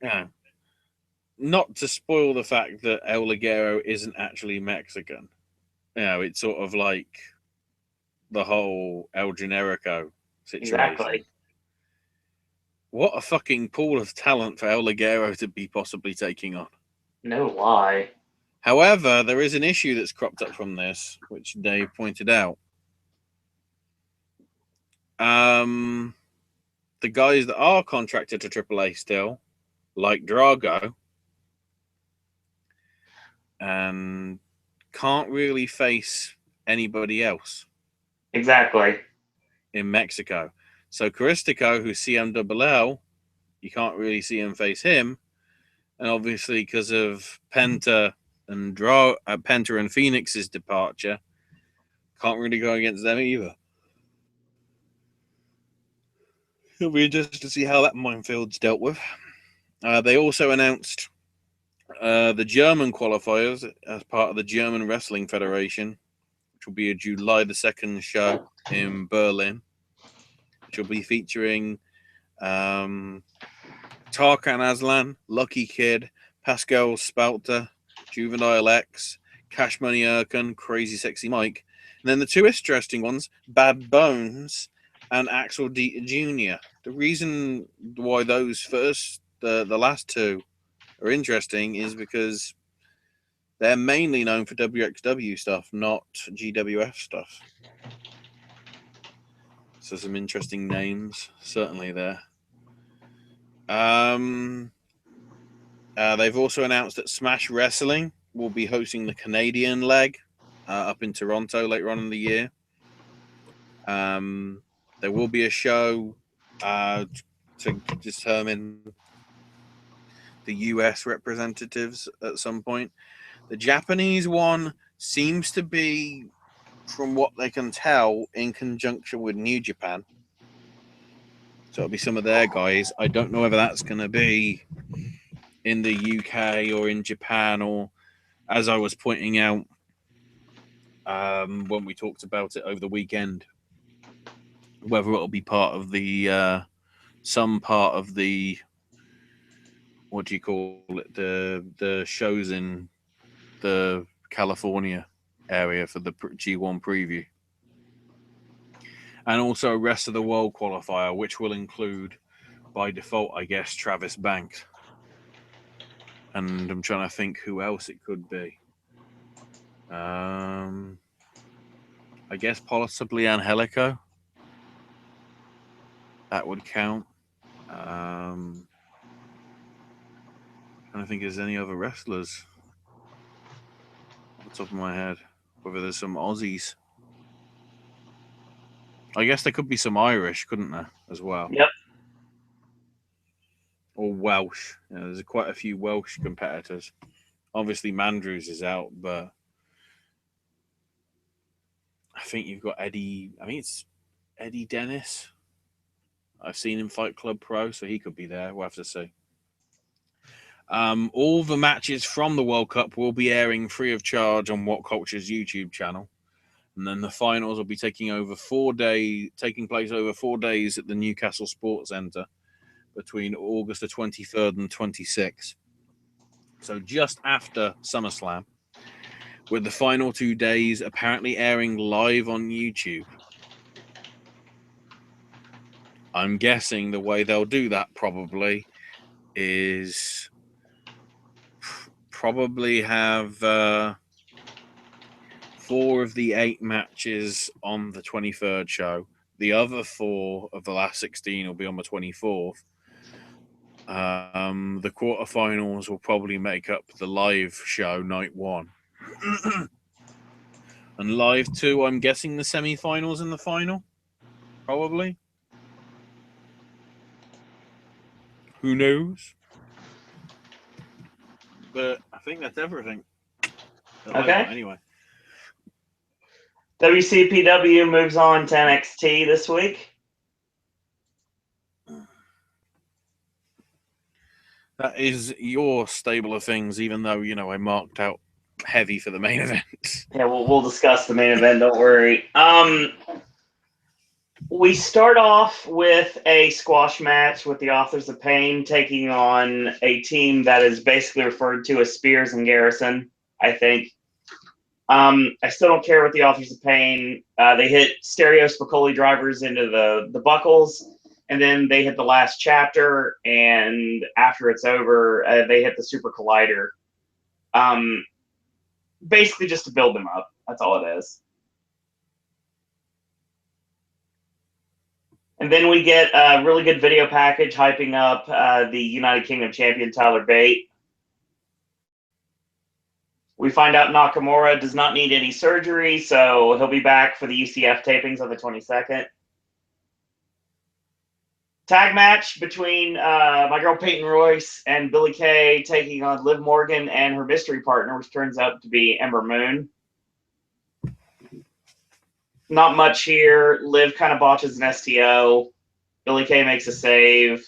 Yeah. Not to spoil the fact that El Ligero isn't actually Mexican. It's sort of like the whole El Generico situation. Exactly. What a fucking pool of talent for El Ligero to be possibly taking on. No lie. However, there is an issue that's cropped up from this, which Dave pointed out. The guys that are contracted to AAA still, like Drago, and can't really face anybody else. Exactly. In Mexico. So Caristico, who's CMLL, you can't really see him face him. And obviously because of Penta and Phoenix's departure, can't really go against them either. It'll be interesting to see how that minefield's dealt with. They also announced the German qualifiers as part of the German Wrestling Federation, which will be a July the 2nd show in Berlin, which will be featuring Tarkan Aslan, Lucky Kid, Pascal Spalter, Juvenile X, Cash Money Erkan, Crazy Sexy Mike, and then the 2 interesting ones, Bad Bones and Axel D Jr. The reason why those first, the last 2 are interesting is because they're mainly known for WXW stuff, not GWF stuff. So some interesting names, certainly there. They've also announced that Smash Wrestling will be hosting the Canadian leg up in Toronto later on in the year. There will be a show to determine the US representatives at some point. The Japanese one seems to be, from what they can tell, in conjunction with New Japan. So it'll be some of their guys. I don't know whether that's going to be in the UK or in Japan, or as I was pointing out when we talked about it over the weekend, whether it'll be part of the some part of the, what do you call it, the shows in the California area for the G1 preview, and also rest of the world qualifier, which will include by default, I guess, Travis Banks. And I'm trying to think who else it could be. I guess possibly Angelico. That would count. Trying to think, is any other wrestlers off the top of my head? Whether there's some Aussies. I guess there could be some Irish, couldn't there, as well? Yep. Or Welsh. You know, there's quite a few Welsh competitors. Obviously, Mandrews is out, but I think you've got Eddie. I think it's Eddie Dennis. I've seen him Fight Club Pro, so he could be there. We'll have to see. All the matches from the World Cup will be airing free of charge on What Culture's YouTube channel. And then the finals will be taking place over 4 days at the Newcastle Sports Centre between August the 23rd and 26th. So just after SummerSlam, with the final 2 days apparently airing live on YouTube. I'm guessing the way they'll do that probably is probably have 4 of the 8 matches on the 23rd show. The other 4 of the last 16 will be on the 24th. The quarterfinals will probably make up the live show night 1. And live 2, I'm guessing the semi-finals and the final, probably. Who knows? But I think that's everything. Okay. Anyway. WCPW moves on to NXT this week. That is your stable of things, even though, I marked out heavy for the main event. Yeah, we'll discuss the main event, don't worry. We start off with a squash match with the Authors of Pain taking on a team that is basically referred to as Spears and Garrison, I think. I still don't care what the Authors of Pain. They hit stereo Spicoli drivers into the buckles, and then they hit the last chapter, and after it's over, they hit the Super Collider. Basically just to build them up. That's all it is. And then we get a really good video package hyping up the United Kingdom champion, Tyler Bate. We find out Nakamura does not need any surgery, so he'll be back for the UCF tapings on the 22nd. Tag match between my girl Peyton Royce and Billie Kay taking on Liv Morgan and her mystery partner, which turns out to be Ember Moon. Not much here. Liv kind of botches an STO. Billie Kay makes a save.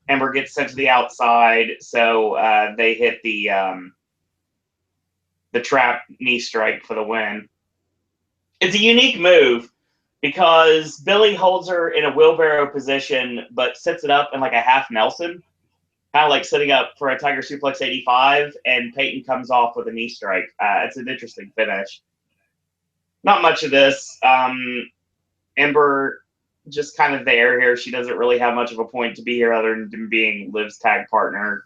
Ember gets sent to the outside, so they hit the trap knee strike for the win. It's a unique move because Billie holds her in a wheelbarrow position, but sets it up in like a half Nelson, kind of like setting up for a Tiger Suplex 85, and Peyton comes off with a knee strike. It's an interesting finish. Not much of this. Ember just kind of there here. She doesn't really have much of a point to be here other than being Liv's tag partner.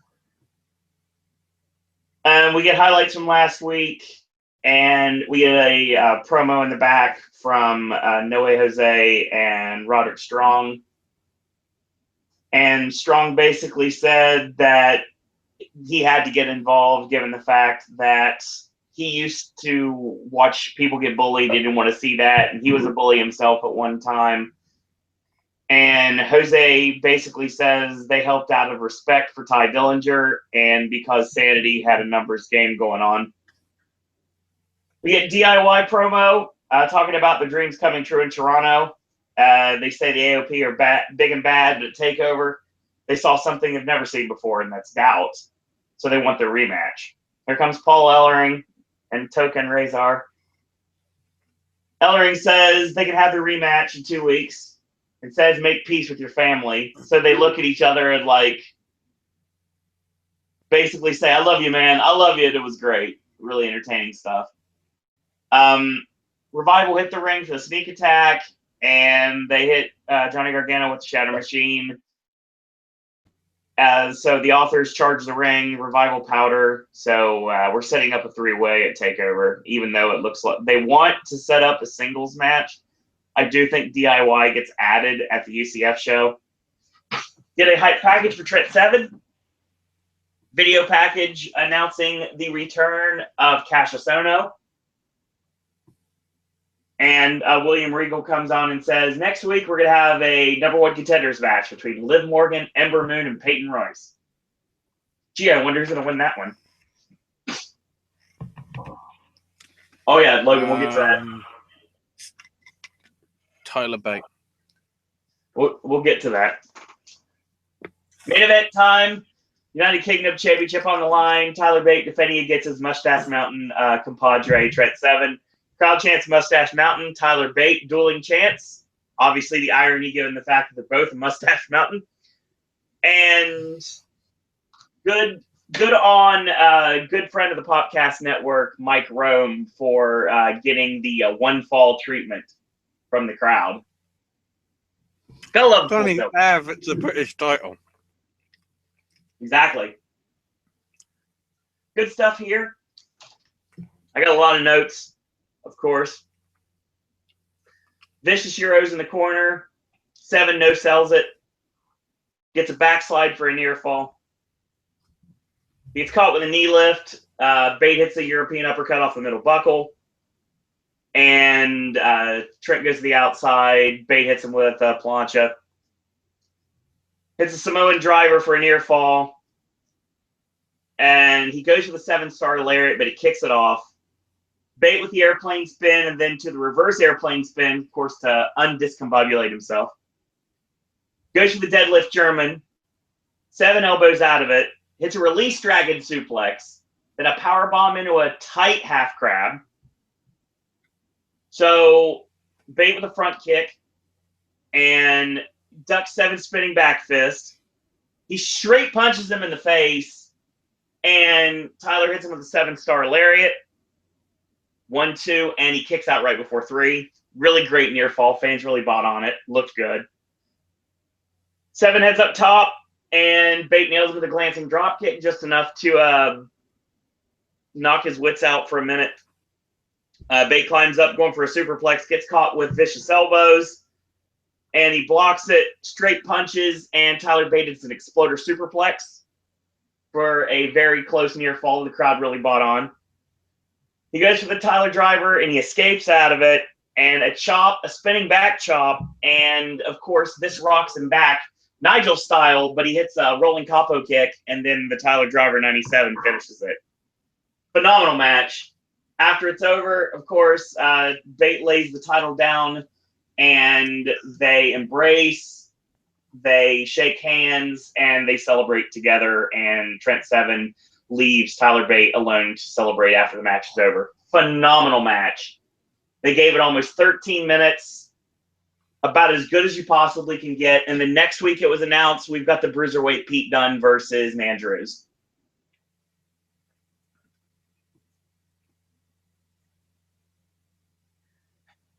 We get highlights from last week, and we get a promo in the back from Noe Jose and Roderick Strong. And Strong basically said that he had to get involved given the fact that he used to watch people get bullied. He didn't want to see that, and he was a bully himself at one time. And Jose basically says they helped out of respect for Ty Dillinger and because Sanity had a numbers game going on. We get DIY promo talking about the dreams coming true in Toronto. They say the AOP are big and bad, but at TakeOver, they saw something they've never seen before, and that's doubt. So they want their rematch. Here comes Paul Ellering and Token Razor. Ellering says they can have their rematch in 2 weeks and says make peace with your family. So they look at each other and basically say, I love you, man. I love you. It was great. Really entertaining stuff. Revival hit the ring for the sneak attack, and they hit Johnny Gargano with the Shatter Machine. So the authors charge the ring, Revival powder. So we're setting up a 3-way at TakeOver, even though it looks like they want to set up a singles match. I do think DIY gets added at the UCF show. Get a hype package for Trent 7. Video package announcing the return of Cassius Ohno. And William Regal comes on and says, next week we're going to have a number 1 contenders match between Liv Morgan, Ember Moon, and Peyton Royce. Gee, I wonder who's going to win that one. Oh, yeah, Logan, we'll get to that. Tyler Bate. We'll get to that. Main event time. United Kingdom Championship on the line. Tyler Bate defending against his Mustache Mountain compadre, Trent 7. Crowd chants Mustache Mountain. Tyler Bate dueling chants. Obviously, the irony given the fact that they're both Mustache Mountain. And good on good friend of the Popcast Network, Mike Rome, for getting the one fall treatment from the crowd. Gotta love the Funny have it's a British title. Exactly. Good stuff here. I got a lot of notes, of course. Vicious Heroes in the corner. 7 no-sells it. Gets a backslide for a near fall. He gets caught with a knee lift. Bate hits a European uppercut off the middle buckle. And Trent goes to the outside. Bate hits him with a plancha. Hits a Samoan driver for a near fall. And he goes for the 7-star lariat, but he kicks it off. Bate with the airplane spin, and then to the reverse airplane spin, of course, to undiscombobulate himself. Goes for the deadlift German. 7 elbows out of it. Hits a release dragon suplex. Then a power bomb into a tight half crab. So Bate with a front kick. And ducks 7 spinning back fist. He straight punches him in the face. And Tyler hits him with a 7-star lariat. 1, 2, and he kicks out right before 3. Really great near fall. Fans really bought on it. Looked good. 7 heads up top, and Bate nails him with a glancing drop kick, just enough to knock his wits out for a minute. Bate climbs up, going for a superplex, gets caught with vicious elbows, and he blocks it, straight punches, and Tyler Bate hits an exploder superplex for a very close near fall. The crowd really bought on. He goes for the Tyler driver, and he escapes out of it, and a chop, a spinning back chop, and, of course, this rocks him back, Nigel style, but he hits a rolling capo kick, and then the Tyler driver 97 finishes it. Phenomenal match. After it's over, of course, Bate lays the title down, and they embrace, they shake hands, and they celebrate together, and Trent 7 leaves Tyler Bate alone to celebrate after the match is over. Phenomenal match. They gave it almost 13 minutes, about as good as you possibly can get. And the next week it was announced we've got the Bruiserweight Pete Dunne versus Mandrews.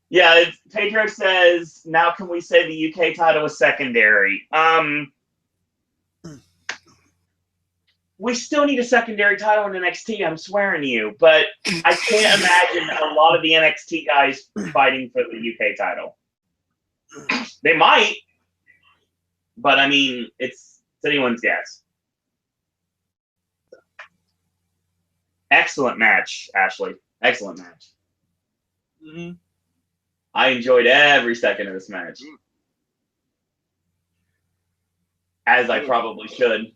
Yeah, Pedro says, now can we say the UK title is secondary? We still need a secondary title in NXT, I'm swearing to you. But I can't imagine a lot of the NXT guys fighting for the UK title. They might, but I mean, it's anyone's guess. Excellent match, Ashley. Excellent match. Mm-hmm. I enjoyed every second of this match. As I probably should.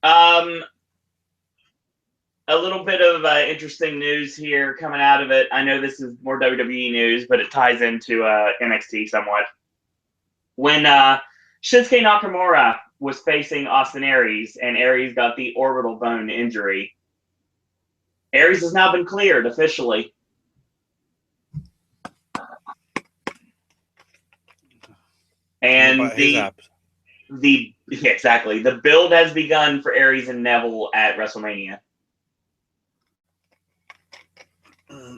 I a little bit of interesting news here coming out of it. I know this is more WWE news, but it ties into NXT somewhat. When Shinsuke Nakamura was facing Austin Aries, and Aries got the orbital bone injury, Aries has now been cleared officially. And exactly, the build has begun for Aries and Neville at WrestleMania.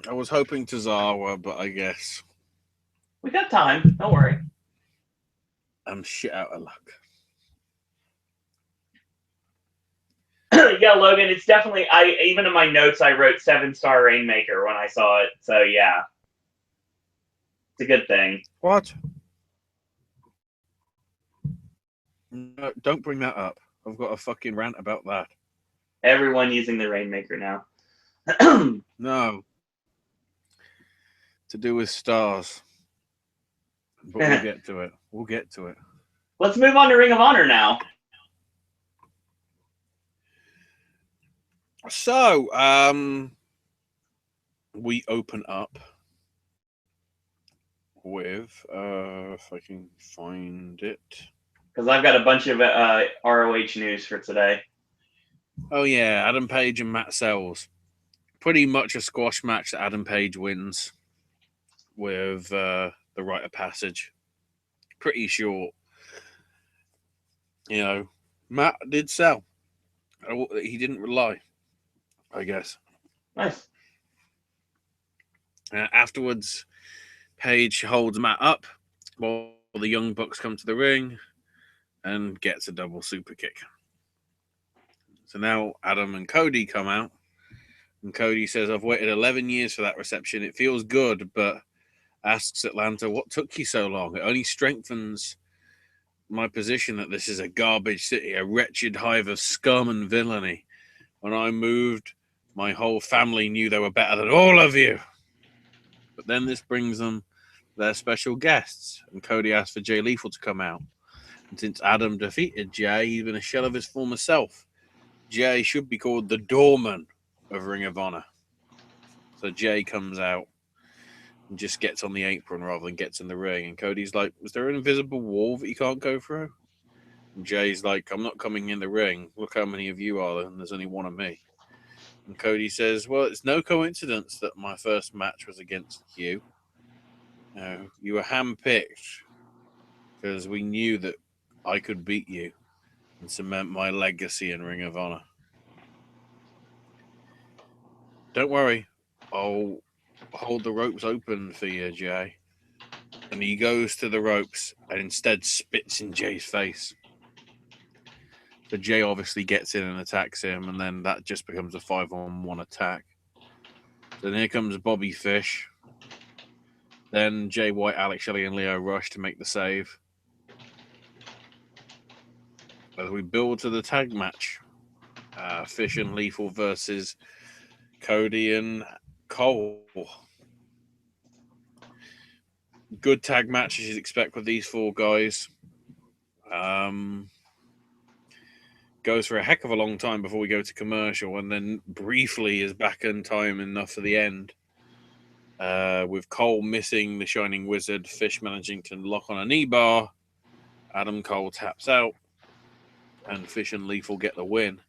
I was hoping Tozawa, but I guess We got time. Don't worry. I'm shit out of luck. Yeah, Logan, it's definitely. Even in my notes, I wrote 7-star Rainmaker when I saw it. So yeah, it's a good thing. What? No, don't bring that up. I've got a fucking rant about that. Everyone using the Rainmaker now. No. To do with stars. But we'll get to it. We'll get to it. Let's move on to Ring of Honor now. So, we open up with, if I can find it. Because I've got a bunch of ROH news for today. Oh, yeah, Adam Page and Matt Sells. Pretty much a squash match that Adam Page wins with the rite of passage. Pretty short. You know, Matt did sell. He didn't rely, I guess. Nice. Afterwards, Page holds Matt up while the Young Bucks come to the ring and gets a double super kick. So now Adam and Cody come out, and Cody says, I've waited 11 years for that reception. It feels good, but asks Atlanta, what took you so long? It only strengthens my position that this is a garbage city, a wretched hive of scum and villainy. When I moved, my whole family knew they were better than all of you. But then this brings them their special guests, and Cody asked for Jay Lethal to come out. And since Adam defeated Jay, he's been a shell of his former self. Jay should be called the doorman of Ring of Honor. So Jay comes out and just gets on the apron rather than gets in the ring. And Cody's like, is there an invisible wall that you can't go through? And Jay's like, I'm not coming in the ring. Look how many of you are, and there's only one of me. And Cody says, well, it's no coincidence that my first match was against you. You were handpicked because we knew that I could beat you and cement my legacy in Ring of Honor. Don't worry, I'll hold the ropes open for you, Jay. And he goes to the ropes and instead spits in Jay's face. So Jay obviously gets in and attacks him, and then that just becomes a 5-on-1 attack. Then here comes Bobby Fish. Then Jay White, Alex Shelley, and Leo Rush to make the save. As we build to the tag match, Fish and Lethal versus Cody and Cole. Good tag match as you'd expect with these four guys. Goes for a heck of a long time before we go to commercial, and then briefly is back in time enough for the end. With Cole missing the Shining Wizard, Fish managing to lock on a knee bar. Adam Cole taps out, and Fish and Lethal get the win.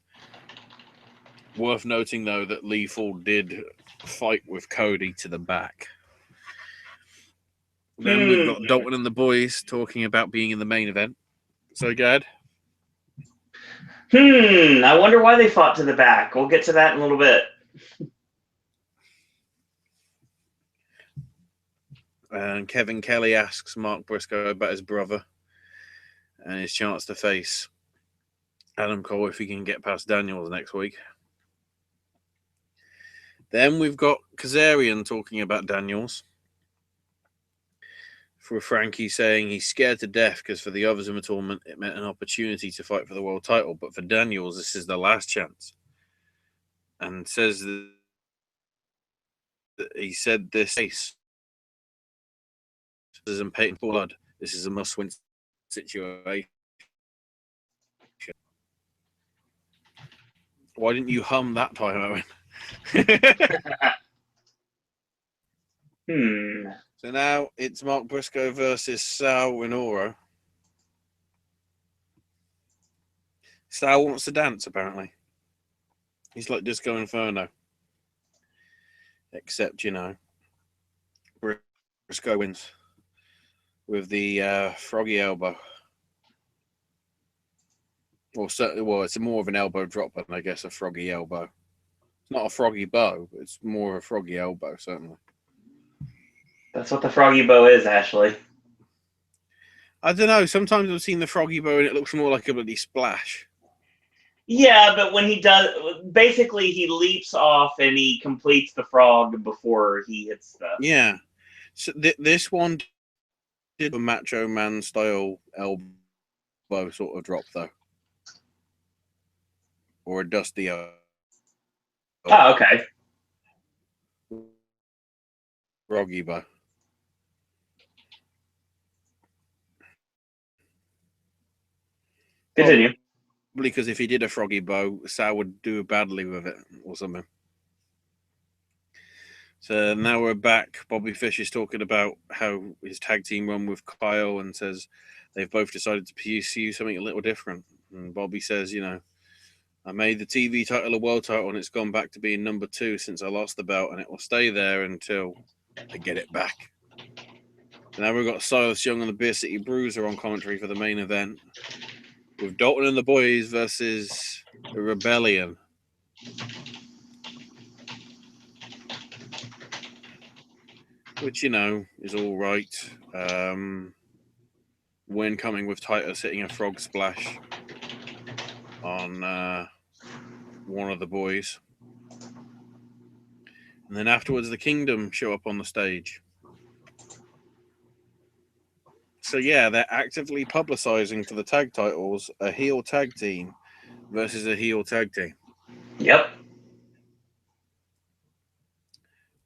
Worth noting, though, that Lethal did fight with Cody to the back. Then we've got Dalton and the boys talking about being in the main event. So, go ahead. I wonder why they fought to the back. We'll get to that in a little bit. And Kevin Kelly asks Mark Briscoe about his brother and his chance to face Adam Cole if he can get past Daniels next week. Then we've got Kazarian talking about Daniels. For Frankie saying he's scared to death because for the others in the tournament, it meant an opportunity to fight for the world title. But for Daniels, this is the last chance. And says that he said this isn't patent blood. This is a must-win situation. Why didn't you hum that time, Owen? So now it's Mark Briscoe versus Sal Rinauro. Sal wants to dance, apparently. He's like Disco Inferno. Except, Briscoe wins with the froggy elbow. Well, it's more of an elbow drop than, I guess, a froggy elbow. It's not a froggy bow, but it's more of a froggy elbow, certainly. That's what the froggy bow is, Ashley. I don't know. Sometimes I've seen the froggy bow and it looks more like a bloody splash. Yeah, but when he does, basically he leaps off and he completes the frog before he hits the... Yeah. So this one did a Macho Man style elbow sort of drop, though. Or a dusty elbow. Oh, okay. Froggy bow. Continue. Probably because if he did a froggy bow, Sal would do badly with it or something. So now we're back. Bobby Fish is talking about how his tag team run with Kyle and says they've both decided to pursue something a little different. And Bobby says, I made the TV title a world title and it's gone back to being number 2 since I lost the belt and it will stay there until I get it back. So now we've got Silas Young and the Beer City Bruiser on commentary for the main event with Dalton and the Boys versus the Rebellion. Which, is all right. Win coming with Titus hitting a frog splash on one of the boys. And then afterwards, the Kingdom show up on the stage. So, yeah, they're actively publicizing for the tag titles a heel tag team versus a heel tag team. Yep.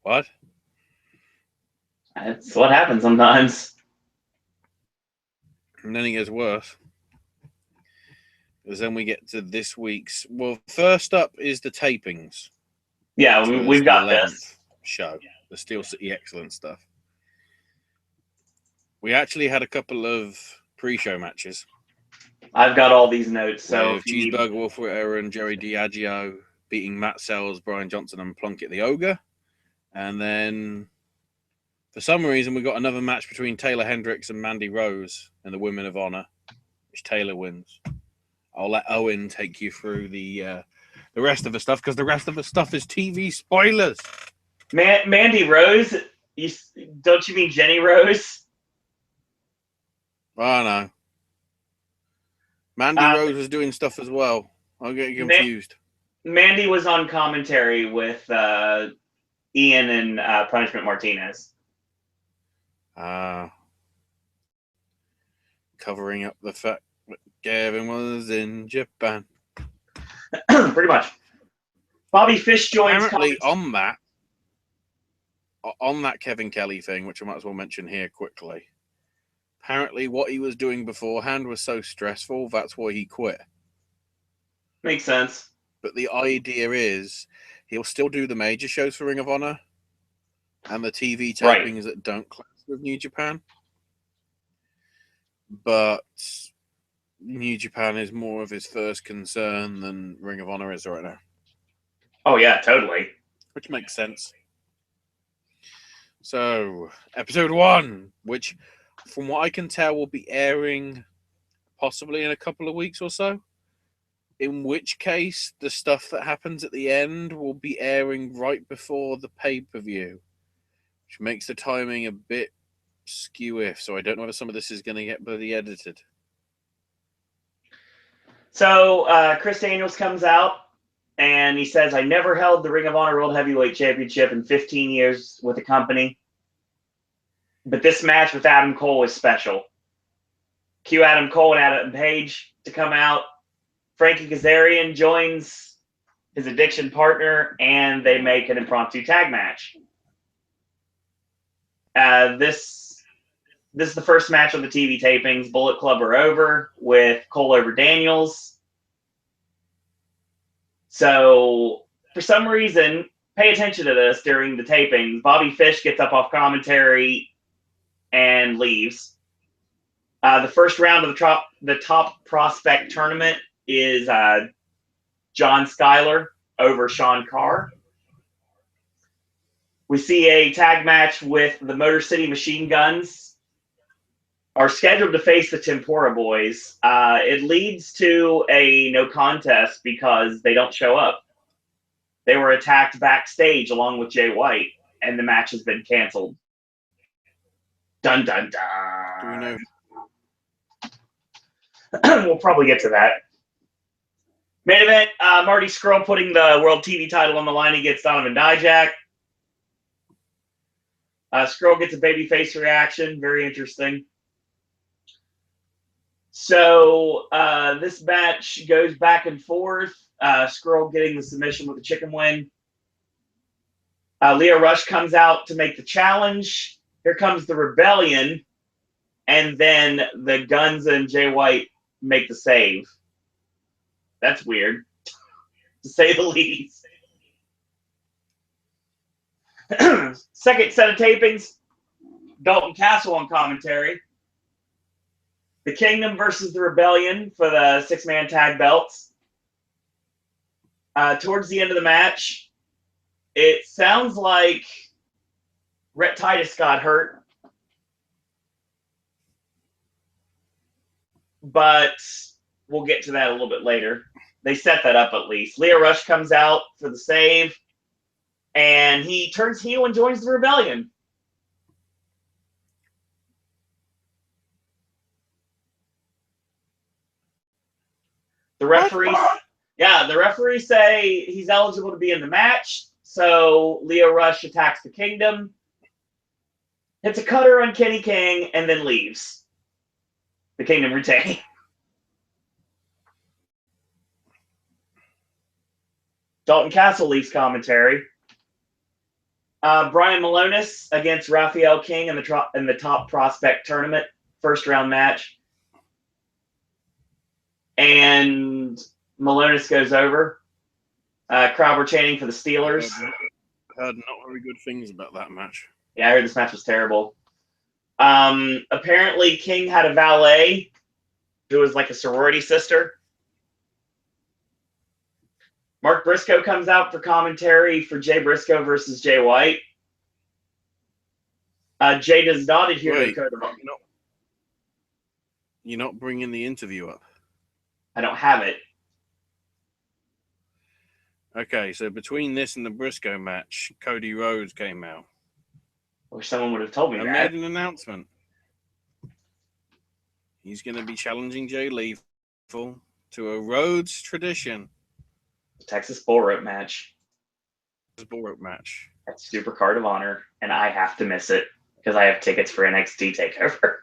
What? That's what happens sometimes. And then it gets worse. Because then we get to this week's... Well, first up is the tapings. Yeah, we've got this show, the Steel City Excellence stuff. We actually had a couple of pre-show matches. I've got all these notes. So Cheeseburger Wolf Ritter and Jerry Diageo beating Matt Sells, Brian Johnson, and Plunkett the Ogre. And then, for some reason, we got another match between Taylor Hendricks and Mandy Rose in the Women of Honor, which Taylor wins. I'll let Owen take you through the rest of the stuff because the rest of the stuff is TV spoilers. Mandy Rose? Don't you mean Jenny Rose? Oh, no. Mandy Rose was doing stuff as well. I'll get confused. Mandy was on commentary with Ian and Punishment Martinez. Covering up the fact that Gavin was in Japan. Pretty much. Bobby Fish joins. Apparently, on that Kevin Kelly thing, which I might as well mention here quickly. Apparently, what he was doing beforehand was so stressful, that's why he quit. Makes sense. But the idea is he'll still do the major shows for Ring of Honor and the TV tapings that don't clash with New Japan. But New Japan is more of his first concern than Ring of Honor is right now. Oh, yeah, totally. Which makes sense. So, episode 1, which, from what I can tell, will be airing possibly in a couple of weeks or so. In which case, the stuff that happens at the end will be airing right before the pay-per-view, which makes the timing a bit skew-if. So I don't know whether some of this is going to get bloody edited. So Chris Daniels comes out and he says, I never held the Ring of Honor World Heavyweight Championship in 15 years with the company. But this match with Adam Cole is special. Cue Adam Cole and Adam Page to come out. Frankie Kazarian joins his addiction partner, and they make an impromptu tag match. This is the first match of the TV tapings. Bullet Club are over with Cole over Daniels. So for some reason, pay attention to this during the tapings. Bobby Fish gets up off commentary and leaves. The first round of the top prospect tournament is John Schuyler over Sean Carr. We see a tag match with the Motor City Machine Guns are scheduled to face the Tempura Boys. It leads to a no contest because they don't show up. They were attacked backstage along with Jay White, and the match has been canceled. Dun, dun, dun. Do we know? We'll probably get to that. Main event, Marty Scurll putting the World TV title on the line against Donovan Dijak. Scurll gets a babyface reaction. Very interesting. So this match goes back and forth. Scurll getting the submission with the chicken wing. Lio Rush comes out to make the challenge. Here comes the Rebellion. And then the Guns and Jay White make the save. That's weird, to say the least. Second set of tapings, Dalton Castle on commentary. The Kingdom versus the Rebellion for the six-man tag belts. Towards the end of the match, it sounds like Rhett Titus got hurt. But we'll get to that a little bit later. They set that up at least. Lio Rush comes out for the save, and he turns heel and joins the Rebellion. The referees say he's eligible to be in the match, so Lio Rush attacks the Kingdom, hits a cutter on Kenny King, and then leaves. The Kingdom retain. Dalton Castle leaves commentary. Brian Malonis against Raphael King in the top prospect tournament, first round match. And Malonis goes over. Crowd were chanting for the Steelers. I heard not very good things about that match. Yeah, I heard this match was terrible. Apparently King had a valet who was like a sorority sister. Mark Briscoe comes out for commentary for Jay Briscoe versus Jay White. Jay does not adhere to the code of honor. You're not bringing the interview up. I don't have it. Okay, so between this and the Briscoe match, Cody Rhodes came out. I wish someone would have told me and that. made an announcement. He's going to be challenging Jay Lethal to a Rhodes tradition. Texas Bull Rope match. Bull Rope match. That's Super Card of Honor, and I have to miss it because I have tickets for NXT TakeOver.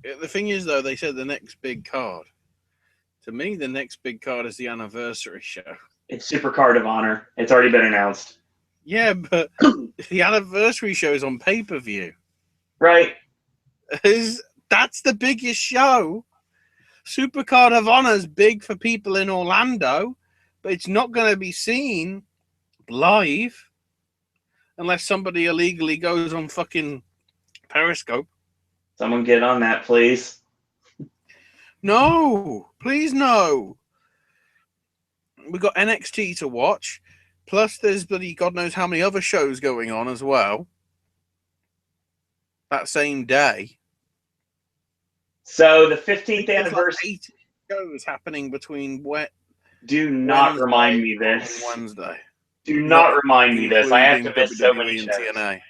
The thing is, though, they said the next big card. To me, the next big card is the anniversary show. It's Super Card of Honor. It's already been announced. Yeah, but the anniversary show is on pay-per-view. Right. That's the biggest show. Super Card of Honor is big for people in Orlando, but it's not going to be seen live unless somebody illegally goes on fucking Periscope. Someone get on that, please. No, please no. We've got NXT to watch. Plus, there's bloody God knows how many other shows going on as well. That same day. So the 15th anniversary. 8 shows happening between Do not Wednesday remind me this. Wednesday. Do not remind me this. I have to miss so WWE many and shows. TNA.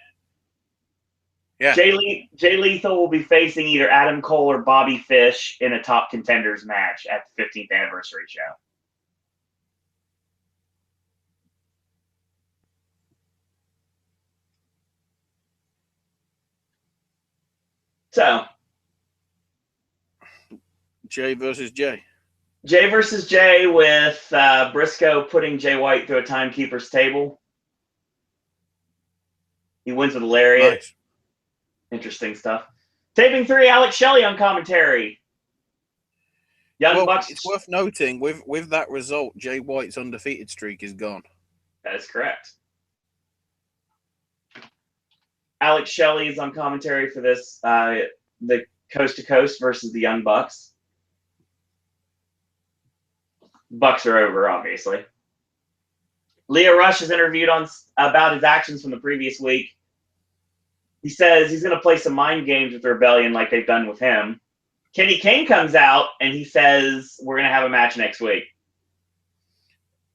Yeah. Jay Lethal will be facing either Adam Cole or Bobby Fish in a top contenders match at the 15th anniversary show. So, Jay versus Jay. Jay versus Jay with Briscoe putting Jay White through a timekeeper's table. He wins with a lariat. Nice. Interesting stuff. Taping 3, Alex Shelley on commentary. Young Bucks. It's worth noting with that result, Jay White's undefeated streak is gone. That is correct. Alex Shelley is on commentary for this, the Coast to Coast versus the Young Bucks. Bucks are over, obviously. Leo Rush is interviewed about his actions from the previous week. He says he's going to play some mind games with Rebellion like they've done with him. Kenny King comes out and he says we're going to have a match next week.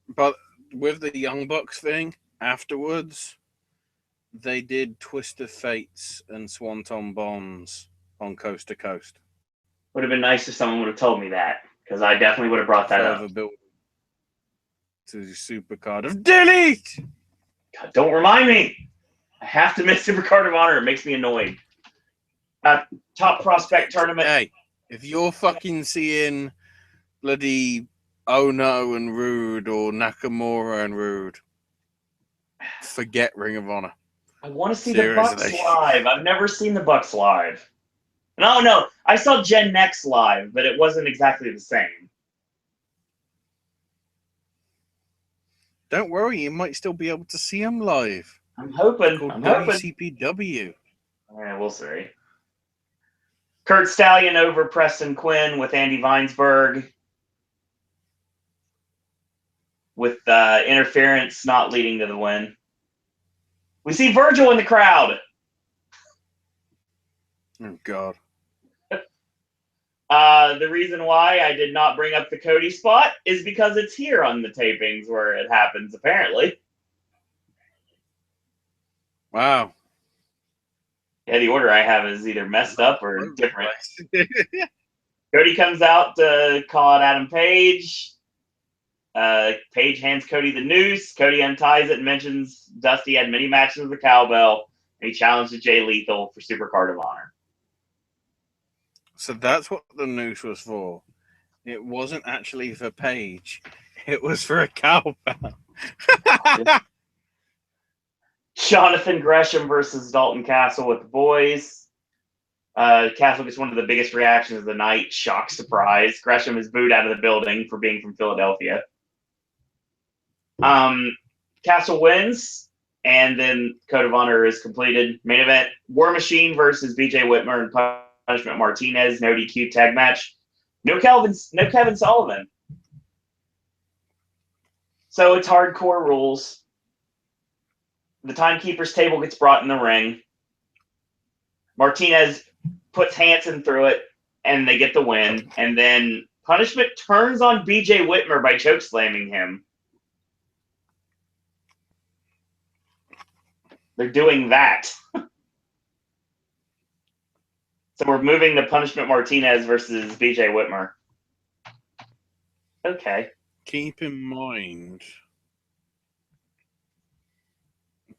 But with the Young Bucks thing, afterwards, they did Twist of Fates and Swanton Bombs on Coast to Coast. Would have been nice if someone would have told me that, because I definitely would have brought that up. Built to the Supercard of Delete! God, don't remind me. I have to miss Supercard of Honor. It makes me annoyed. Top Prospect Tournament. Hey, if you're fucking seeing bloody Ono and Rude or Nakamura and Rude, forget Ring of Honor. I want to see Seriously. the Bucks live. I've never seen the Bucks live. No, I saw Gen Next live, but it wasn't exactly the same. Don't worry, you might still be able to see them live. I'm hoping. Called WCPW. Yeah, we'll see. Kurt Stallion over Preston Quinn with Andy Weinsberg, with interference not leading to the win. We see Virgil in the crowd. Oh, God. The reason why I did not bring up the Cody spot is because it's here on the tapings where it happens, apparently. Wow. Yeah, the order I have is either messed up or different. Cody comes out to call out Adam Page. Page hands Cody the noose. Cody unties it and mentions Dusty had many matches with the cowbell, and he challenged Jay Lethal for Supercard of Honor. So that's what the noose was for. It wasn't actually for Page. It was for a cowbell. Jonathan Gresham versus Dalton Castle with the boys. Castle gets one of the biggest reactions of the night. Shock, surprise. Gresham is booed out of the building for being from Philadelphia. Castle wins, and then Code of Honor is completed. Main event, War Machine versus BJ Whitmer and Punishment Martinez. No DQ tag match. No Kevin Sullivan. So it's hardcore rules. The timekeeper's table gets brought in the ring. Martinez puts Hanson through it, and they get the win. And then Punishment turns on BJ Whitmer by chokeslamming him. They're doing that. So we're moving to Punishment Martinez versus BJ Whitmer. Okay. Keep in mind,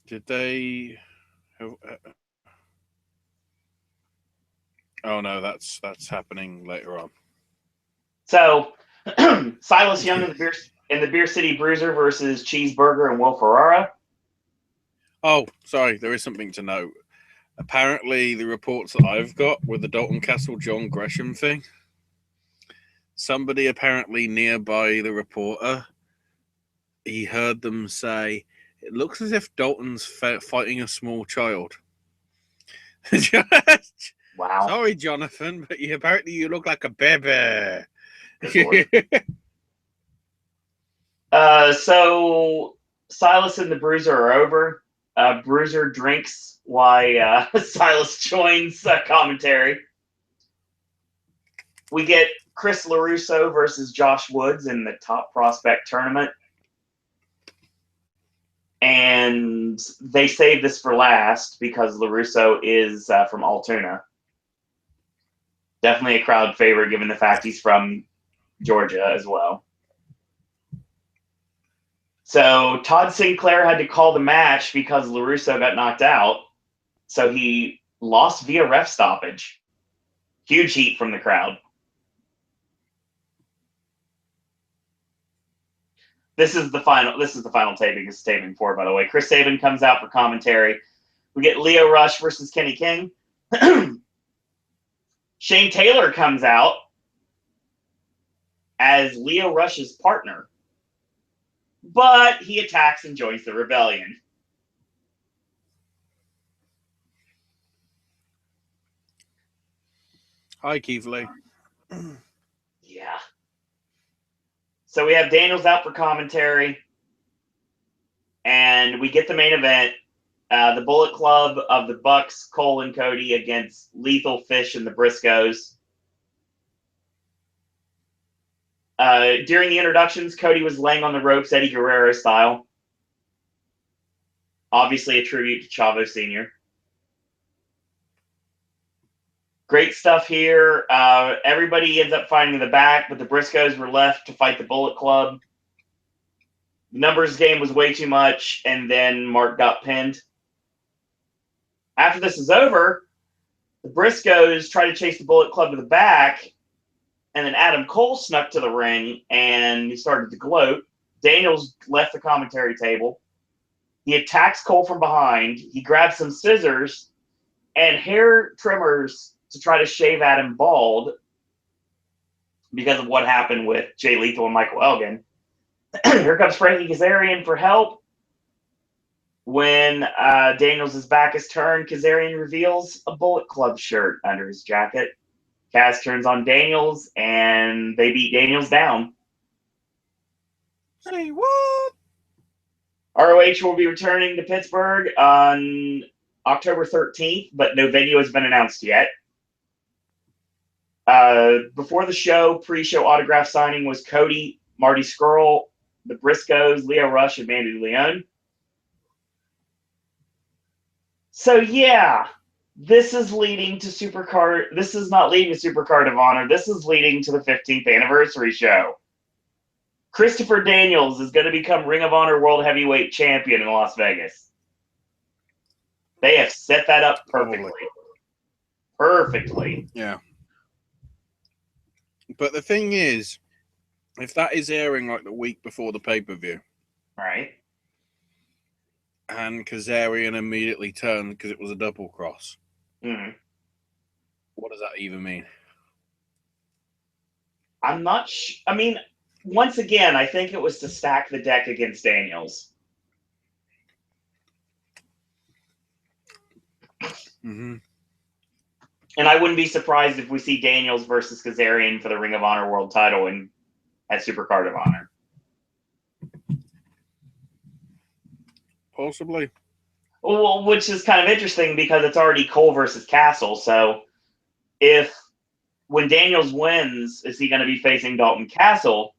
did they have, oh no, that's happening later on. So Silas Young in the Beer City Bruiser versus Cheeseburger and Will Ferrara. Oh, sorry, there is something to note. Apparently, the reports that I've got with the Dalton Castle John Gresham thing, somebody apparently nearby the reporter, he heard them say, it looks as if Dalton's fighting a small child. Wow. Sorry, Jonathan, but apparently you look like a baby. So Silas and the Bruiser are over. Bruiser drinks while Silas joins commentary. We get Chris LaRusso versus Josh Woods in the Top Prospect Tournament. And they save this for last because LaRusso is from Altoona. Definitely a crowd favorite given the fact he's from Georgia as well. So Todd Sinclair had to call the match because LaRusso got knocked out. So he lost via ref stoppage. Huge heat from the crowd. This is the final taping. This is taping 4, by the way. Chris Sabin comes out for commentary. We get Leo Rush versus Kenny King. Shane Taylor comes out. as Leo Rush's partner. But he attacks and joins the rebellion. Hi, Keith Lee. Yeah. So we have Daniels out for commentary. And we get the main event. The Bullet Club of the Bucks, Cole and Cody against Lethal, Fish, and the Briscoes. During the introductions, Cody was laying on the ropes Eddie Guerrero style. Obviously a tribute to Chavo Sr. Great stuff here. Everybody ends up fighting in the back, but the Briscoes were left to fight the Bullet Club. The numbers game was way too much, and then Mark got pinned. After this is over, the Briscoes try to chase the Bullet Club to the back, and then Adam Cole snuck to the ring, and he started to gloat. Daniels left the commentary table. He attacks Cole from behind. He grabs some scissors and hair trimmers to try to shave Adam bald because of what happened with Jay Lethal and Michael Elgin. Here comes Frankie Kazarian for help. When Daniels' back is turned, Kazarian reveals a Bullet Club shirt under his jacket. Kaz turns on Daniels, and they beat Daniels down. Say what? ROH will be returning to Pittsburgh on October 13th, but no venue has been announced yet. Before the show, pre-show autograph signing was Cody, Marty Scurll, the Briscoes, Leo Rush, and Mandy Leone. So yeah, this is leading to Supercard. This is not leading to Supercard of Honor. This is leading to the 15th anniversary show. Christopher Daniels is going to become Ring of Honor World Heavyweight Champion in Las Vegas. They have set that up perfectly. Perfectly. Yeah. But the thing is, if that is airing like the week before the pay-per-view, Right. and Kazarian immediately turned because it was a double cross, what does that even mean? I'm not I mean, once again, I think it was to stack the deck against Daniels. Mm-hmm. And I wouldn't be surprised if we see Daniels versus Kazarian for the Ring of Honor World title at Supercard of Honor. Possibly. Well, which is kind of interesting because it's already Cole versus Castle. So when Daniels wins, is he going to be facing Dalton Castle?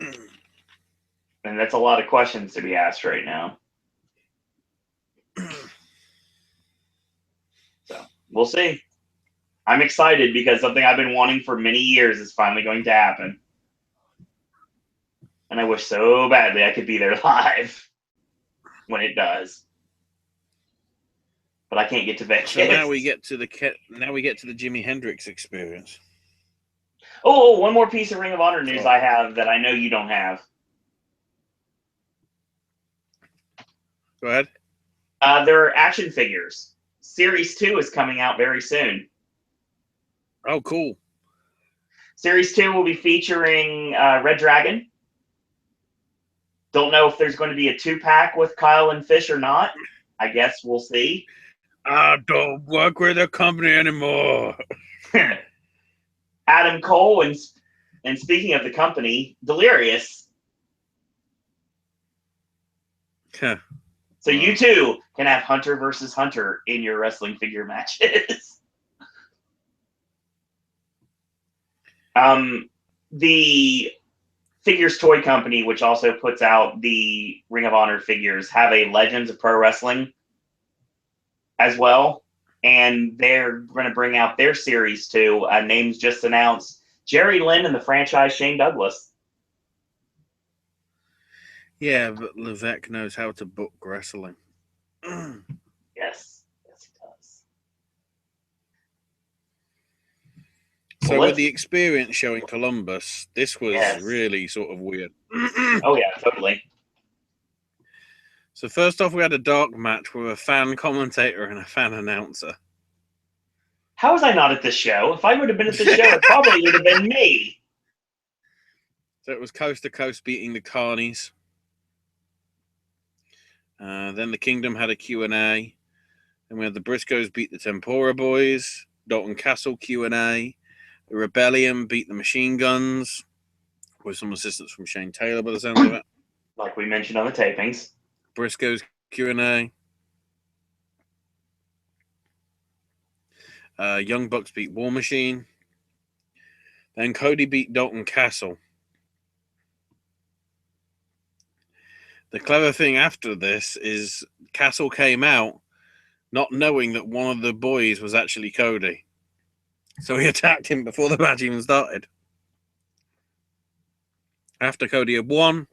And that's a lot of questions to be asked right now. So we'll see. I'm excited because something I've been wanting for many years is finally going to happen. And I wish so badly I could be there live when it does. But I can't get to Vegas. So now we get to the Jimi Hendrix experience. Oh, one more piece of Ring of Honor news I have that I know you don't have. Go ahead. There are action figures. Series 2 is coming out very soon. Oh, cool. Series 2 will be featuring Red Dragon. Don't know if there's going to be a 2-pack with Kyle and Fish or not. I guess we'll see. I don't work with the company anymore. Adam Cole, and speaking of the company, Delirious. Huh. So you too can have Hunter versus Hunter in your wrestling figure matches. The Figures Toy Company, which also puts out the Ring of Honor figures, have a Legends of Pro Wrestling as well. And they're going to bring out their series too. Names just announced. Jerry Lynn and the franchise Shane Douglas. Yeah, but Levesque knows how to book wrestling. Yes, he does. So Well, with the experience showing Columbus, this was really sort of weird. Oh yeah, totally. So first off, we had a dark match with a fan commentator and a fan announcer. How was I not at this show? If I would have been at this show, it probably would have been me. So it was Coast to Coast beating the Carnies. Then the Kingdom had a Q&A. Then we had the Briscoes beat the Tempura Boys. Dalton Castle Q&A. The Rebellion beat the Machine Guns with some assistance from Shane Taylor by the sound of it. Like we mentioned on the tapings. Briscoes Q&A. Young Bucks beat War Machine. Then Cody beat Dalton Castle. The clever thing after this is Castle came out not knowing that one of the boys was actually Cody. So he attacked him before the match even started. After Cody had won,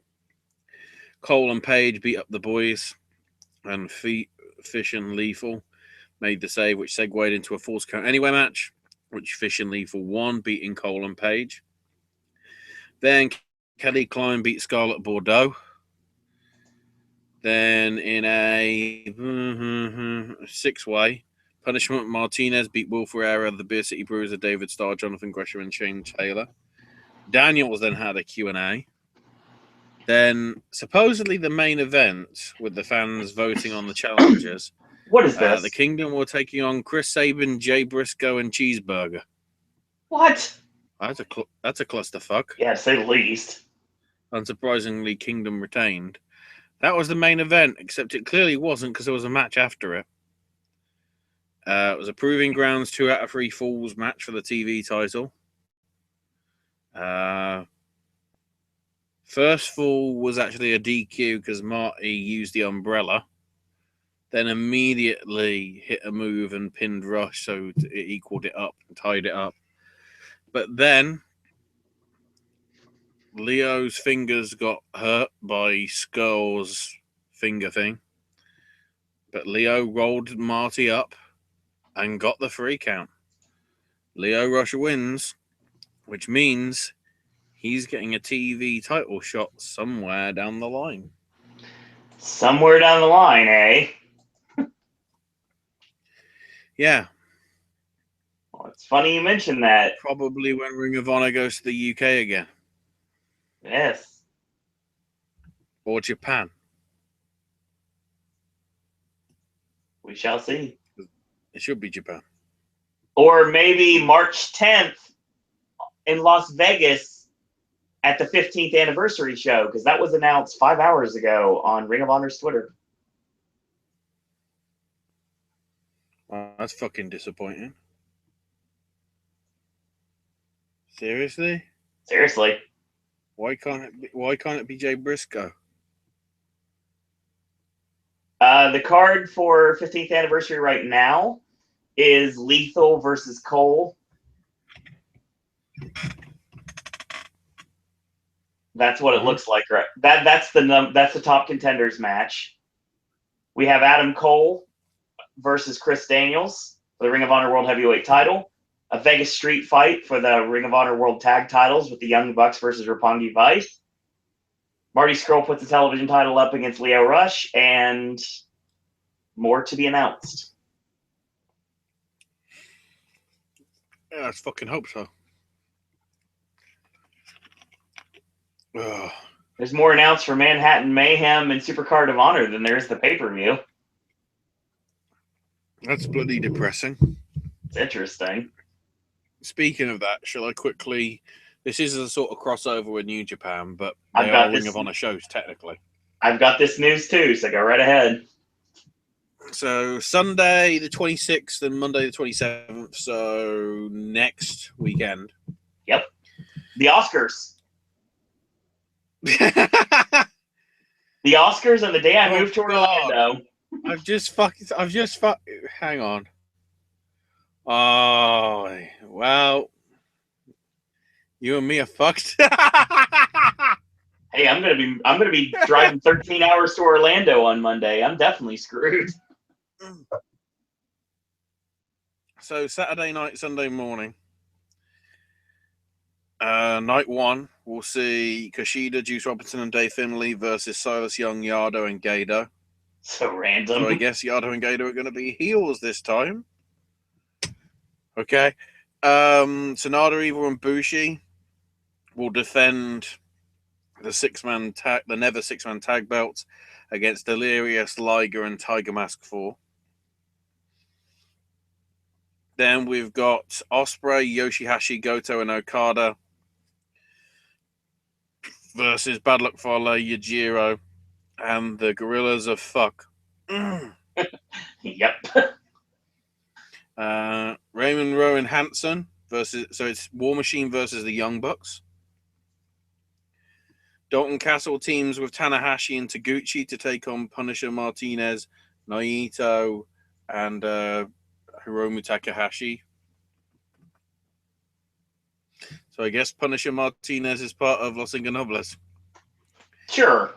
Cole and Page beat up the boys, and Fish and Lethal made the save, which segued into a Falls Count Anywhere match, which Fish and Lethal won, beating Cole and Page. Then Kelly Klein beat Scarlett Bordeaux. Then in a 6-way, Punishment Martinez beat Will Ferreira, the Beer City Bruiser, David Starr, Jonathan Gresham, and Shane Taylor. Daniels then had a Q&A. Then supposedly the main event with the fans voting on the challengers. What is this? The Kingdom were taking on Chris Sabin, Jay Briscoe, and Cheeseburger. What? That's a clusterfuck. Yeah, to say the least. Unsurprisingly, Kingdom retained. That was the main event, except it clearly wasn't because there was a match after it. It was a Proving Grounds 2 out of 3 Falls match for the TV title. First fall was actually a DQ because Marty used the umbrella. Then immediately hit a move and pinned Rush, so it equaled it up and tied it up. But then Leo's fingers got hurt by Skull's finger thing. But Leo rolled Marty up and got the 3 count. Leo Rush wins, which means he's getting a TV title shot somewhere down the line. Somewhere down the line, eh? Yeah. Well, it's funny you mentioned that. Probably when Ring of Honor goes to the UK again. Yes. Or Japan. We shall see. It should be Japan. Or maybe March 10th in Las Vegas at the 15th anniversary show, because that was announced 5 hours ago on Ring of Honor's Twitter. That's fucking disappointing. Seriously? Seriously. Why can't it be Jay Briscoe? The card for 15th anniversary right now is Lethal versus Cole. That's what it looks like, right? That's the top contenders match. We have Adam Cole versus Chris Daniels for the Ring of Honor World Heavyweight title. A Vegas Street fight for the Ring of Honor World Tag titles with the Young Bucks versus Roppongi Vice. Marty Scurll puts the television title up against Leo Rush, and more to be announced. Yeah, let's fucking hope so. Ugh. There's more announced for Manhattan Mayhem and Supercard of Honor than there is the pay-per-view. That's bloody depressing. It's interesting. Speaking of that, shall I quickly... This is a sort of crossover with New Japan, but I've they got are this- Ring of Honor shows, technically. I've got this news too, so go right ahead. So Sunday the 26th and Monday the 27th, so next weekend. Yep. The Oscars. The Oscars and the day I moved to Orlando. Hang on. Oh, well, you and me are fucked. Hey, I'm gonna be driving 13 hours to Orlando on Monday. I'm definitely screwed. So Saturday night, Sunday morning. Night 1, we'll see Kushida, Juice Robinson, and Dave Finlay versus Silas Young, Yardo, and Gato. So random. So I guess Yardo and Gato are going to be heels this time. Okay. Sonata, Evil, and Bushi will defend the Never six-man tag belts against Delirious, Liger, and Tiger Mask 4. Then we've got Ospreay, Yoshihashi, Goto, and Okada versus Bad Luck Fale, Yujiro, and the Gorillas of Fuck. Yep. Raymond Rowan Hansen so it's War Machine versus the Young Bucks. Dalton Castle teams with Tanahashi and Taguchi to take on Punisher Martinez, Naito, and Hiromu Takahashi. So I guess Punisher Martinez is part of Los Ingobernables. Sure.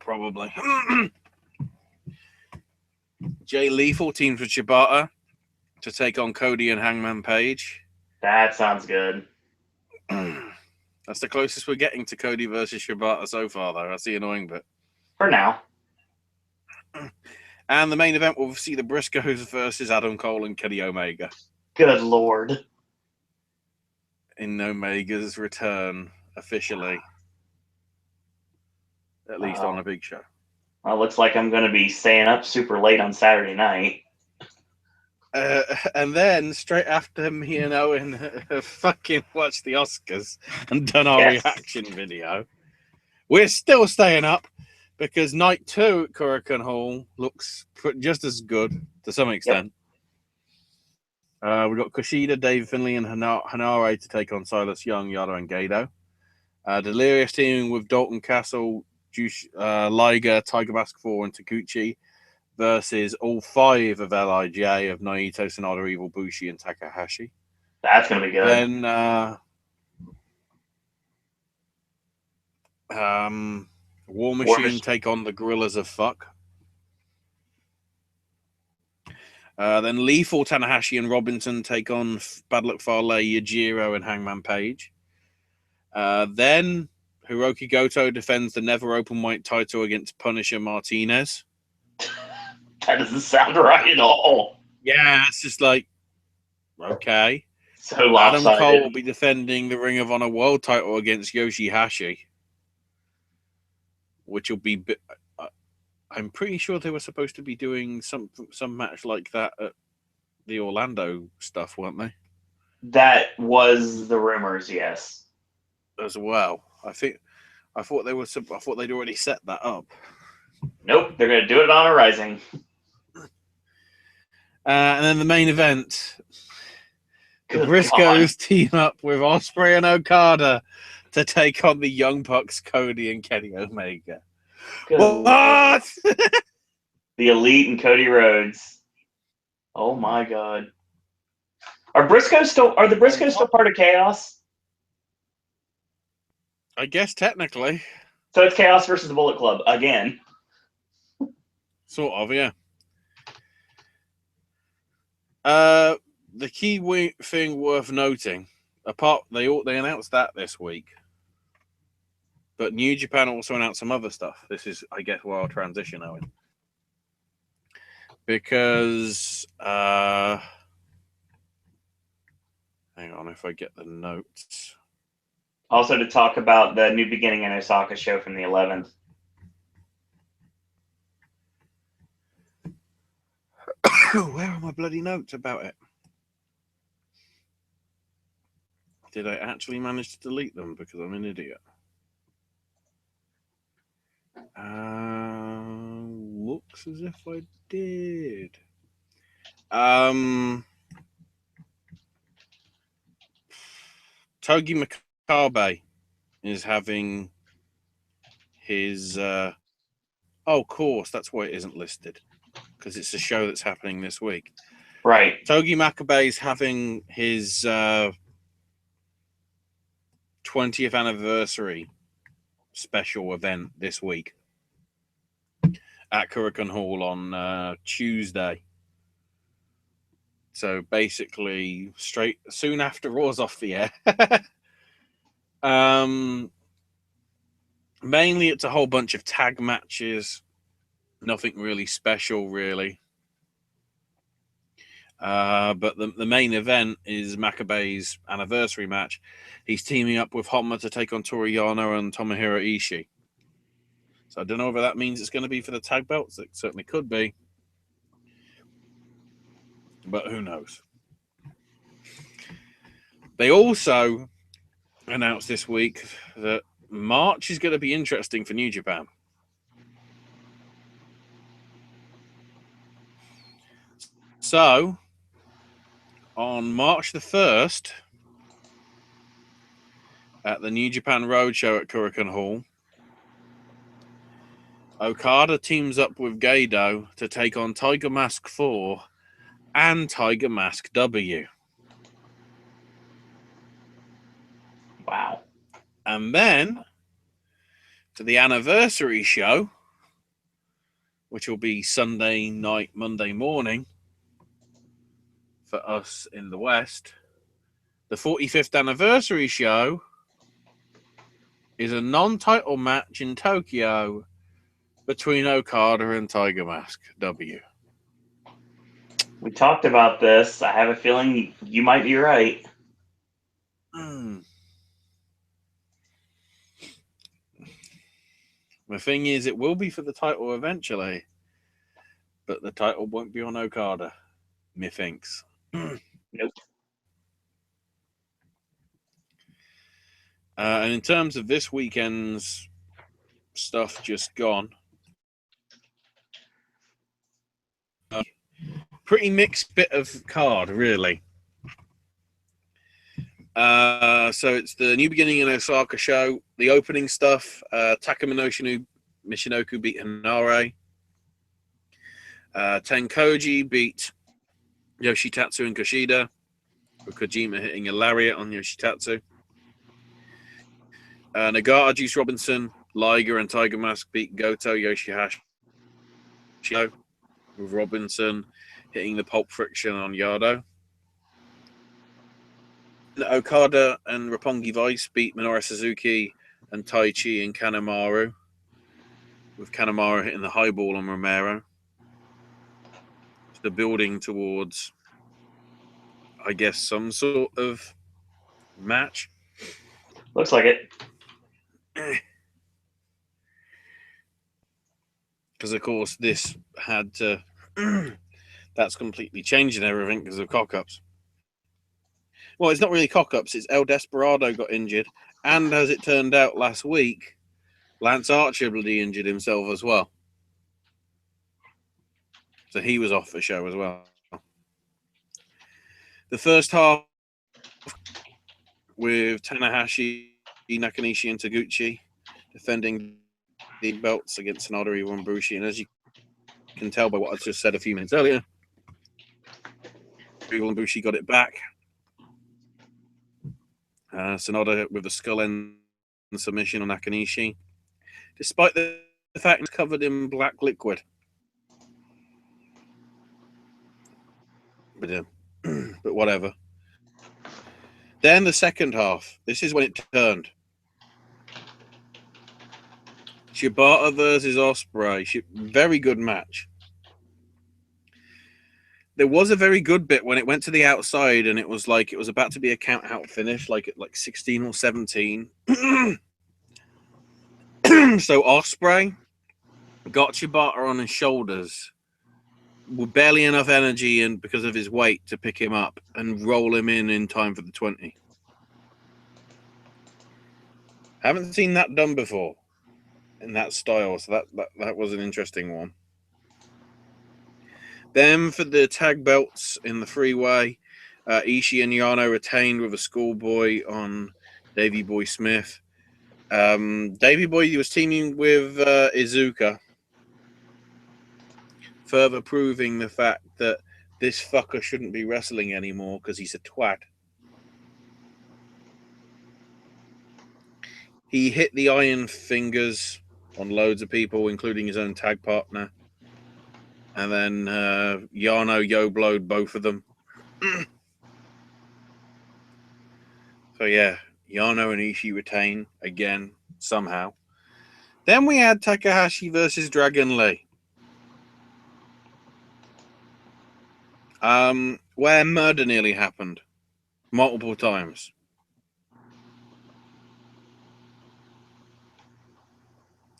Probably. Jay Lethal teams with Shibata to take on Cody and Hangman Page. That sounds good. That's the closest we're getting to Cody versus Shibata so far, though. That's the annoying bit. For now. And the main event will see the Briscoes versus Adam Cole and Kenny Omega. Good Lord. In Omega's return, officially. At least on a big show. Well, it looks like I'm going to be staying up super late on Saturday night. And then, straight after me and Owen fucking watched the Oscars and done our reaction video, we're still staying up because night 2 at Korakuen Hall looks just as good to some extent. Yep. We've got Kushida, Dave Finlay, and Hanare to take on Silas Young, Yada, and Gato. Delirious teaming with Dalton Castle, Liger, Tiger Mask 4, and Taguchi versus all 5 of LIJ of Naito, Sonata, Evil, Bushi, and Takahashi. That's going to be good. Then War Machine take on the Gorillas of Fuck. Then Lethal, Tanahashi, and Robinson take on Bad Luck Fale, Yujiro, and Hangman Page. Then Hiroki Goto defends the Never Openweight title against Punisher Martinez. That doesn't sound right at all. Yeah, it's just like, okay. So lopsided. Adam Cole will be defending the Ring of Honor World title against Yoshihashi, which will be... I'm pretty sure they were supposed to be doing some match like that at the Orlando stuff, weren't they? That was the rumors, yes. As well. I thought they'd already set that up. Nope, they're going to do it on a Rising. And then the main event, the Briscoes team up with Ospreay and Okada to take on the Young Bucks, Cody and Kenny Omega. What? The Elite and Cody Rhodes. Oh my God. Are the Briscoes still part of Chaos? I guess technically. So it's Chaos versus the Bullet Club again. Sort of, yeah. The key thing worth noting, they announced that this week, but New Japan also announced some other stuff. This is, I guess, where I'll transition, Owen, because hang on, if I get the notes. Also to talk about the New Beginning in Osaka show from the 11th. Where are my bloody notes about it? Did I actually manage to delete them because I'm an idiot? Looks as if I did. Togi Makabe is having his... of course, that's why it isn't listed. Because it's a show that's happening this week. Right. Togi Makabe is having his 20th anniversary special event this week at Korakuen Hall on Tuesday. So basically, soon after Raw's off the air. Mainly, it's a whole bunch of tag matches. Nothing really special, really. But the main event is Makabe's anniversary match. He's teaming up with Honma to take on Toru Yano and Tomohiro Ishii. So I don't know whether that means it's going to be for the tag belts. It certainly could be. But who knows? They also announced this week that March is going to be interesting for New Japan. So, on March the 1st, at the New Japan Roadshow at Korakuen Hall, Okada teams up with Gedo to take on Tiger Mask 4 and Tiger Mask W. Wow. And then, to the anniversary show, which will be Sunday night, Monday morning, for us in the West, the 45th anniversary show is a non-title match in Tokyo between Okada and Tiger Mask W. We talked about this. I have a feeling you might be right. The thing is, it will be for the title eventually, but the title won't be on Okada, methinks. Nope. And in terms of this weekend's stuff just gone, pretty mixed bit of card, really. So it's the New Beginning in Osaka show. The opening stuff, Takuma Michinoku beat Hinare. Tenkoji beat Yoshitatsu and Kushida, with Kojima hitting a lariat on Yoshitatsu. Nagata, Juice Robinson, Liger, and Tiger Mask beat Goto, Yoshihashi, with Robinson hitting the Pulp Friction on Yado. Okada and Roppongi Vice beat Minoru Suzuki and Taichi and Kanemaru, with Kanemaru hitting the highball on Romero. The building towards, I guess, some sort of match. Looks like it. Because, of course, this had to... that's completely changing everything because of cock-ups. Well, it's not really cock-ups. It's El Desperado got injured. And as it turned out last week, Lance Archer bloody injured himself as well. So he was off the show as well. The first half with Tanahashi, Nakanishi, and Taguchi defending the belts against Sanada, Iwa, and Bushi. And as you can tell by what I just said a few minutes earlier, Iwa and Bushi got it back. Sanada with the skull end submission on Nakanishi, despite the fact it's covered in black liquid. But whatever. Then the second half. This is when it turned. Shibata versus Ospreay. Very good match. There was a very good bit when it went to the outside and it was like it was about to be a count out finish, like at 16 or 17. So Ospreay got Shibata on his shoulders with barely enough energy and because of his weight to pick him up and roll him in time for the 20. Haven't seen that done before in that style, so that was an interesting one. Then for the tag belts in the freeway, Ishii and Yano retained with a schoolboy on Davey Boy Smith. Davey Boy was teaming with Iizuka, further proving the fact that this fucker shouldn't be wrestling anymore because he's a twat. He hit the iron fingers on loads of people, including his own tag partner. And then Yano yo-blowed both of them. So yeah, Yano and Ishii retain again, somehow. Then we had Takahashi versus Dragon Lee. where murder nearly happened multiple times.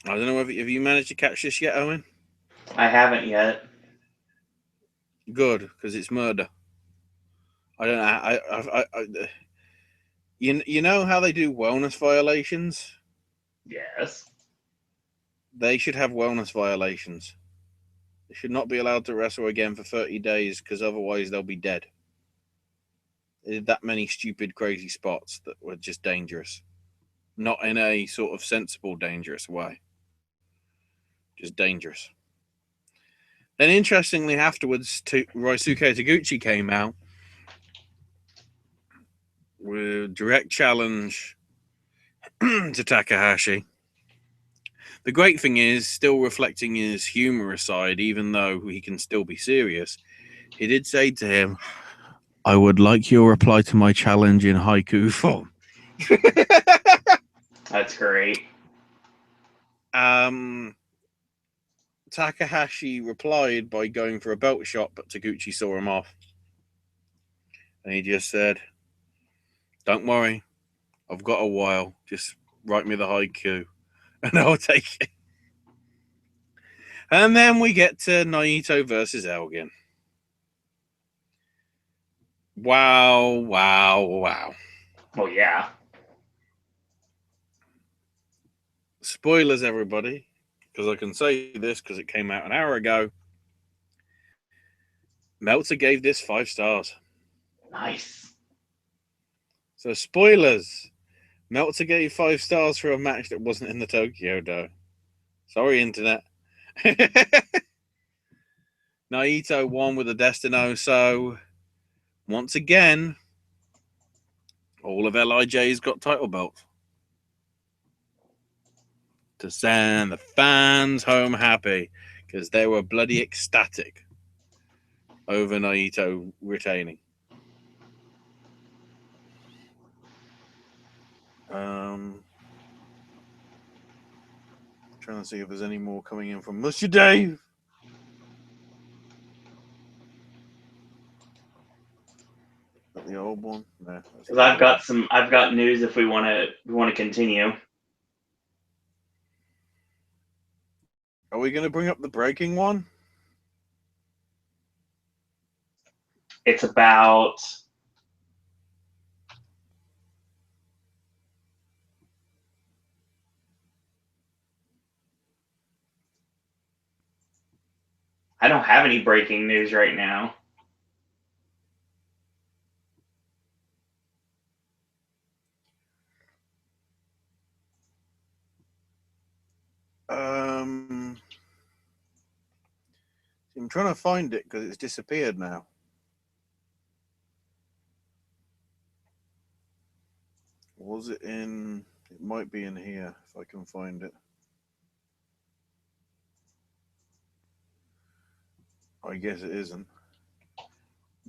I don't know if have you managed to catch this yet, Owen? I haven't yet. Good, because it's murder. I don't know. You know how they do wellness violations? Yes. They should have wellness violations. They should not be allowed to wrestle again for 30 days because otherwise they'll be dead. They did that many stupid, crazy spots that were just dangerous. Not in a sort of sensible, dangerous way. Just dangerous. Then, interestingly, afterwards, Ryusuke Taguchi came out with direct challenge to Takahashi. The great thing is, still reflecting his humorous side, even though he can still be serious, he did say to him, "I would like your reply to my challenge in haiku form." That's great. Takahashi replied by going for a belt shot, but Taguchi saw him off. And he just said, "Don't worry, I've got a while. Just write me the haiku and I'll take it." And then we get to Naito versus Elgin. Wow, wow, wow. Oh, yeah. Spoilers, everybody, because I can say this because it came out an hour ago. Meltzer gave this 5 stars. Nice. So, spoilers. Meltzer gave 5 stars for a match that wasn't in the Tokyo Dome. Sorry, Internet. Naito won with a Destino, so once again, all of LIJ's got title belts. To send the fans home happy, because they were bloody ecstatic over Naito retaining. Trying to see if there's any more coming in from Monsieur Dave. The old one? No. Because I've got news if we want to continue. Are we going to bring up the breaking one? It's about I don't have any breaking news right now. I'm trying to find it because it's disappeared now. Was it in? It might be in here if I can find it. I guess it isn't.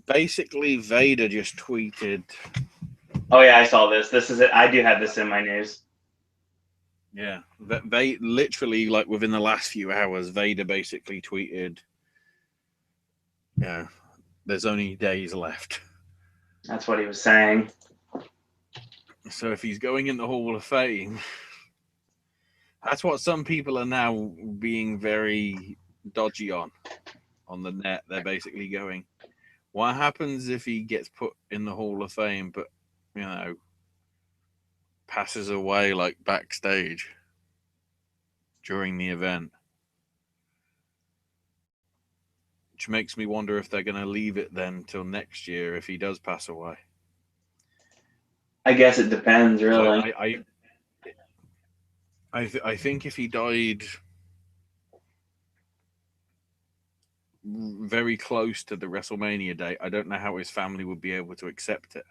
Basically, Vader just tweeted. Oh yeah, I saw this. This is it. I do have this in my news. Yeah, they literally, like, within the last few hours, Vader basically tweeted, "Yeah, there's only days left." That's what he was saying. So if he's going in the Hall of Fame, that's what some people are now being very dodgy on the net. They're basically going, what happens if he gets put in the Hall of Fame, but, you know, passes away, like, backstage during the event? Which makes me wonder if they're going to leave it then till next year if he does pass away. I guess it depends, really. I think if he died very close to the WrestleMania date, I don't know how his family would be able to accept it.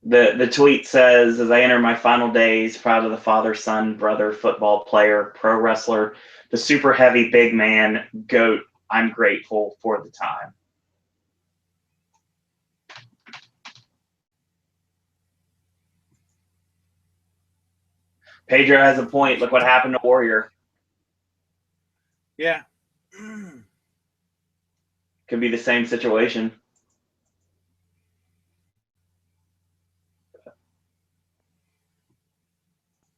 The tweet says, "As I enter my final days, proud of the father, son, brother, football player, pro wrestler, the super heavy big man, GOAT, I'm grateful for the time." Pedro has a point. Look what happened to Warrior. Yeah. Could be the same situation.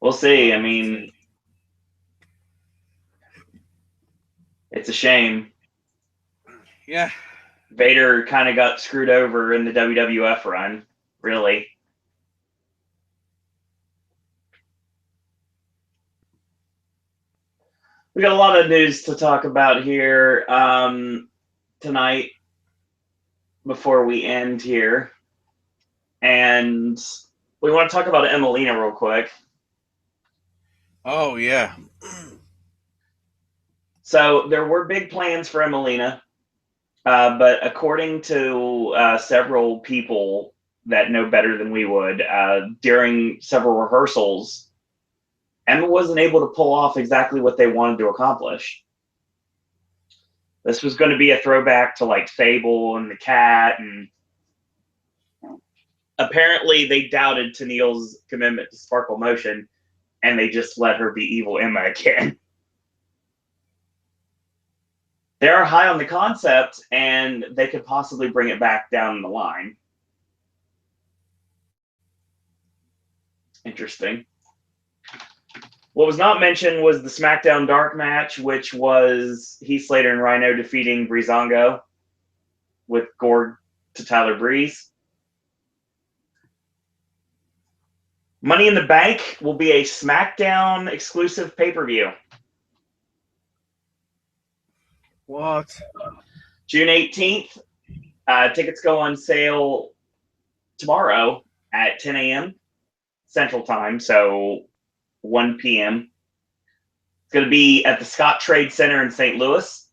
We'll see. I mean, it's a shame. Yeah. Vader kind of got screwed over in the WWF run, really. We got a lot of news to talk about here tonight before we end here. And we want to talk about Emelina real quick. Oh, yeah. So there were big plans for Emelina, but according to several people that know better than we would, during several rehearsals, Emma wasn't able to pull off exactly what they wanted to accomplish. This was going to be a throwback to like Fable and the Cat, and apparently they doubted Tennille's commitment to Sparkle Motion, and they just let her be evil Emma again. They are high on the concept, and they could possibly bring it back down the line. Interesting. What was not mentioned was the Smackdown Dark match, which was Heath Slater and Rhino defeating Breezango with Gord to Tyler Breeze. Money in the Bank will be a Smackdown exclusive pay-per-view. What? June 18th. Tickets go on sale tomorrow at 10 a.m. Central Time, so 1 p.m. It's going to be at the Scott Trade Center in St. Louis.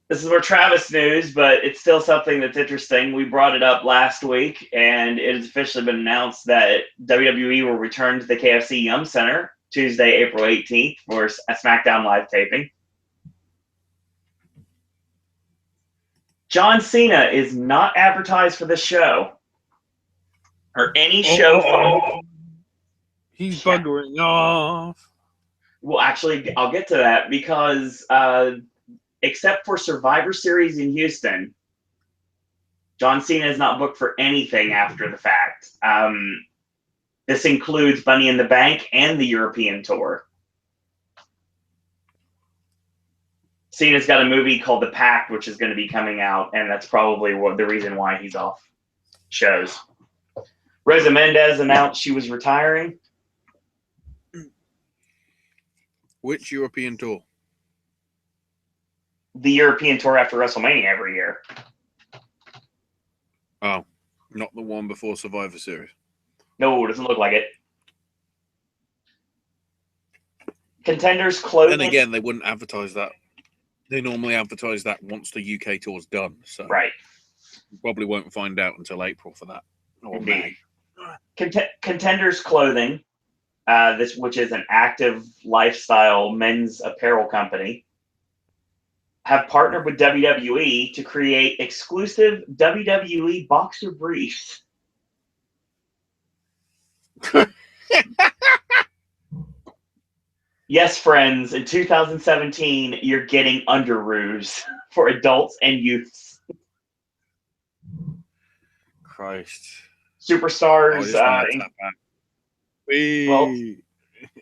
This is more Travis news, but it's still something that's interesting. We brought it up last week, and it has officially been announced that WWE will return to the KFC Yum Center Tuesday, April 18th for a SmackDown live taping. John Cena is not advertised for this show or any show. He's buggering off. Well, actually, I'll get to that because except for Survivor Series in Houston, John Cena is not booked for anything after the fact. This includes Money in the Bank and the European tour. Cena's got a movie called The Pact, which is going to be coming out, and that's probably the reason why he's off shows. Rosa Mendez announced she was retiring. Which European tour? The European tour after WrestleMania every year. Oh, not the one before Survivor Series. No, it doesn't look like it. Contenders clothing. Then again, they wouldn't advertise that. They normally advertise that once the UK tour's done. So Right. You probably won't find out until April for that. Or Indeed. May. Contenders clothing, which is an active lifestyle men's apparel company, have partnered with WWE to create exclusive WWE boxer briefs. Yes, friends, in 2017, you're getting underoos for adults and youths. Christ. Superstars, well,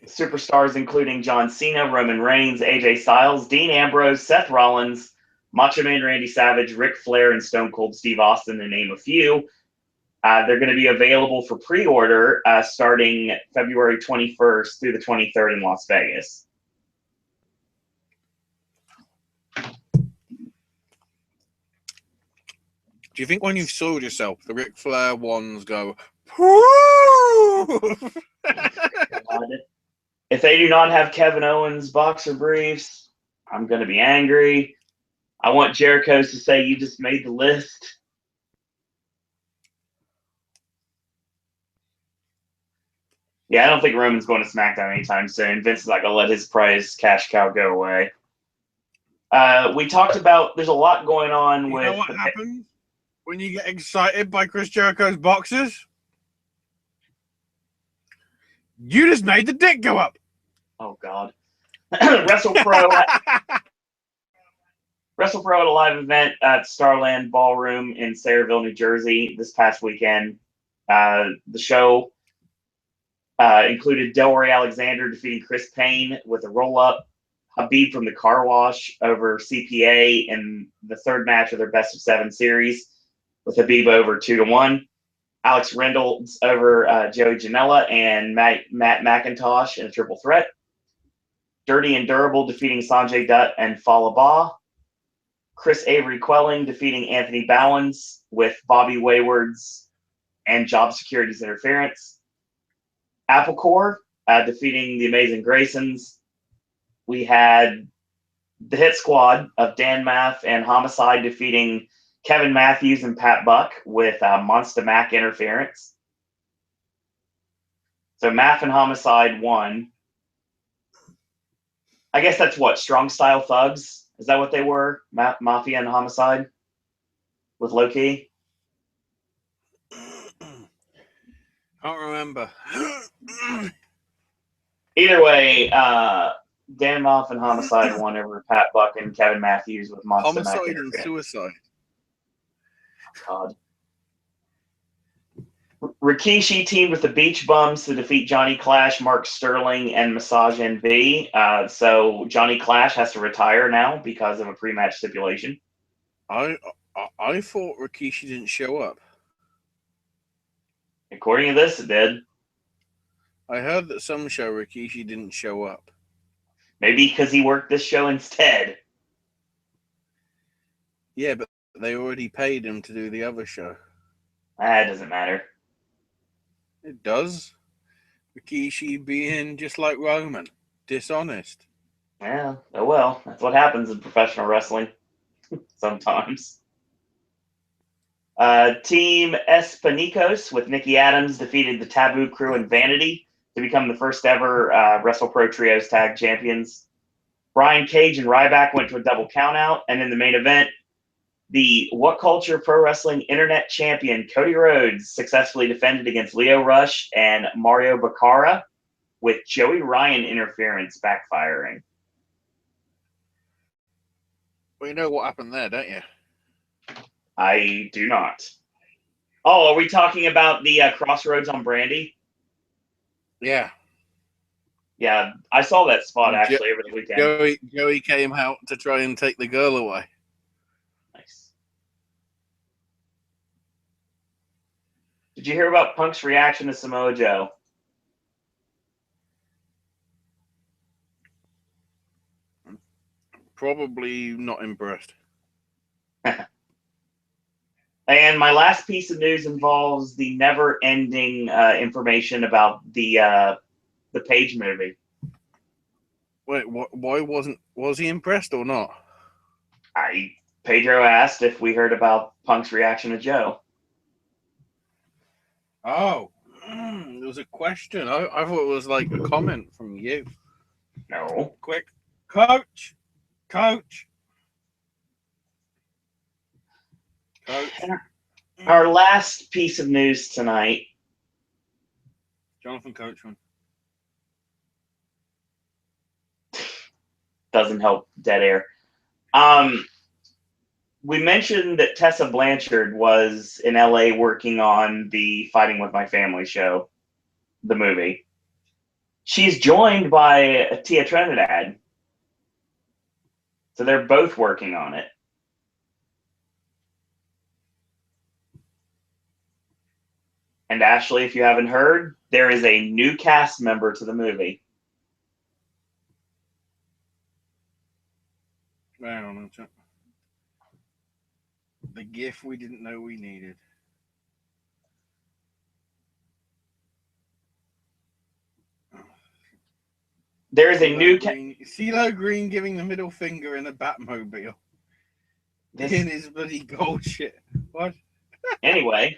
superstars including John Cena, Roman Reigns, AJ Styles, Dean Ambrose, Seth Rollins, Macho Man Randy Savage, Ric Flair, and Stone Cold Steve Austin, to name a few. They're going to be available for pre-order starting February 21st through the 23rd in Las Vegas. Do you think when you've soiled yourself, the Ric Flair ones go, if they do not have Kevin Owens boxer briefs, I'm going to be angry. I want Jericho's to say, you just made the list. Yeah, I don't think Roman's going to SmackDown anytime soon. Vince is not going to let his prize cash cow go away. We talked about there's a lot going on with. You know what happens when you get excited by Chris Jericho's boxers? You just made the dick go up. Oh God! WrestlePro had a live event at Starland Ballroom in Sayreville, New Jersey this past weekend. The show included Delroy Alexander defeating Chris Payne with a roll-up, Habib from the Car Wash over CPA in the third match of their best-of-7 series, with Habib over 2-1. Alex Reynolds over Joey Janela and Matt McIntosh in a triple threat. Dirty and Durable defeating Sanjay Dutt and Falaba. Chris Avery Quelling defeating Anthony Bowens with Bobby Wayward's and Job Security's interference. Applecore defeating the Amazing Graysons. We had the Hit Squad of Dan Math and Homicide defeating Kevin Matthews and Pat Buck with Monster Mac interference. So Math and Homicide won. I guess that's what, Strong Style Thugs? Is that what they were? Mafia and Homicide? With Low Key? Can't remember. Either way, Dan Moff and Homicide won over Pat Buck and Kevin Matthews with Monster Mac Homicide and interference. Suicide. God. Rikishi teamed with the Beach Bums to defeat Johnny Clash, Mark Sterling, and Massage NV. So Johnny Clash has to retire now because of a pre-match stipulation. I thought Rikishi didn't show up. According to this, it did. I heard that some show Rikishi didn't show up. Maybe because he worked this show instead. Yeah, but they already paid him to do the other show. It doesn't matter. It does. Rikishi being just like Roman, dishonest. Yeah, oh well. That's what happens in professional wrestling sometimes. Team Espanicos with Nikki Adams defeated the Taboo Crew and Vanity to become the first ever WrestlePro Trios Tag Champions. Brian Cage and Ryback went to a double countout, and in the main event, the What Culture Pro Wrestling Internet Champion Cody Rhodes successfully defended against Leo Rush and Mario Baccara, with Joey Ryan interference backfiring. Well, you know what happened there, don't you? I do not. Oh, are we talking about the Crossroads on Brandy? Yeah. Yeah, I saw that spot actually over the weekend. Joey came out to try and take the girl away. Nice. Did you hear about Punk's reaction to Samoa Joe? Probably not impressed. And my last piece of news involves the never-ending information about the Page movie. Wait, why was he impressed or not? Pedro asked if we heard about Punk's reaction to Joe. Oh, there was a question. I thought it was like a comment from you. No. Quick, Coach. Our last piece of news tonight. Jonathan Coachman. Doesn't help dead air. We mentioned that Tessa Blanchard was in LA working on the Fighting with My Family show, the movie. She's joined by Tia Trinidad. So they're both working on it. And Ashley, if you haven't heard, there is a new cast member to the movie. I don't know. The gift we didn't know we needed. There is a new CeeLo Green giving the middle finger in a Batmobile. In his bloody gold shit. What? Anyway,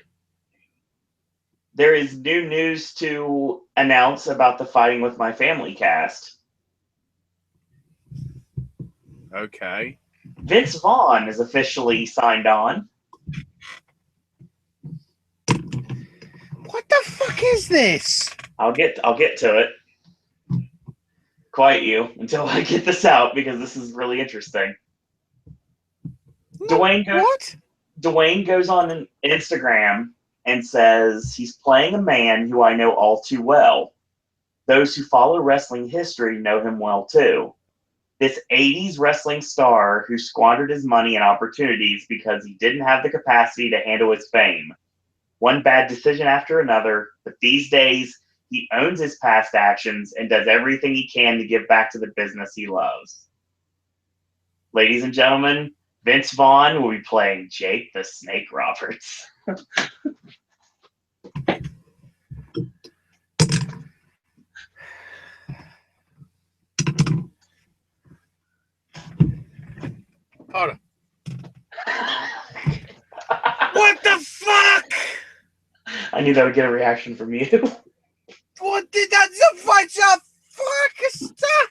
there is new news to announce about the Fighting with My Family cast. Okay. Vince Vaughn is officially signed on. What the fuck is this? I'll get to it. quiet you until I get this out because this is really interesting. No, Dwayne goes on Instagram and says he's playing a man who I know all too well. Those who follow wrestling history know him well too. This 80s wrestling star who squandered his money and opportunities because he didn't have the capacity to handle his fame. One bad decision after another, but these days he owns his past actions and does everything he can to give back to the business he loves. Ladies and gentlemen, Vince Vaughn will be playing Jake the Snake Roberts. Hold on. What the fuck? I knew that would get a reaction from you. What did that fight up? Fuck, stop!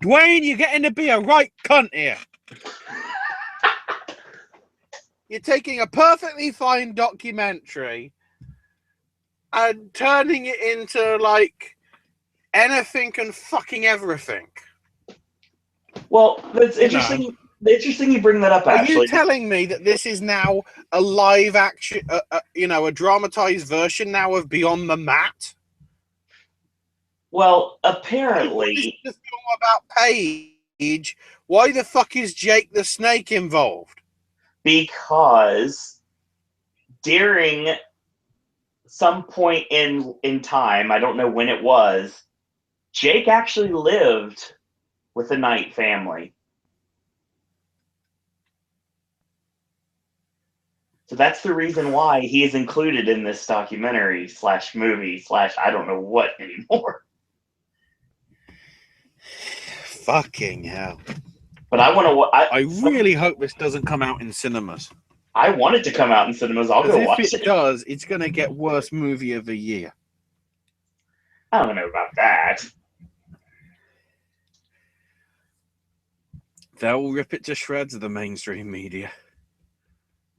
Dwayne, you're getting to be a right cunt here. You're taking a perfectly fine documentary and turning it into like anything and fucking everything. Well, it's interesting. Interesting you bring that up. Are Actually, you telling me that this is now a live action, a dramatized version now of Beyond the Mat? well, apparently, This is a film about Paige. Why the fuck is Jake the Snake involved? because during some point in time, I don't know when it was, Jake actually lived with the Knight family. So that's the reason why he is included in this documentary / movie / I don't know what anymore. Fucking hell. But I really hope this doesn't come out in cinemas. I want it to come out in cinemas. I'll go watch If it. it does, it's going to get worst movie of the year. I don't know about that. They'll rip it to shreds, the mainstream media.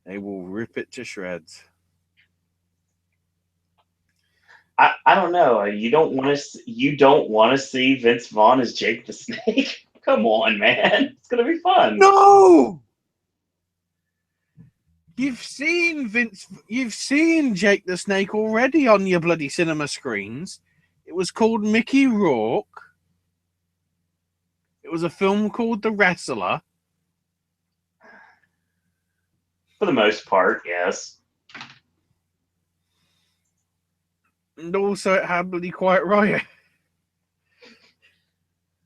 They will rip it to shreds. I don't know. You don't want to see Vince Vaughn as Jake the Snake? Come on, man. It's gonna be fun. No! You've seen Jake the Snake already on your bloody cinema screens. It was called Mickey Rourke. It was a film called The Wrestler. For the most part, yes. And also it had bloody Quiet Riot.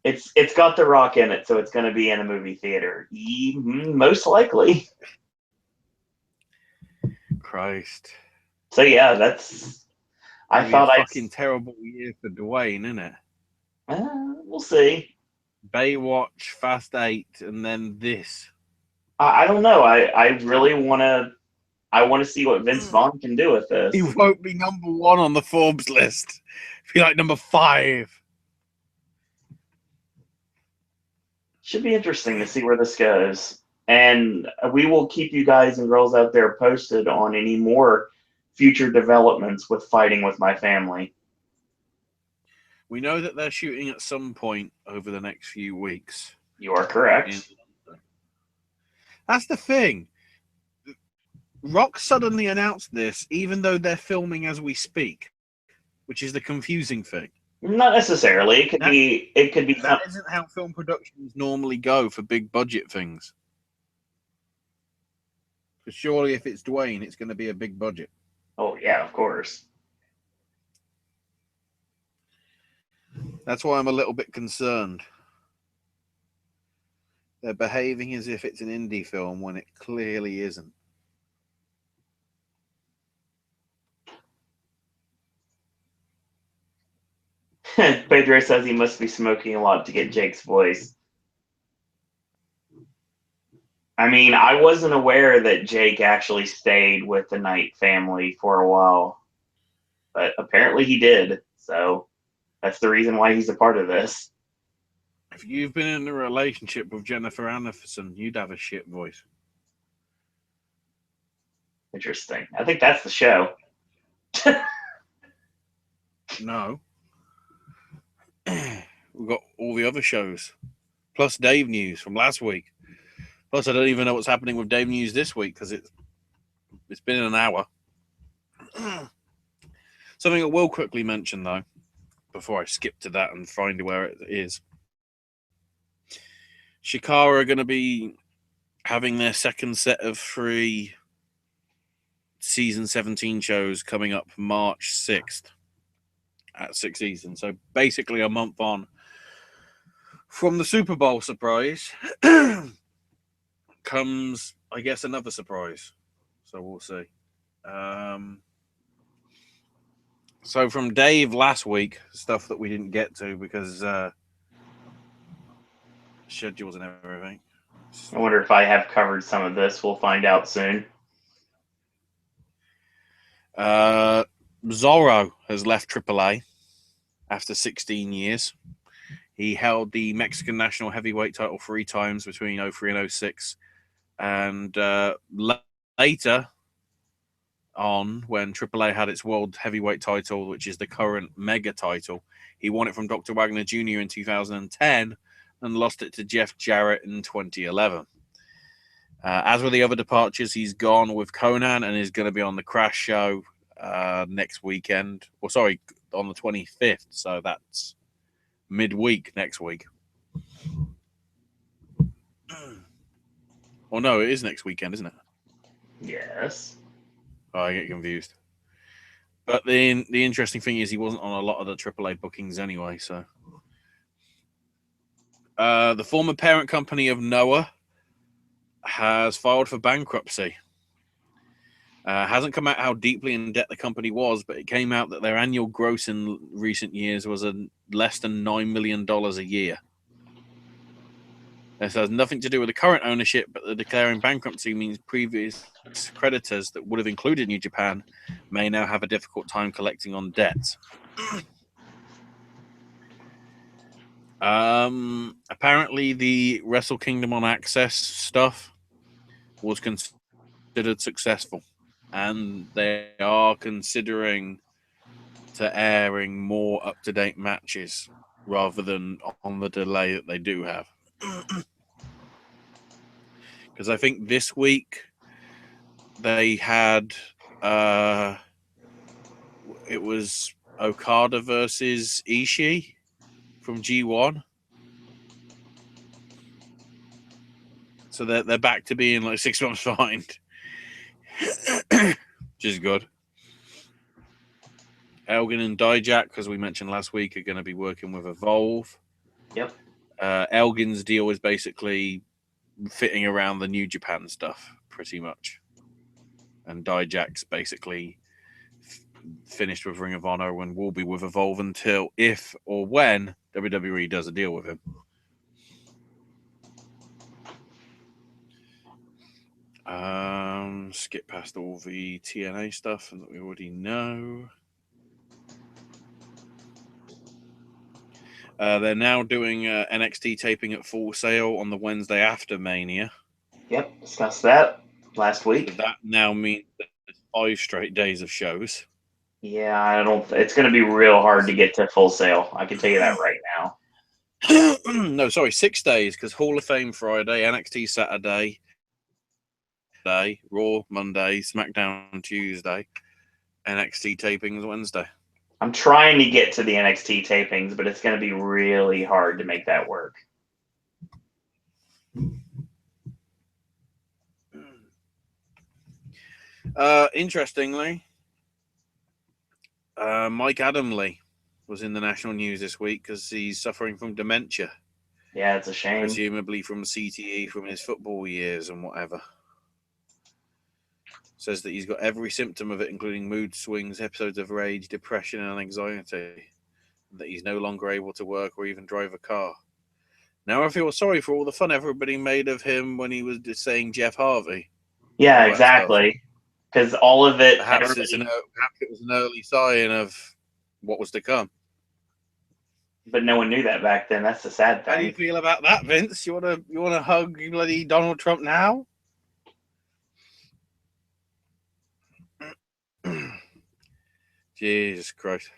It's got The Rock in it, so it's gonna be in a movie theater. Most likely. Christ. So yeah, that's. I thought a fucking terrible year for Dwayne, isn't it? We'll see. Baywatch, Fast 8, and then this. I don't know. I really want to. I want to see what Vince Vaughn can do with this. He won't be number 1 on the Forbes list. Be like number 5. Should be interesting to see where this goes. And we will keep you guys and girls out there posted on any more future developments with Fighting With My Family. We know that they're shooting at some point over the next few weeks. You are correct. That's the thing. Rock suddenly announced this, even though they're filming as we speak, which is the confusing thing. Not necessarily. It could be. That isn't how film productions normally go for big budget things. Because surely, if it's Dwayne, it's going to be a big budget. Oh yeah, of course. That's why I'm a little bit concerned. They're behaving as if it's an indie film when it clearly isn't. Pedro says he must be smoking a lot to get Jake's voice. I mean, I wasn't aware that Jake actually stayed with the Knight family for a while, but apparently he did. So that's the reason why he's a part of this. If you've been in a relationship with Jennifer Aniston, you'd have a shit voice. Interesting. I think that's the show. No. We've got all the other shows, plus Dave News from last week. Plus, I don't even know what's happening with Dave News this week because it's been an hour. Something I will quickly mention, though, before I skip to that and find where it is. Shikara are going to be having their second set of 3 season 17 shows coming up March 6th at Six Seasons. So basically a month on from the Super Bowl surprise comes, I guess, another surprise. So we'll see. So from Dave last week, stuff that we didn't get to because schedules and everything. I wonder if I have covered some of this. We'll find out soon. Zorro has left AAA after 16 years. He held the Mexican national heavyweight title 3 times between 03 and 06. And later on, when AAA had its world heavyweight title, which is the current mega title, he won it from Dr. Wagner Jr. in 2010 and lost it to Jeff Jarrett in 2011. As with the other departures, he's gone with Conan and is going to be on the Crash show next weekend. Or sorry, on the 25th. So that's midweek next week. Oh no, it is next weekend, isn't it? Yes. Oh, I get confused. But the interesting thing is he wasn't on a lot of the AAA bookings anyway. So the former parent company of Noah has filed for bankruptcy. Hasn't come out how deeply in debt the company was, but it came out that their annual gross in recent years was less than $9 million a year. This has nothing to do with the current ownership, but the declaring bankruptcy means previous creditors that would have included New Japan may now have a difficult time collecting on debts. Apparently, the Wrestle Kingdom on Access stuff was considered successful, and they are considering to airing more up-to-date matches rather than on the delay that they do have. Because I think this week they had it was Okada versus Ishii from G1. So they're back to being like 6 months behind. Which is good. Elgin and Dijak, because we mentioned last week, are going to be working with Evolve. Yep. Elgin's deal is basically fitting around the New Japan stuff, pretty much. And Dijak's basically finished with Ring of Honor and will be with Evolve until if or when WWE does a deal with him. Skip past all the TNA stuff that we already know. They're now doing NXT taping at Full Sail on the Wednesday after Mania. Yep, discussed that last week. So that now means that there's 5 straight days of shows. Yeah, I don't. It's going to be real hard to get to Full Sail. I can tell you that right now. No, sorry, 6 days, because Hall of Fame Friday, NXT Saturday, Raw Monday, SmackDown Tuesday, NXT tapings Wednesday. I'm trying to get to the NXT tapings, but it's going to be really hard to make that work. Interestingly, Mike Adamle was in the national news this week because he's suffering from dementia. Yeah, it's a shame. Presumably from CTE from his football years and whatever. Says that he's got every symptom of it, including mood swings, episodes of rage, depression, and anxiety. And that he's no longer able to work or even drive a car. Now I feel sorry for all the fun everybody made of him when he was just saying Jeff Harvey. Yeah, exactly. Because all of it. Perhaps it was an early sign of what was to come. But no one knew that back then. That's the sad thing. How do you feel about that, Vince? You wanna hug bloody Donald Trump now? Jesus Christ.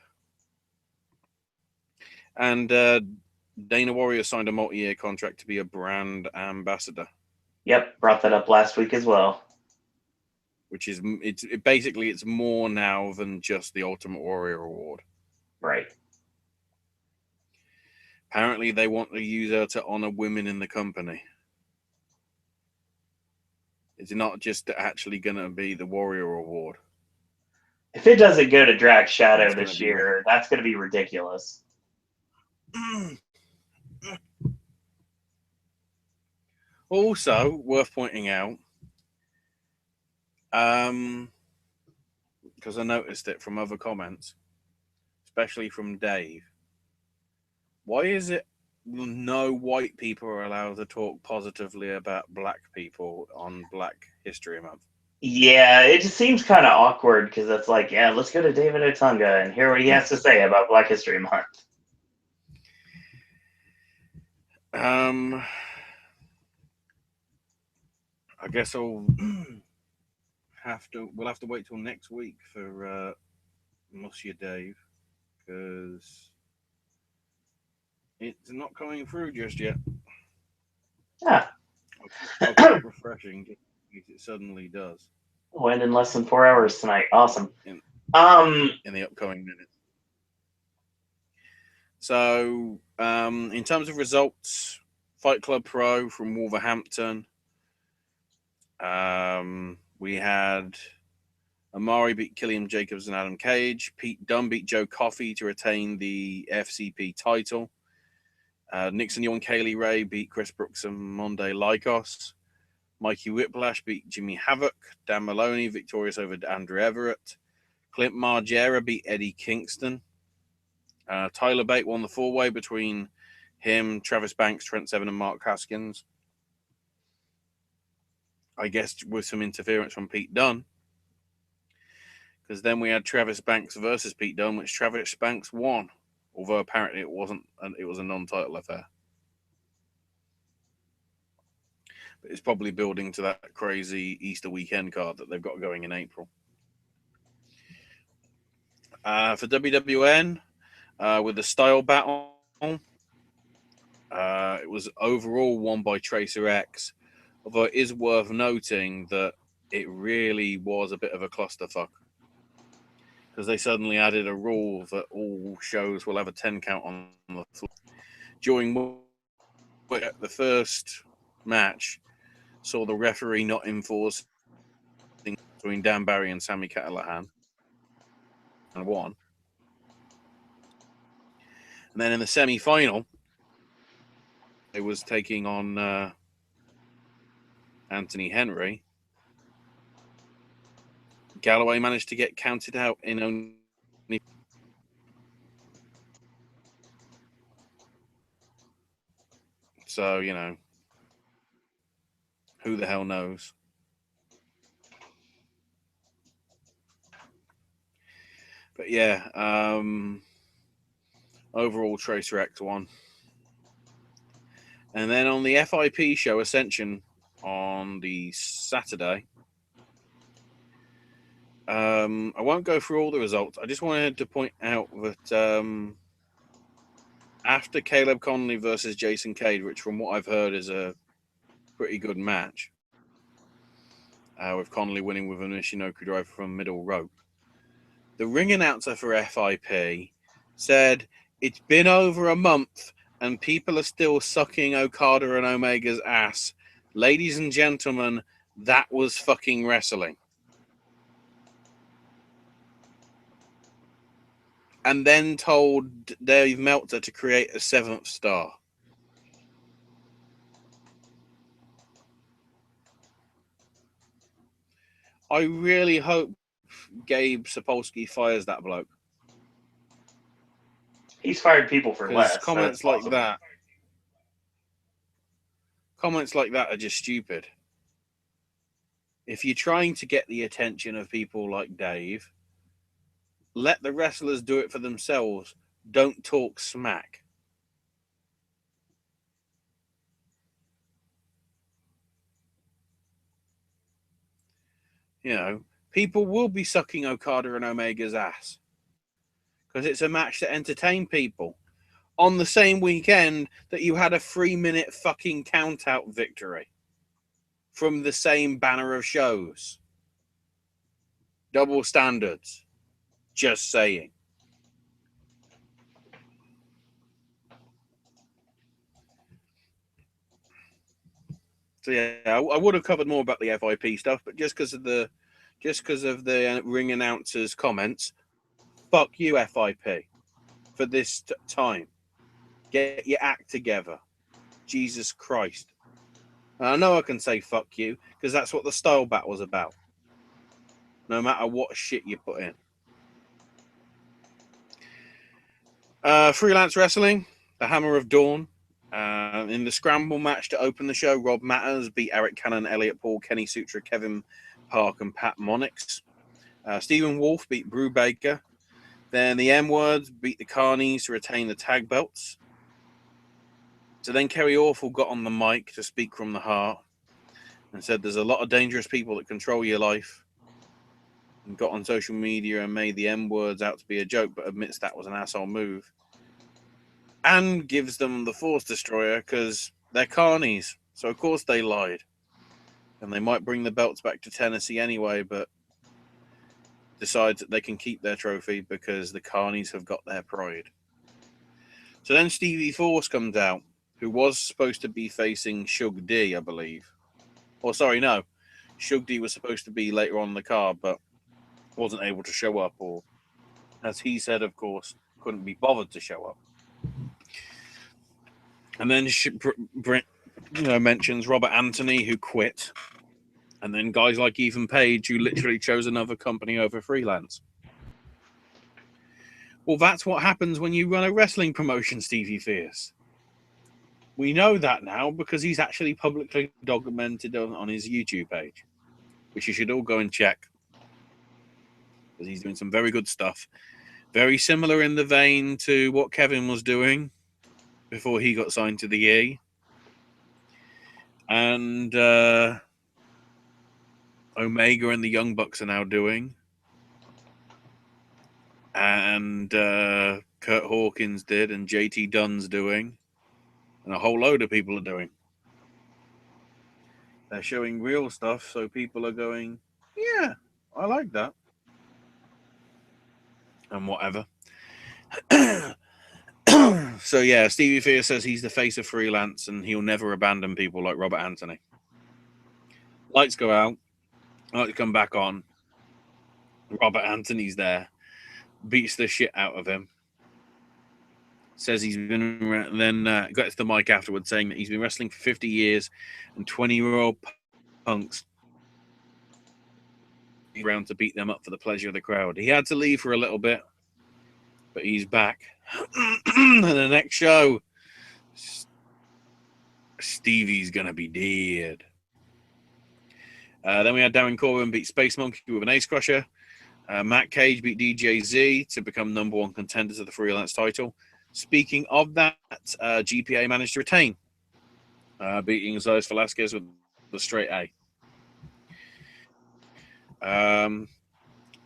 And Dana Warrior signed a multi-year contract to be a brand ambassador, Yep, brought that up last week as well. which is basically it's more now than just the Ultimate Warrior award. Right. Apparently, they want to use her to honor women in the company. It's not just actually going to be the Warrior Award. If it doesn't go to Drax Shadow That's gonna this be year, that's going to be ridiculous. Also, worth pointing out, because I noticed it from other comments, especially from Dave. Why is it no white people are allowed to talk positively about black people on Black History Month? Yeah, it just seems kind of awkward because it's like, yeah, let's go to David Otunga and hear what he has to say about Black History Month. I guess we'll have to wait till next week for Monsieur Dave, because it's not coming through just yet. Yeah. I'll keep refreshing just in case it suddenly does Went in less than 4 hours tonight. Awesome. in Um, the upcoming minutes. So, in terms of results, Fight Club Pro from Wolverhampton. We had Amari beat Killian Jacobs and Adam Cage. Pete Dunne beat Joe Coffey to retain the FCP title. Nixon Young Kaylee Ray beat Chris Brooks and Monday Lycos. Mikey Whiplash beat Jimmy Havoc. Dan Maloney victorious over Andrew Everett. Clint Margera beat Eddie Kingston. Tyler Bate won the four-way between him, Travis Banks, Trent Seven, and Mark Haskins. I guess with some interference from Pete Dunne. Because then we had Travis Banks versus Pete Dunne, which Travis Banks won. Although apparently it wasn't, it was a non-title affair. But it's probably building to that crazy Easter weekend card that they've got going in April. For WWN, with the style battle, it was overall won by Tracer X. Although it is worth noting that it really was a bit of a clusterfuck, because they suddenly added a rule that all shows will have a 10 count on the floor. During the first match, saw the referee not enforcing between Dan Barry and Sami Callahan, and won. And then in the semi-final, it was taking on Anthony Henry. Galloway managed to get counted out in only. So, you know, who the hell knows? But yeah, overall Tracer X won. And then on the FIP show Ascension on the Saturday, I won't go through all the results. I just wanted to point out that after Caleb Conley versus Jason Cade, which from what I've heard is a pretty good match, with Conley winning with a Michinoku driver from middle rope, the ring announcer for FIP said, "It's been over a month and people are still sucking Okada and Omega's ass. Ladies and gentlemen, that was fucking wrestling." And then told Dave Meltzer to create a seventh star. I really hope Gabe Sapolsky fires that bloke. he's fired people for less. Comments like that are just stupid. If you're trying to get the attention of people like Dave, let the wrestlers do it for themselves. Don't talk smack. You know, people will be sucking Okada and Omega's ass. because it's a match to entertain people. On the same weekend that you had a 3-minute fucking count-out victory from the same banner of shows. Double standards. Just saying. So yeah, I would have covered more about the FIP stuff, but just because of the ring announcer's comments, fuck you, FIP, for this time. Get your act together. Jesus Christ. And I know I can say fuck you, because that's what the style bat was about. No matter what shit you put in. Freelance Wrestling, the Hammer of Dawn. In the scramble match to open the show, Rob Matters beat Eric Cannon, Elliot Paul, Kenny Sutra, Kevin Park, and Pat Monix. Stephen Wolf beat Brew Baker. Then the M-Words beat the Carnies to retain the tag belts. So then Kerry Awful got on the mic to speak from the heart and said there's a lot of dangerous people that control your life, and got on social media and made the M-Words out to be a joke, but admits that was an asshole move. And gives them the Force Destroyer because they're Carnies. So of course they lied. And they might bring the belts back to Tennessee anyway, but decides that they can keep their trophy because the Carnies have got their pride. So then Stevie Force comes out, who was supposed to be facing Shug D, I believe. Or sorry, no. Shug D was supposed to be later on in the card, but wasn't able to show up, or as he said, of course, couldn't be bothered to show up. And then mentions Robert Anthony, who quit. And then guys like Ethan Page, who literally chose another company over freelance. Well, that's what happens when you run a wrestling promotion, Stevie Fierce. We know that now because he's actually publicly documented on his YouTube page, which you should all go and check. Because he's doing some very good stuff. Very similar in the vein to what Kevin was doing before he got signed to the E. And Omega and the Young Bucks are now doing. And Kurt Hawkins did, and JT Dunn's doing. And a whole load of people are doing. They're showing real stuff, so people are going, yeah, I like that. And whatever. So yeah, Stevie Fierce says he's the face of freelance and he'll never abandon people like Robert Anthony. Lights go out. Lights come back on. Robert Anthony's there. Beats the shit out of him. Says he's been... Then gets the mic afterwards saying that he's been wrestling for 50 years and 20-year-old punks around to beat them up for the pleasure of the crowd. He had to leave for a little bit, but he's back. And the next show, Stevie's gonna be dead. Then we had Darren Corbin beat Space Monkey with an ace crusher. Matt Cage beat DJZ to become #1 contender to the freelance title. Speaking of that, GPA managed to retain, beating Zos Velasquez with the straight A.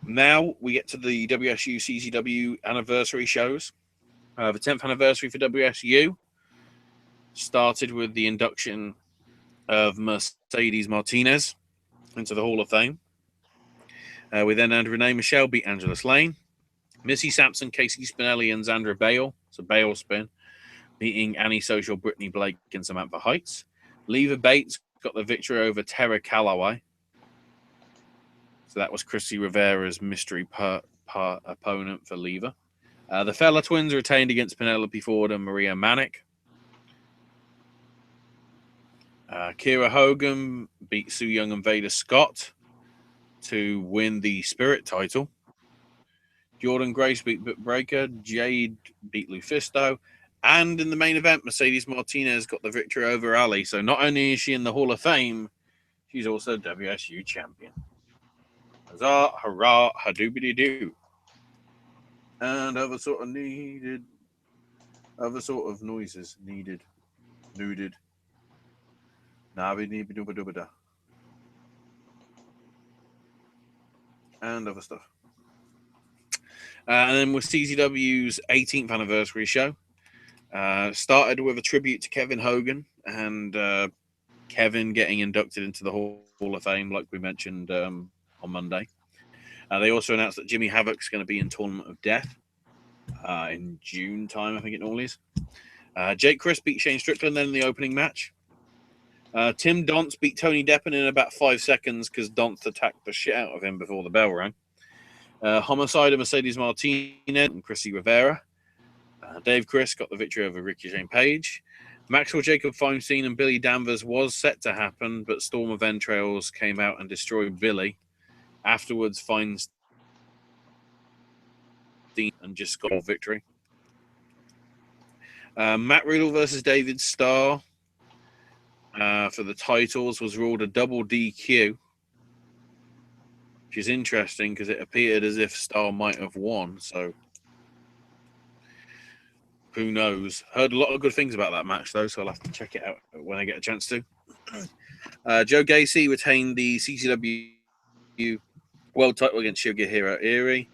Now we get to the WSU CCW anniversary shows. The 10th anniversary for WSU started with the induction of Mercedes Martinez into the Hall of Fame. We then had Renee Michelle beat Angela Slane. Missy Sampson, Casey Spinelli, and Zandra Bale, so Bale spin, beating Annie Social, Brittany Blake, and Samantha Heights. Leva Bates got the victory over Tara Calloway. So that was Chrissy Rivera's mystery opponent for Leva. The Fella Twins retained against Penelope Ford and Maria Manic. Kira Hogan beat Sue Young and Vader Scott to win the Spirit title. Jordan Grace beat Britt Breaker. Jade beat Lufisto. And in the main event, Mercedes Martinez got the victory over Ali. So not only is she in the Hall of Fame, she's also WSU champion. Huzzah, hurrah, hadoobity-doo. And other sort of noises needed. Nuded. Nabi-neebi-dooba-dooba-da. And other stuff. And then with CZW's 18th anniversary show, started with a tribute to Kevin Hogan and Kevin getting inducted into the Hall of Fame, like we mentioned on Monday. They also announced that Jimmy Havoc's going to be in Tournament of Death in June time, I think it normally is. Jake Chris beat Shane Strickland then in the opening match. Tim Donst beat Tony Deppen in about 5 seconds because Donst attacked the shit out of him before the bell rang. Homicide of Mercedes Martinez and Chrissy Rivera. Dave Chris got the victory over Ricky Shane Page. Maxwell Jacob Feinstein and Billy Danvers was set to happen, but Storm of Entrails came out and destroyed Billy. Afterwards, Feinstein and just got a victory. Matt Riddle versus David Starr for the titles was ruled a double DQ, which is interesting because it appeared as if Starr might have won. So who knows? Heard a lot of good things about that match though, so I'll have to check it out when I get a chance to. Joe Gacy retained the CCW World title against Shigehiro Iri.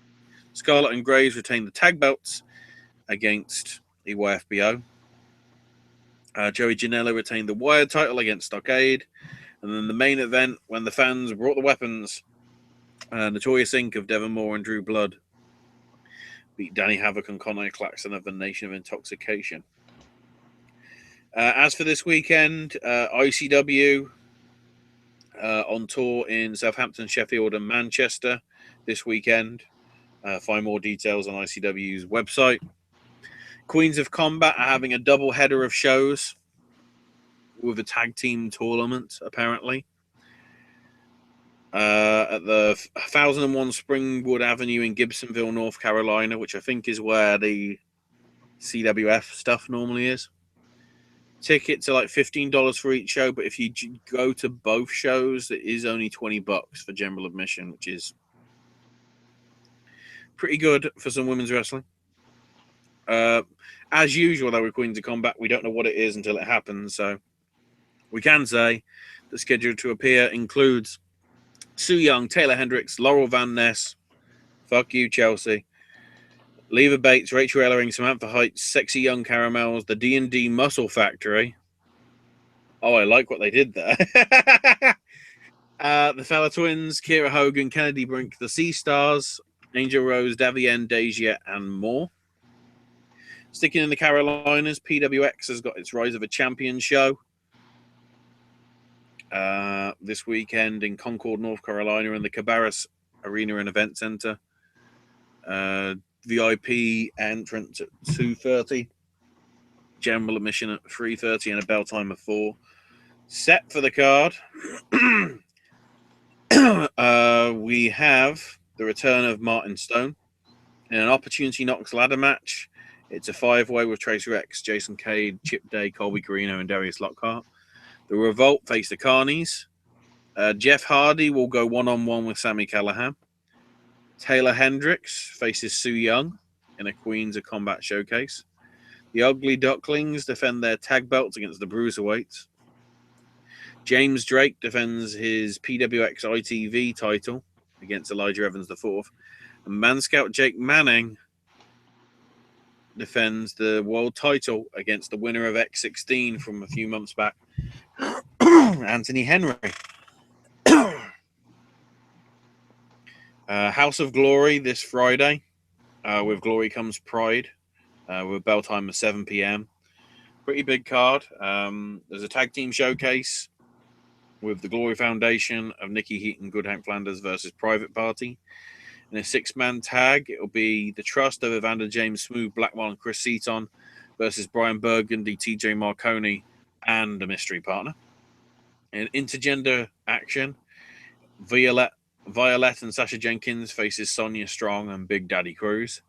Scarlett and Graves retained the tag belts against EYFBO. Joey Janela retained the Wired title against Stockade. And then the main event, when the fans brought the weapons, Notorious Inc. of Devon Moore and Drew Blood beat Danny Havoc and Conor Claxton of the Nation of Intoxication. As for this weekend, ICW on tour in Southampton, Sheffield, and Manchester this weekend. Find more details on ICW's website. Queens of Combat are having a double header of shows with a tag team tournament, apparently. At the 1001 Springwood Avenue in Gibsonville, North Carolina, which I think is where the CWF stuff normally is. Tickets are like $15 for each show, but if you go to both shows, it is only $20 for general admission, which is pretty good for some women's wrestling. As usual, though, with Queens of Combat, we don't know what it is until it happens, so we can say the schedule to appear includes Sue Young, Taylor Hendricks, Laurel Van Ness, fuck you, Chelsea, Leva Bates, Rachel Ellering, Samantha Heights, Sexy Young Caramels, the D&D Muscle Factory. Oh, I like what they did there. The Fella Twins, Kira Hogan, Kennedy Brink, the Sea Stars, Angel Rose, Davienne, Deja, and more. Sticking in the Carolinas, PWX has got its Rise of a Champion show this weekend in Concord, North Carolina, in the Cabarrus Arena and Event Center. VIP entrance at 2:30, general admission at 3:30, and a bell time of 4. Set for the card, we have the return of Martin Stone in an Opportunity Knocks ladder match. It's a 5-way with Tracer X, Jason Cade, Chip Day, Colby Carino, and Darius Lockhart. The Revolt face the Carnies. Jeff Hardy will go one-on-one with Sami Callihan. Taylor Hendricks faces Sue Young in a Queens of Combat showcase. The Ugly Ducklings defend their tag belts against the Bruiserweights. James Drake defends his PWX ITV title against Elijah Evans IV. And Man Scout Jake Manning defends the world title against the winner of X16 from a few months back, Anthony Henry. House of Glory this Friday. With Glory Comes Pride. With bell time of 7 p.m. Pretty big card. There's a tag team showcase with the Glory Foundation of Nikki Heat and Good Hank Flanders versus Private Party. In a 6-man tag, it'll be the Trust of Evander James, Smooth Blackwell, and Chris Seaton versus Brian Burgundy, TJ Marconi, and a mystery partner. In intergender action, Violet and Sasha Jenkins faces Sonia Strong and Big Daddy Cruz.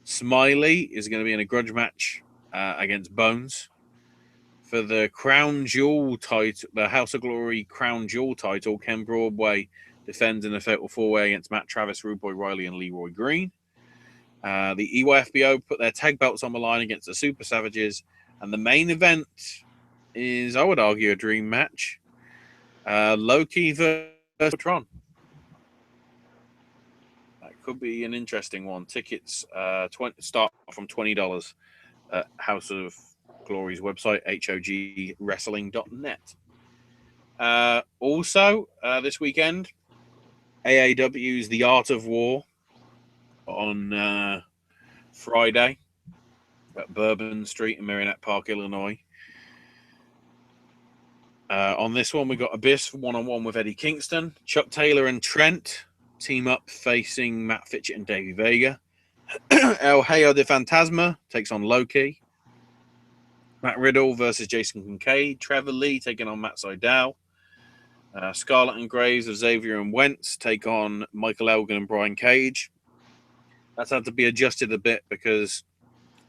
Smiley is going to be in a grudge match against Bones. For the Crown Jewel title, the House of Glory Crown Jewel title, Ken Broadway defends in a fatal 4-way against Matt Travis, Rude Boy Riley, and Leroy Green. The EYFBO put their tag belts on the line against the Super Savages. And the main event is, I would argue, a dream match. Loki versus Tron. could be an interesting one. Tickets start from $20 at House of Glory's website, hogwrestling.net. Also, this weekend, AAW's The Art of War on Friday at Bourbon Street in Merrimack Park, Illinois. On this one, we got Abyss one-on-one with Eddie Kingston. Chuck Taylor and Trent team up facing Matt Fitchett and Davey Vega. El Hijo de Fantasma takes on Loki. Matt Riddle versus Jason Kincaid. Trevor Lee taking on Matt Sydal. Scarlett and Graves of Xavier and Wentz take on Michael Elgin and Brian Cage. That's had to be adjusted a bit because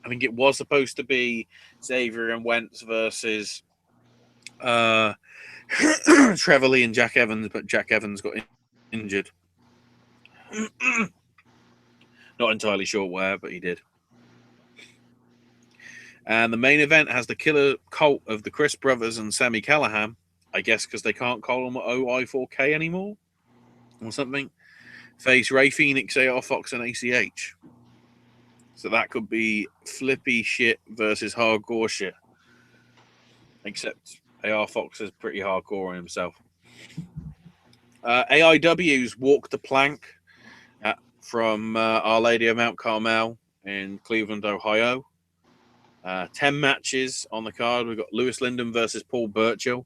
I think it was supposed to be Xavier and Wentz versus Trevor Lee and Jack Evans, but Jack Evans got injured. Not entirely sure where, but he did. And the main event has the killer cult of the Chris brothers and Sami Callihan, I guess because they can't call them OI4K anymore or something, face Ray Phoenix, AR Fox, and ACH. So that could be flippy shit versus hardcore shit. Except AR Fox is pretty hardcore on himself. AIW's Walk the Plank from Our Lady of Mount Carmel in Cleveland, Ohio. 10 matches on the card. We've got Lewis Linden versus Paul Burchill.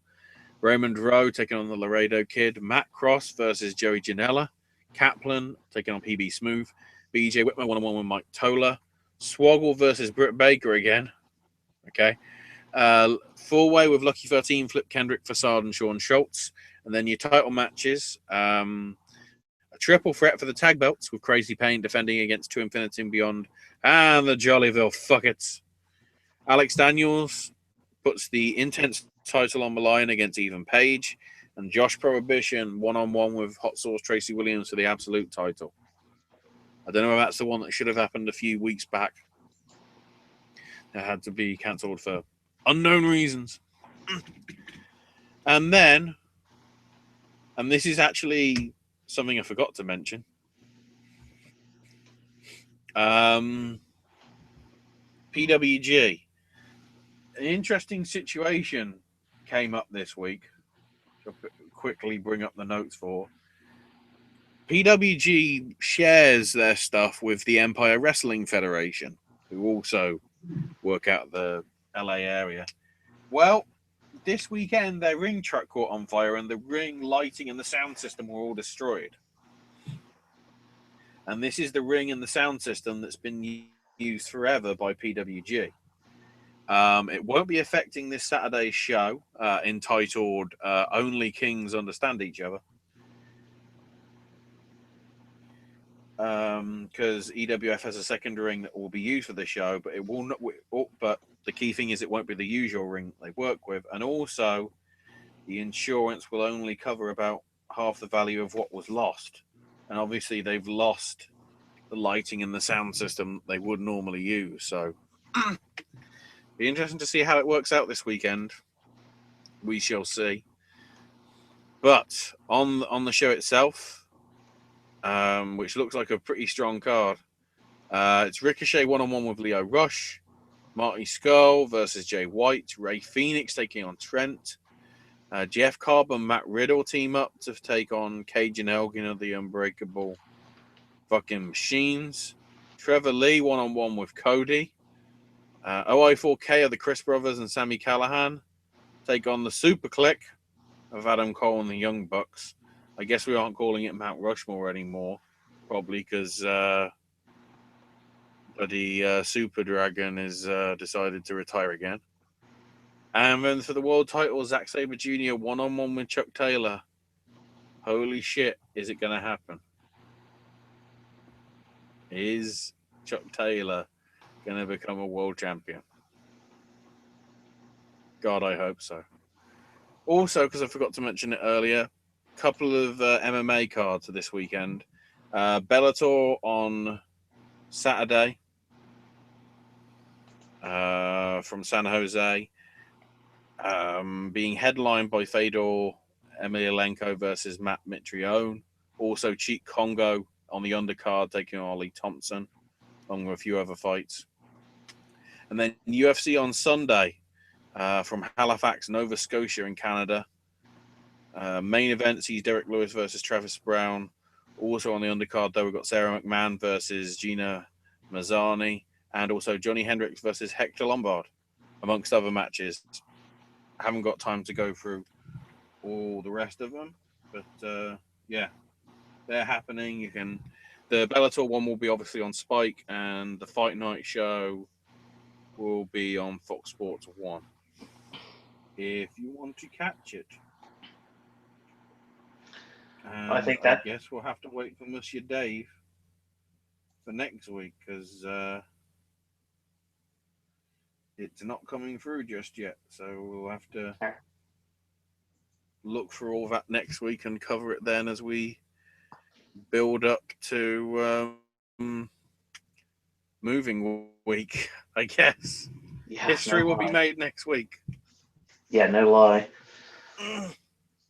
Raymond Rowe taking on the Laredo Kid. Matt Cross versus Joey Janela. Kaplan taking on PB Smooth. BJ Whitmer one-on-one with Mike Tola. Swoggle versus Britt Baker again. Okay. Four-way with Lucky 13, Flip Kendrick, Facade, and Sean Schultz. And then your title matches. A triple threat for the tag belts with Crazy Payne defending against To Infinity and Beyond and the Jollyville Fuckets. Alex Daniels puts the Intense title on the line against Ethan Page. And Josh Prohibition one-on-one with Hot Sauce Tracy Williams for the Absolute title. I don't know if that's the one that should have happened a few weeks back. It had to be cancelled for unknown reasons. And then, and this is actually something I forgot to mention. PWG. An interesting situation came up this week. I'll quickly bring up the notes for. PWG shares their stuff with the Empire Wrestling Federation, who also work out the LA area. Well, this weekend their ring truck caught on fire and the ring lighting and the sound system were all destroyed. And this is the ring and the sound system that's been used forever by PWG. It won't be affecting this Saturday's show, entitled Only Kings Understand Each Other. Because EWF has a second ring that will be used for the show, but it will not. But the key thing is it won't be the usual ring they work with, and also the insurance will only cover about half the value of what was lost. And obviously, they've lost the lighting and the sound system they would normally use. So, be interesting to see how it works out this weekend. We shall see. But on the show itself, which looks like a pretty strong card, it's Ricochet one-on-one with Leo Rush, Marty Scurll versus Jay White, Ray Phoenix taking on Trent, Jeff Cobb and Matt Riddle team up to take on Cage and Elgin of the Unbreakable fucking Machines, Trevor Lee one-on-one with Cody, OI4K of the Chris Brothers and Sami Callihan take on the Super Click of Adam Cole and the Young Bucks. I guess we aren't calling it Mount Rushmore anymore, probably because bloody Super Dragon is decided to retire again. And then for the world title, Zack Sabre Jr. one-on-one with Chuck Taylor. Holy shit, is it going to happen? Is Chuck Taylor going to become a world champion? God, I hope so. Also, because I forgot to mention it earlier, a couple of MMA cards this weekend. Bellator on Saturday from San Jose, being headlined by Fedor Emelianenko versus Matt Mitrione. Also, Cheat Congo on the undercard, taking on Ollie Thompson, along with a few other fights. And then UFC on Sunday from Halifax, Nova Scotia in Canada. Main event sees Derek Lewis versus Travis Brown. Also on the undercard, though, we've got Sarah McMahon versus Gina Mazzani, and also Johnny Hendricks versus Hector Lombard, amongst other matches. I haven't got time to go through all the rest of them, but yeah, they're happening. The Bellator one will be obviously on Spike, and the Fight Night show will be on Fox Sports 1 if you want to catch it. And I guess we'll have to wait for Monsieur Dave for next week, because it's not coming through just yet. So we'll have to look for all that next week and cover it then as we build up to moving week, I guess. Yeah, History will be made next week. Yeah, no lie.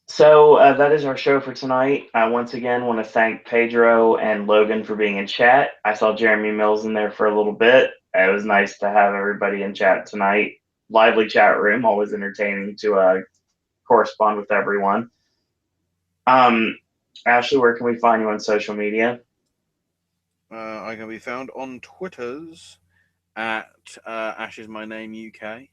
So that is our show for tonight. I once again want to thank Pedro and Logan for being in chat. I saw Jeremy Mills in there for a little bit. It was nice to have everybody in chat tonight. Lively chat room, always entertaining to correspond with everyone. Ashley, where can we find you on social media? I can be found on Twitters at Ash is my name UK.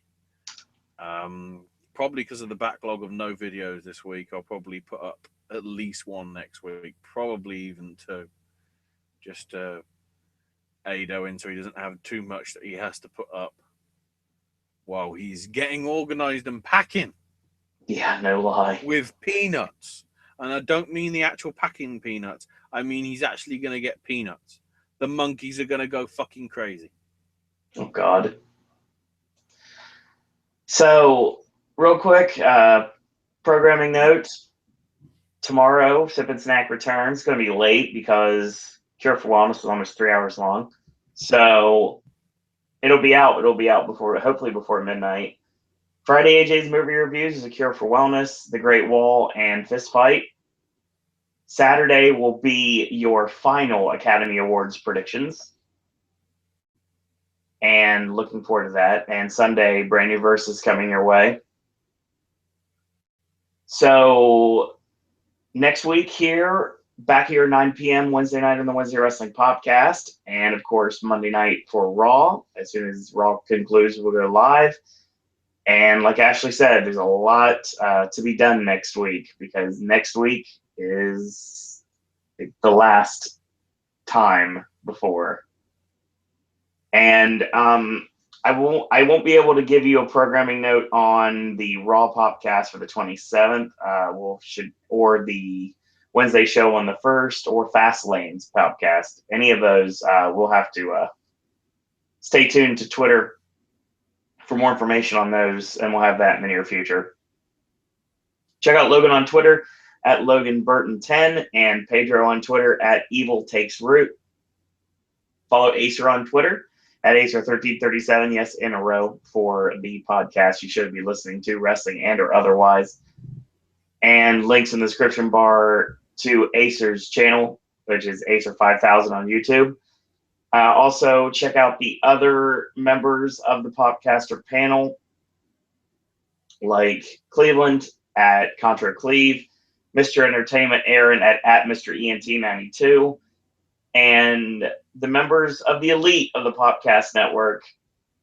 Probably because of the backlog of no videos this week, I'll probably put up at least one next week, probably even two, just to Ado in so he doesn't have too much that he has to put up while he's getting organized and packing. Yeah, no lie. With peanuts. And I don't mean the actual packing peanuts. I mean he's actually going to get peanuts. The monkeys are going to go fucking crazy. Oh, God. So, real quick, programming notes. Tomorrow, Sip and Snack returns. It's going to be late because Cure for Wellness is almost 3 hours long. So, it'll be out hopefully before midnight. Friday, AJ's movie reviews is A Cure for Wellness, The Great Wall, and Fist Fight. Saturday will be your final Academy Awards predictions. And looking forward to that. And Sunday, brand new verses coming your way. So next week here, back here 9 p.m. Wednesday night on the Wednesday Wrestling Popcast. And of course, Monday night for Raw. As soon as Raw concludes, we'll go live. And like Ashley said, there's a lot to be done next week, because next week is the last time before. And I won't be able to give you a programming note on the Raw Popcast for the 27th. Or the Wednesday show on the 1st, or Fastlane's Popcast. Any of those, we'll have to stay tuned to Twitter for more information on those, and we'll have that in the near future. Check out Logan on Twitter at LoganBurton10 and Pedro on Twitter at EvilTakesRoot. Follow Acer on Twitter at Acer1337, yes, in a row, for the podcast you should be listening to, wrestling and or otherwise. And links in the description bar to Acer's channel, which is Acer5000 on YouTube. Also, check out the other members of the Popcaster panel, like Cleveland at Contra Cleve, Mr. Entertainment Aaron at Mr. ENT92, and the members of the elite of the Popcast Network,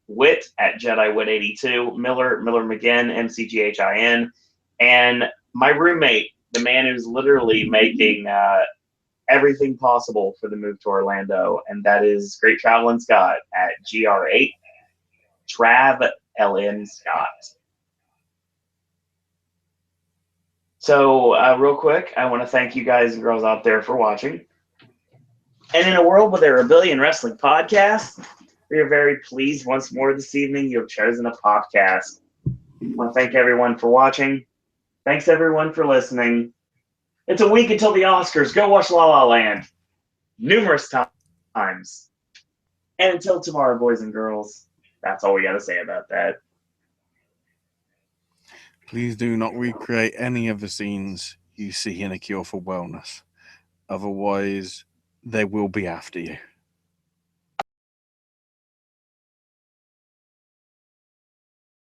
Wit at JediWit82, Miller McGinn, MCGHIN, and my roommate, the man who's literally making everything possible for the move to Orlando, and that is Great Traveling Scott at GR8, Trav LN Scott. So real quick, I want to thank you guys and girls out there for watching. And in a world where there are a billion wrestling podcasts, we are very pleased once more this evening you have chosen a podcast. I want to thank everyone for watching. Thanks everyone for listening. It's a week until the Oscars. Go watch La La Land numerous times. And until tomorrow, boys and girls, that's all we got to say about that. Please do not recreate any of the scenes you see in A Cure for Wellness. Otherwise, they will be after you.